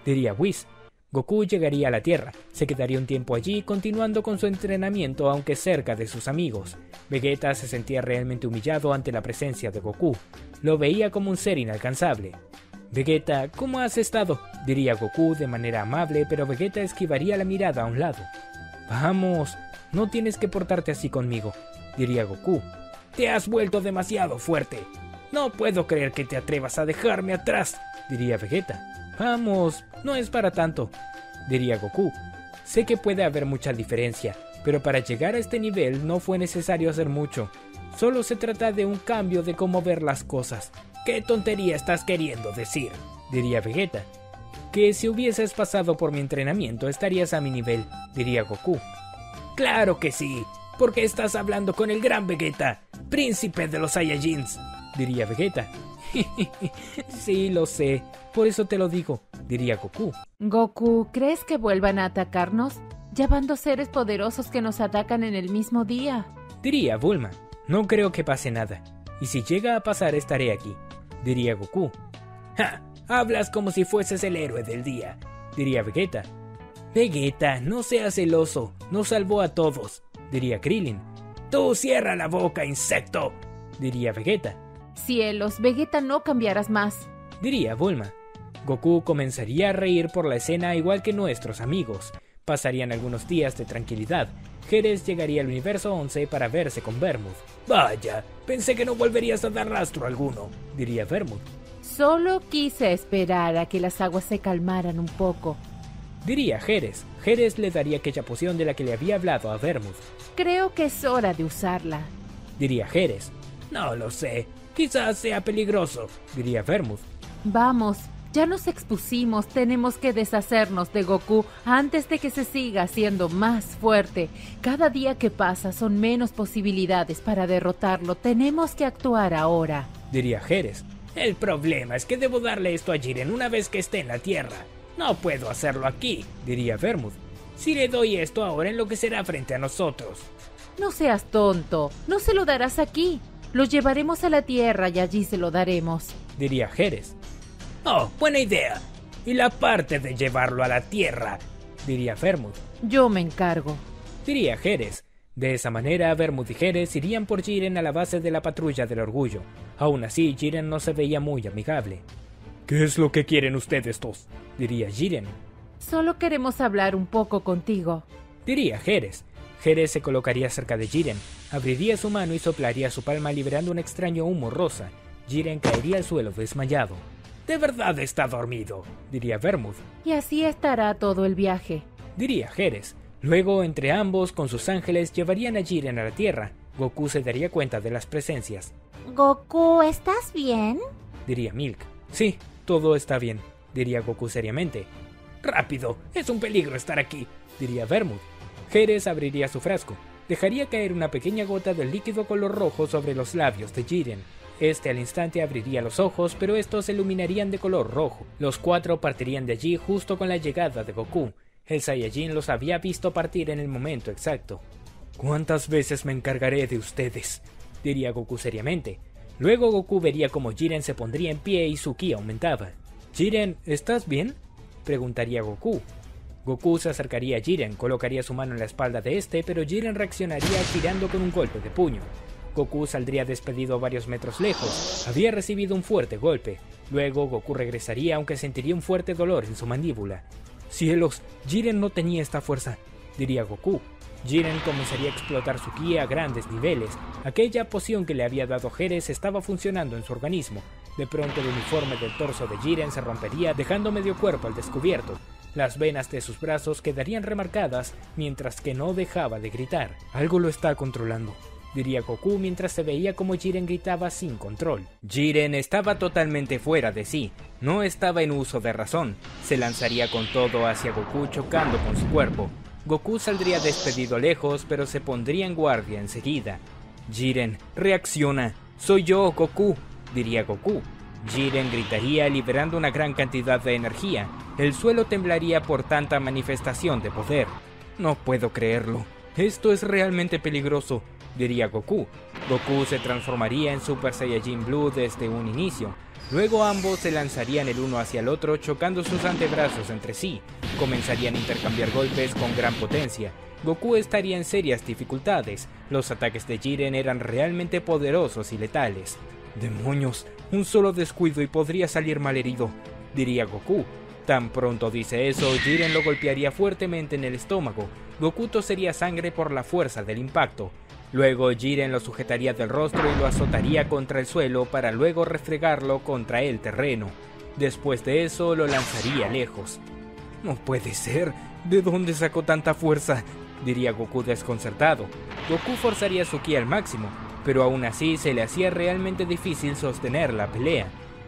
diría Whis. Goku llegaría a la Tierra, se quedaría un tiempo allí continuando con su entrenamiento aunque cerca de sus amigos. Vegeta se sentía realmente humillado ante la presencia de Goku. Lo veía como un ser inalcanzable. Vegeta, ¿cómo has estado?, diría Goku de manera amable, pero Vegeta esquivaría la mirada a un lado. Vamos, no tienes que portarte así conmigo, diría Goku. Te has vuelto demasiado fuerte. No puedo creer que te atrevas a dejarme atrás, diría Vegeta. Vamos, no es para tanto, diría Goku. Sé que puede haber mucha diferencia, pero para llegar a este nivel no fue necesario hacer mucho. Solo se trata de un cambio de cómo ver las cosas. ¿Qué tontería estás queriendo decir?, diría Vegeta. Que si hubieses pasado por mi entrenamiento estarías a mi nivel, diría Goku. Claro que sí, porque estás hablando con el gran Vegeta, príncipe de los Saiyajins, diría Vegeta. Sí, lo sé, por eso te lo digo, diría Goku. Goku, ¿crees que vuelvan a atacarnos? Ya van 2 seres poderosos que nos atacan en el mismo día, diría Bulma. No creo que pase nada, y si llega a pasar estaré aquí, diría Goku. ¡Ja! Hablas como si fueses el héroe del día, diría Vegeta. Vegeta, no seas celoso, nos salvó a todos, diría Krillin. Tú cierra la boca, insecto, diría Vegeta. Cielos, Vegeta, no cambiarás más, diría Bulma. Goku comenzaría a reír por la escena igual que nuestros amigos. Pasarían algunos días de tranquilidad. Geras llegaría al universo 11 para verse con Vermouth. Vaya, pensé que no volverías a dar rastro alguno, diría Vermouth. Solo quise esperar a que las aguas se calmaran un poco, diría Geras. Geras le daría aquella poción de la que le había hablado a Vermouth. Creo que es hora de usarla, diría Geras. No lo sé, quizás sea peligroso, diría Vermouth. Vamos, ya nos expusimos, tenemos que deshacernos de Goku antes de que se siga haciendo más fuerte. Cada día que pasa son menos posibilidades para derrotarlo, tenemos que actuar ahora, diría Geras. El problema es que debo darle esto a Jiren una vez que esté en la Tierra. No puedo hacerlo aquí, diría Vermouth. Si le doy esto ahora, enloquecerá frente a nosotros. No seas tonto, no se lo darás aquí. Lo llevaremos a la Tierra y allí se lo daremos, diría Geras. Oh, buena idea. Y la parte de llevarlo a la Tierra, diría Vermouth. Yo me encargo, diría Geras. De esa manera, Vermouth y Geras irían por Jiren a la base de la Patrulla del Orgullo. Aún así, Jiren no se veía muy amigable. ¿Qué es lo que quieren ustedes dos?, diría Jiren. Solo queremos hablar un poco contigo, diría Geras. Geras se colocaría cerca de Jiren, abriría su mano y soplaría su palma liberando un extraño humo rosa. Jiren caería al suelo desmayado. De verdad está dormido, diría Vermouth. Y así estará todo el viaje, diría Geras. Luego, entre ambos, con sus ángeles, llevarían a Jiren a la Tierra. Goku se daría cuenta de las presencias. Goku, ¿estás bien? diría Milk. Sí, todo está bien, diría Goku seriamente. Rápido, es un peligro estar aquí, diría Vermouth. Geras abriría su frasco. Dejaría caer una pequeña gota del líquido color rojo sobre los labios de Jiren. Este al instante abriría los ojos, pero estos se iluminarían de color rojo. Los 4 partirían de allí justo con la llegada de Goku. El Saiyajin los había visto partir en el momento exacto. ¿Cuántas veces me encargaré de ustedes?, diría Goku seriamente. Luego Goku vería como Jiren se pondría en pie y su ki aumentaba. Jiren, ¿estás bien?, preguntaría Goku. Goku se acercaría a Jiren, colocaría su mano en la espalda de este, pero Jiren reaccionaría girando con un golpe de puño. Goku saldría despedido a varios metros lejos. Había recibido un fuerte golpe. Luego Goku regresaría aunque sentiría un fuerte dolor en su mandíbula. ¡Cielos! Jiren no tenía esta fuerza, diría Goku. Jiren comenzaría a explotar su ki a grandes niveles. Aquella poción que le había dado Geras estaba funcionando en su organismo. De pronto el uniforme del torso de Jiren se rompería, dejando medio cuerpo al descubierto. Las venas de sus brazos quedarían remarcadas, mientras que no dejaba de gritar. Algo lo está controlando, diría Goku mientras se veía como Jiren gritaba sin control. Jiren estaba totalmente fuera de sí, no estaba en uso de razón. Se lanzaría con todo hacia Goku chocando con su cuerpo. Goku saldría despedido lejos, pero se pondría en guardia enseguida. Jiren, reacciona. Soy yo, Goku, diría Goku. Jiren gritaría liberando una gran cantidad de energía. El suelo temblaría por tanta manifestación de poder. No puedo creerlo. Esto es realmente peligroso, diría Goku. Goku se transformaría en Super Saiyajin Blue desde un inicio. Luego ambos se lanzarían el uno hacia el otro chocando sus antebrazos entre sí. Comenzarían a intercambiar golpes con gran potencia. Goku estaría en serias dificultades. Los ataques de Jiren eran realmente poderosos y letales. Demonios, un solo descuido y podría salir malherido, diría Goku. Tan pronto dice eso, Jiren lo golpearía fuertemente en el estómago. Goku tosería sangre por la fuerza del impacto. Luego Jiren lo sujetaría del rostro y lo azotaría contra el suelo para luego refregarlo contra el terreno. Después de eso lo lanzaría lejos. No puede ser, ¿de dónde sacó tanta fuerza?, diría Goku desconcertado. Goku forzaría su ki al máximo, pero aún así se le hacía realmente difícil sostener la pelea.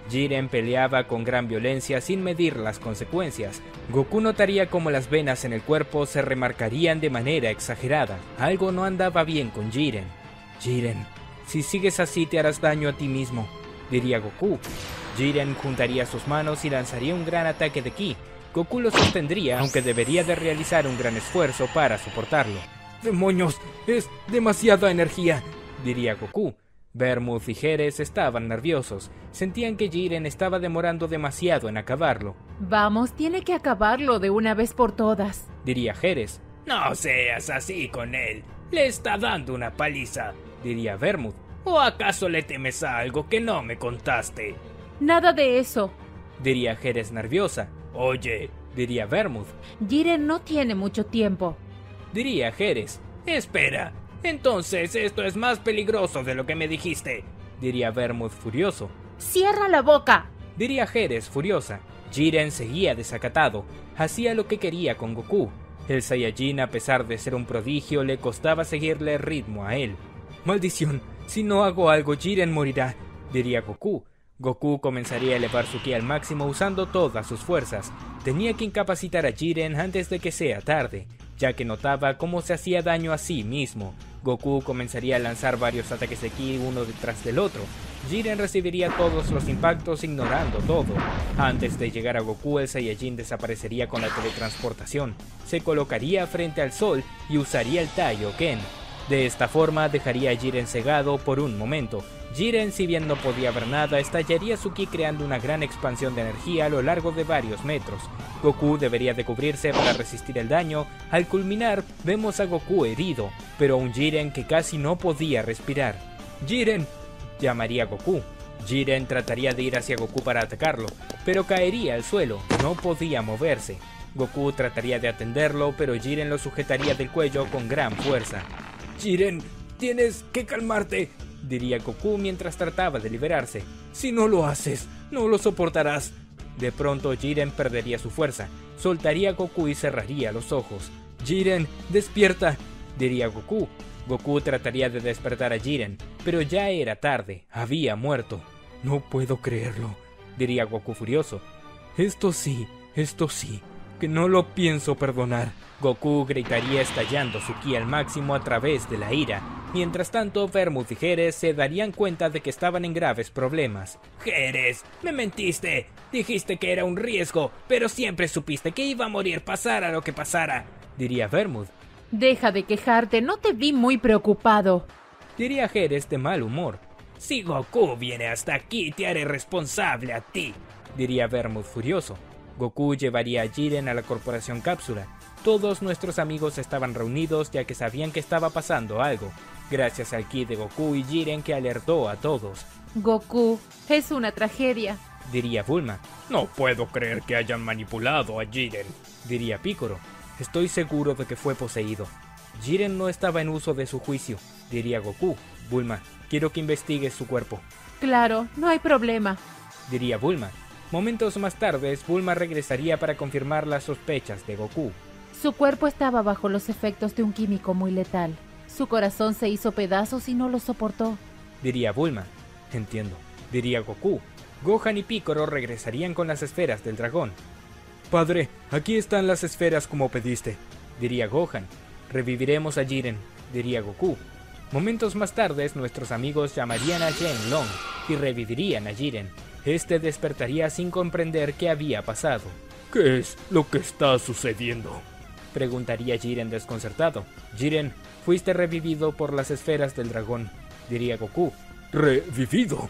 Jiren peleaba con gran violencia sin medir las consecuencias. Goku notaría cómo las venas en el cuerpo se remarcarían de manera exagerada. Algo no andaba bien con Jiren. Jiren, si sigues así te harás daño a ti mismo, diría Goku. Jiren juntaría sus manos y lanzaría un gran ataque de ki. Goku lo sostendría, aunque debería de realizar un gran esfuerzo para soportarlo. ¡Demonios! ¡Es demasiada energía!, diría Goku. Vermouth y Geras estaban nerviosos. Sentían que Jiren estaba demorando demasiado en acabarlo. Vamos, tiene que acabarlo de una vez por todas, diría Geras. No seas así con él. Le está dando una paliza, diría Vermouth. ¿O acaso le temes a algo que no me contaste? Nada de eso, diría Geras nerviosa. Oye, diría Vermouth. Jiren no tiene mucho tiempo, diría Geras. Espera, entonces esto es más peligroso de lo que me dijiste, diría Vermouth furioso. ¡Cierra la boca!, diría Geras furiosa. Jiren seguía desacatado, hacía lo que quería con Goku. El Saiyajin, a pesar de ser un prodigio, le costaba seguirle el ritmo a él. Maldición, si no hago algo Jiren morirá, diría Goku. Goku comenzaría a elevar su ki al máximo usando todas sus fuerzas. Tenía que incapacitar a Jiren antes de que sea tarde, ya que notaba cómo se hacía daño a sí mismo. Goku comenzaría a lanzar varios ataques de ki uno detrás del otro. Jiren recibiría todos los impactos ignorando todo. Antes de llegar a Goku, el Saiyajin desaparecería con la teletransportación. Se colocaría frente al sol y usaría el Taiyoken. De esta forma dejaría a Jiren cegado por un momento. Jiren, si bien no podía ver nada, estallaría su ki creando una gran expansión de energía a lo largo de varios metros. Goku debería de cubrirse para resistir el daño. Al culminar, vemos a Goku herido, pero a un Jiren que casi no podía respirar. ¡Jiren!, llamaría Goku. Jiren trataría de ir hacia Goku para atacarlo, pero caería al suelo, no podía moverse. Goku trataría de atenderlo, pero Jiren lo sujetaría del cuello con gran fuerza. Jiren, tienes que calmarte, diría Goku mientras trataba de liberarse. Si no lo haces, no lo soportarás. De pronto Jiren perdería su fuerza, soltaría a Goku y cerraría los ojos. Jiren, despierta, diría Goku. Goku trataría de despertar a Jiren, pero ya era tarde, había muerto. No puedo creerlo, diría Goku furioso. Esto sí, que no lo pienso perdonar. Goku gritaría estallando su ki al máximo a través de la ira. Mientras tanto, Vermouth y Geras se darían cuenta de que estaban en graves problemas. Geras, me mentiste. Dijiste que era un riesgo, pero siempre supiste que iba a morir pasara lo que pasara, diría Vermouth. Deja de quejarte, no te vi muy preocupado, diría Geras de mal humor. Si Goku viene hasta aquí, te haré responsable a ti, diría Vermouth furioso. Goku llevaría a Jiren a la Corporación Cápsula. Todos nuestros amigos estaban reunidos ya que sabían que estaba pasando algo, gracias al ki de Goku y Jiren que alertó a todos. Goku, es una tragedia, diría Bulma. No puedo creer que hayan manipulado a Jiren, diría Piccolo. Estoy seguro de que fue poseído. Jiren no estaba en uso de su juicio, diría Goku. Bulma, quiero que investigues su cuerpo. Claro, no hay problema, diría Bulma. Momentos más tarde, Bulma regresaría para confirmar las sospechas de Goku. Su cuerpo estaba bajo los efectos de un químico muy letal. Su corazón se hizo pedazos y no lo soportó, diría Bulma. Entiendo, diría Goku. Gohan y Piccolo regresarían con las esferas del dragón. Padre, aquí están las esferas como pediste, diría Gohan. Reviviremos a Jiren, diría Goku. Momentos más tarde, nuestros amigos llamarían a Shenlong y revivirían a Jiren. Este despertaría sin comprender qué había pasado. ¿Qué es lo que está sucediendo?, preguntaría Jiren desconcertado. Jiren, fuiste revivido por las esferas del dragón, diría Goku. ¿Revivido?,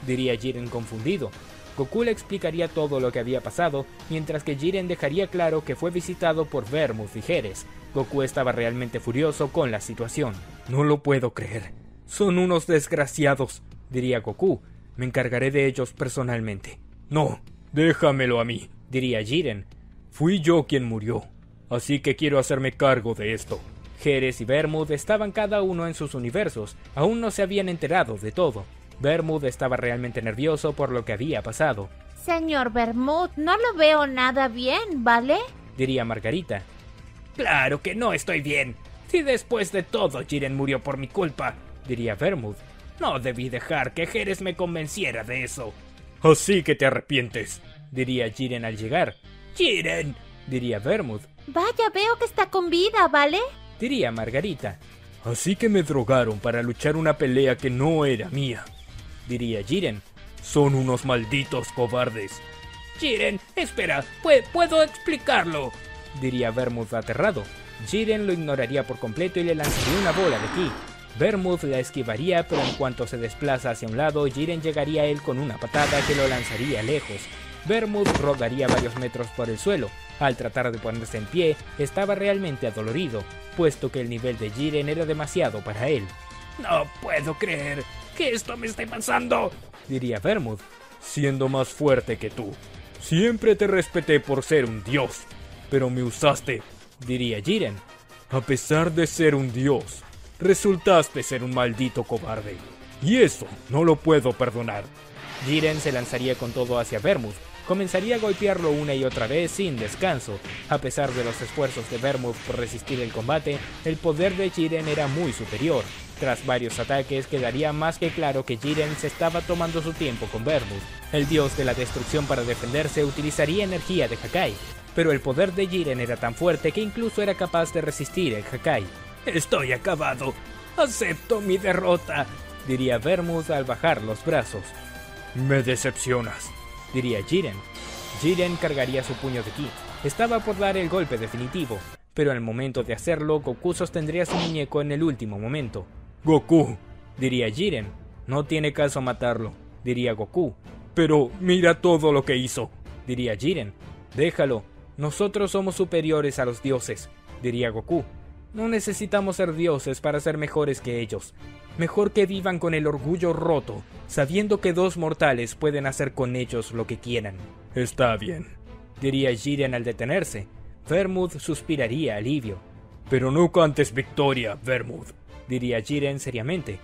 diría Jiren confundido. Goku le explicaría todo lo que había pasado, mientras que Jiren dejaría claro que fue visitado por Vermouth y Geras. Goku estaba realmente furioso con la situación. No lo puedo creer. Son unos desgraciados, diría Goku. Me encargaré de ellos personalmente. No, déjamelo a mí, diría Jiren. Fui yo quien murió, así que quiero hacerme cargo de esto. Geras y Vermouth estaban cada uno en sus universos, aún no se habían enterado de todo. Vermouth estaba realmente nervioso por lo que había pasado. Señor Vermouth, no lo veo nada bien, ¿vale? Diría Margarita. Claro que no estoy bien. Si después de todo Jiren murió por mi culpa, diría Vermouth. No debí dejar que Geras me convenciera de eso. Así que te arrepientes, diría Jiren al llegar. ¡Jiren!, diría Vermouth. Vaya, veo que está con vida, ¿vale? Diría Margarita. Así que me drogaron para luchar una pelea que no era mía, diría Jiren. Son unos malditos cobardes. Jiren, espera, puedo explicarlo, diría Vermouth aterrado. Jiren lo ignoraría por completo y le lanzaría una bola de ki. Vermouth la esquivaría, pero en cuanto se desplaza hacia un lado, Jiren llegaría a él con una patada que lo lanzaría lejos. Vermouth rodaría varios metros por el suelo. Al tratar de ponerse en pie, estaba realmente adolorido, puesto que el nivel de Jiren era demasiado para él. No puedo creer que esto me esté pasando, diría Vermouth. Siendo más fuerte que tú. Siempre te respeté por ser un dios, pero me usaste, diría Jiren. A pesar de ser un dios, resultaste ser un maldito cobarde, y eso no lo puedo perdonar. Jiren se lanzaría con todo hacia Vermouth. Comenzaría a golpearlo una y otra vez sin descanso. A pesar de los esfuerzos de Vermouth por resistir el combate, el poder de Jiren era muy superior. Tras varios ataques, quedaría más que claro que Jiren se estaba tomando su tiempo con Vermouth. El dios de la destrucción, para defenderse, utilizaría energía de Hakai, pero el poder de Jiren era tan fuerte que incluso era capaz de resistir el Hakai. Estoy acabado. Acepto mi derrota, diría Vermouth al bajar los brazos. Me decepcionas, diría Jiren. Jiren cargaría su puño de ki. Estaba por dar el golpe definitivo, pero al momento de hacerlo, Goku sostendría su muñeco en el último momento. Goku, diría Jiren. No tiene caso matarlo, diría Goku. Pero mira todo lo que hizo, diría Jiren. Déjalo, nosotros somos superiores a los dioses, diría Goku. No necesitamos ser dioses para ser mejores que ellos. Mejor que vivan con el orgullo roto, sabiendo que dos mortales pueden hacer con ellos lo que quieran. Está bien, diría Jiren al detenerse. Vermouth suspiraría alivio. Pero no cantes victoria, Vermouth, diría Jiren seriamente.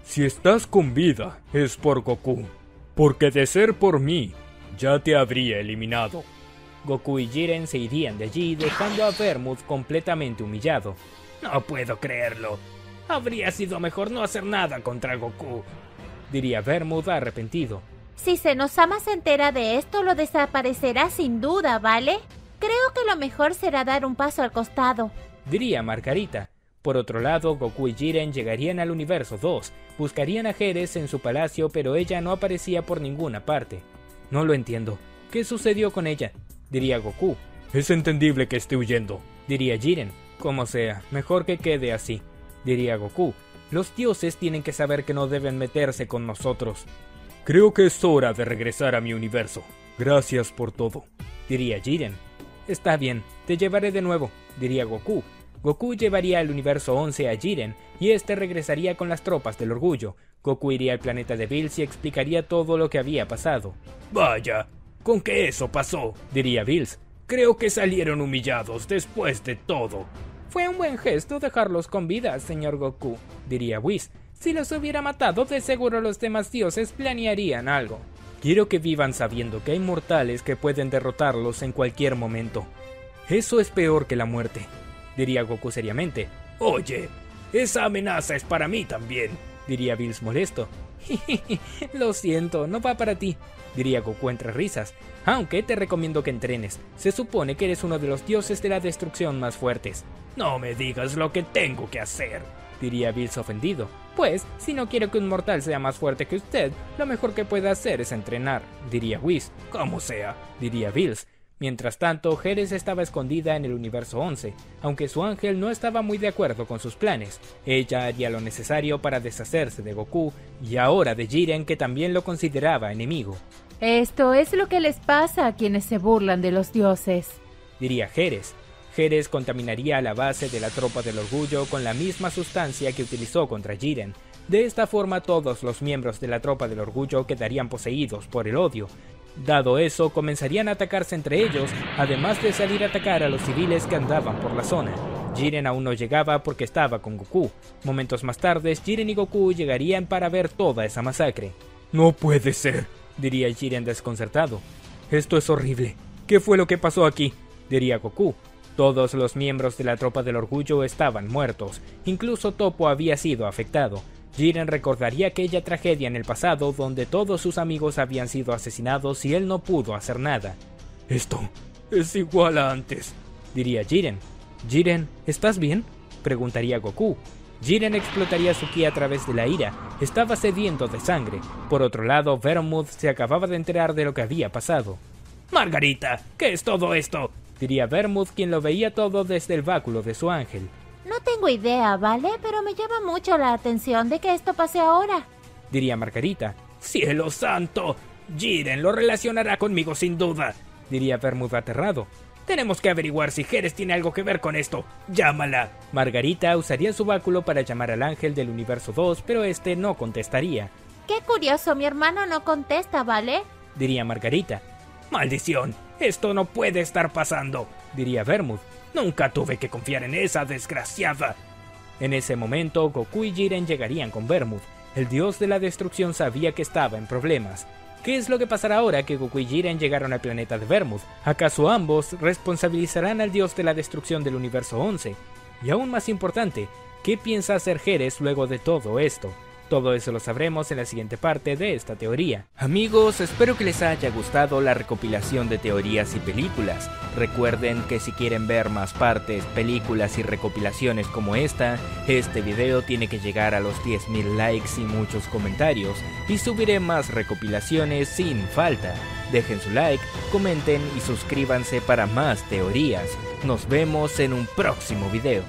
Si estás con vida, es por Goku, porque de ser por mí, ya te habría eliminado. Goku y Jiren se irían de allí, dejando a Vermouth completamente humillado. No puedo creerlo. Habría sido mejor no hacer nada contra Goku, diría Vermouth arrepentido. Si Senosama se entera de esto, lo desaparecerá sin duda, ¿vale? Creo que lo mejor será dar un paso al costado, diría Margarita. Por otro lado, Goku y Jiren llegarían al universo 2, buscarían a Geras en su palacio, pero ella no aparecía por ninguna parte. No lo entiendo. ¿Qué sucedió con ella?, diría Goku. Es entendible que esté huyendo, diría Jiren. Como sea, mejor que quede así, diría Goku. Los dioses tienen que saber que no deben meterse con nosotros. Creo que es hora de regresar a mi universo. Gracias por todo, diría Jiren. Está bien, te llevaré de nuevo, diría Goku. Goku llevaría al universo 11 a Jiren, y este regresaría con las tropas del orgullo. Goku iría al planeta de Bills y explicaría todo lo que había pasado. Vaya, con que eso pasó, diría Bills. Creo que salieron humillados después de todo. Fue un buen gesto dejarlos con vida, señor Goku, diría Whis. Si los hubiera matado, de seguro los demás dioses planearían algo. Quiero que vivan sabiendo que hay mortales que pueden derrotarlos en cualquier momento. Eso es peor que la muerte, diría Goku seriamente. Oye, esa amenaza es para mí también, diría Bills molesto. Lo siento, no va para ti, diría Goku entre risas. Aunque te recomiendo que entrenes. Se supone que eres uno de los dioses de la destrucción más fuertes. No me digas lo que tengo que hacer, diría Bills ofendido. Pues, si no quiero que un mortal sea más fuerte que usted, lo mejor que puede hacer es entrenar, diría Whis. Como sea, diría Bills. Mientras tanto, Geras estaba escondida en el universo 11, aunque su ángel no estaba muy de acuerdo con sus planes. Ella haría lo necesario para deshacerse de Goku, y ahora de Jiren, que también lo consideraba enemigo. Esto es lo que les pasa a quienes se burlan de los dioses, diría Geras. Geras contaminaría a la base de la tropa del orgullo con la misma sustancia que utilizó contra Jiren. De esta forma todos los miembros de la tropa del orgullo quedarían poseídos por el odio. Dado eso, comenzarían a atacarse entre ellos, además de salir a atacar a los civiles que andaban por la zona. Jiren aún no llegaba porque estaba con Goku. Momentos más tarde, Jiren y Goku llegarían para ver toda esa masacre. No puede ser, diría Jiren desconcertado. Esto es horrible. ¿Qué fue lo que pasó aquí?, diría Goku. Todos los miembros de la tropa del orgullo estaban muertos, incluso Toppo había sido afectado. Jiren recordaría aquella tragedia en el pasado donde todos sus amigos habían sido asesinados y él no pudo hacer nada. Esto es igual a antes, diría Jiren. Jiren, ¿estás bien?, preguntaría Goku. Jiren explotaría su ki a través de la ira. Estaba sediento de sangre. Por otro lado, Vermouth se acababa de enterar de lo que había pasado. Margarita, ¿qué es todo esto?, diría Vermouth, quien lo veía todo desde el báculo de su ángel. No tengo idea, ¿vale? Pero me llama mucho la atención de que esto pase ahora, diría Margarita. ¡Cielo santo! Jiren lo relacionará conmigo sin duda, diría Vermouth aterrado. Tenemos que averiguar si Geras tiene algo que ver con esto. ¡Llámala! Margarita usaría su báculo para llamar al ángel del universo 2, pero este no contestaría. Qué curioso, mi hermano no contesta, ¿vale?, diría Margarita. ¡Maldición! Esto no puede estar pasando, diría Vermouth. Nunca tuve que confiar en esa desgraciada. En ese momento, Goku y Jiren llegarían con Vermouth. El dios de la destrucción sabía que estaba en problemas. ¿Qué es lo que pasará ahora que Goku y Jiren llegaron al planeta de Vermouth? ¿Acaso ambos responsabilizarán al dios de la destrucción del universo 11? Y aún más importante, ¿qué piensa hacer Geras luego de todo esto? Todo eso lo sabremos en la siguiente parte de esta teoría. Amigos, espero que les haya gustado la recopilación de teorías y películas. Recuerden que si quieren ver más partes, películas y recopilaciones como esta, este video tiene que llegar a los 10.000 likes y muchos comentarios, y subiré más recopilaciones sin falta. Dejen su like, comenten y suscríbanse para más teorías. Nos vemos en un próximo video.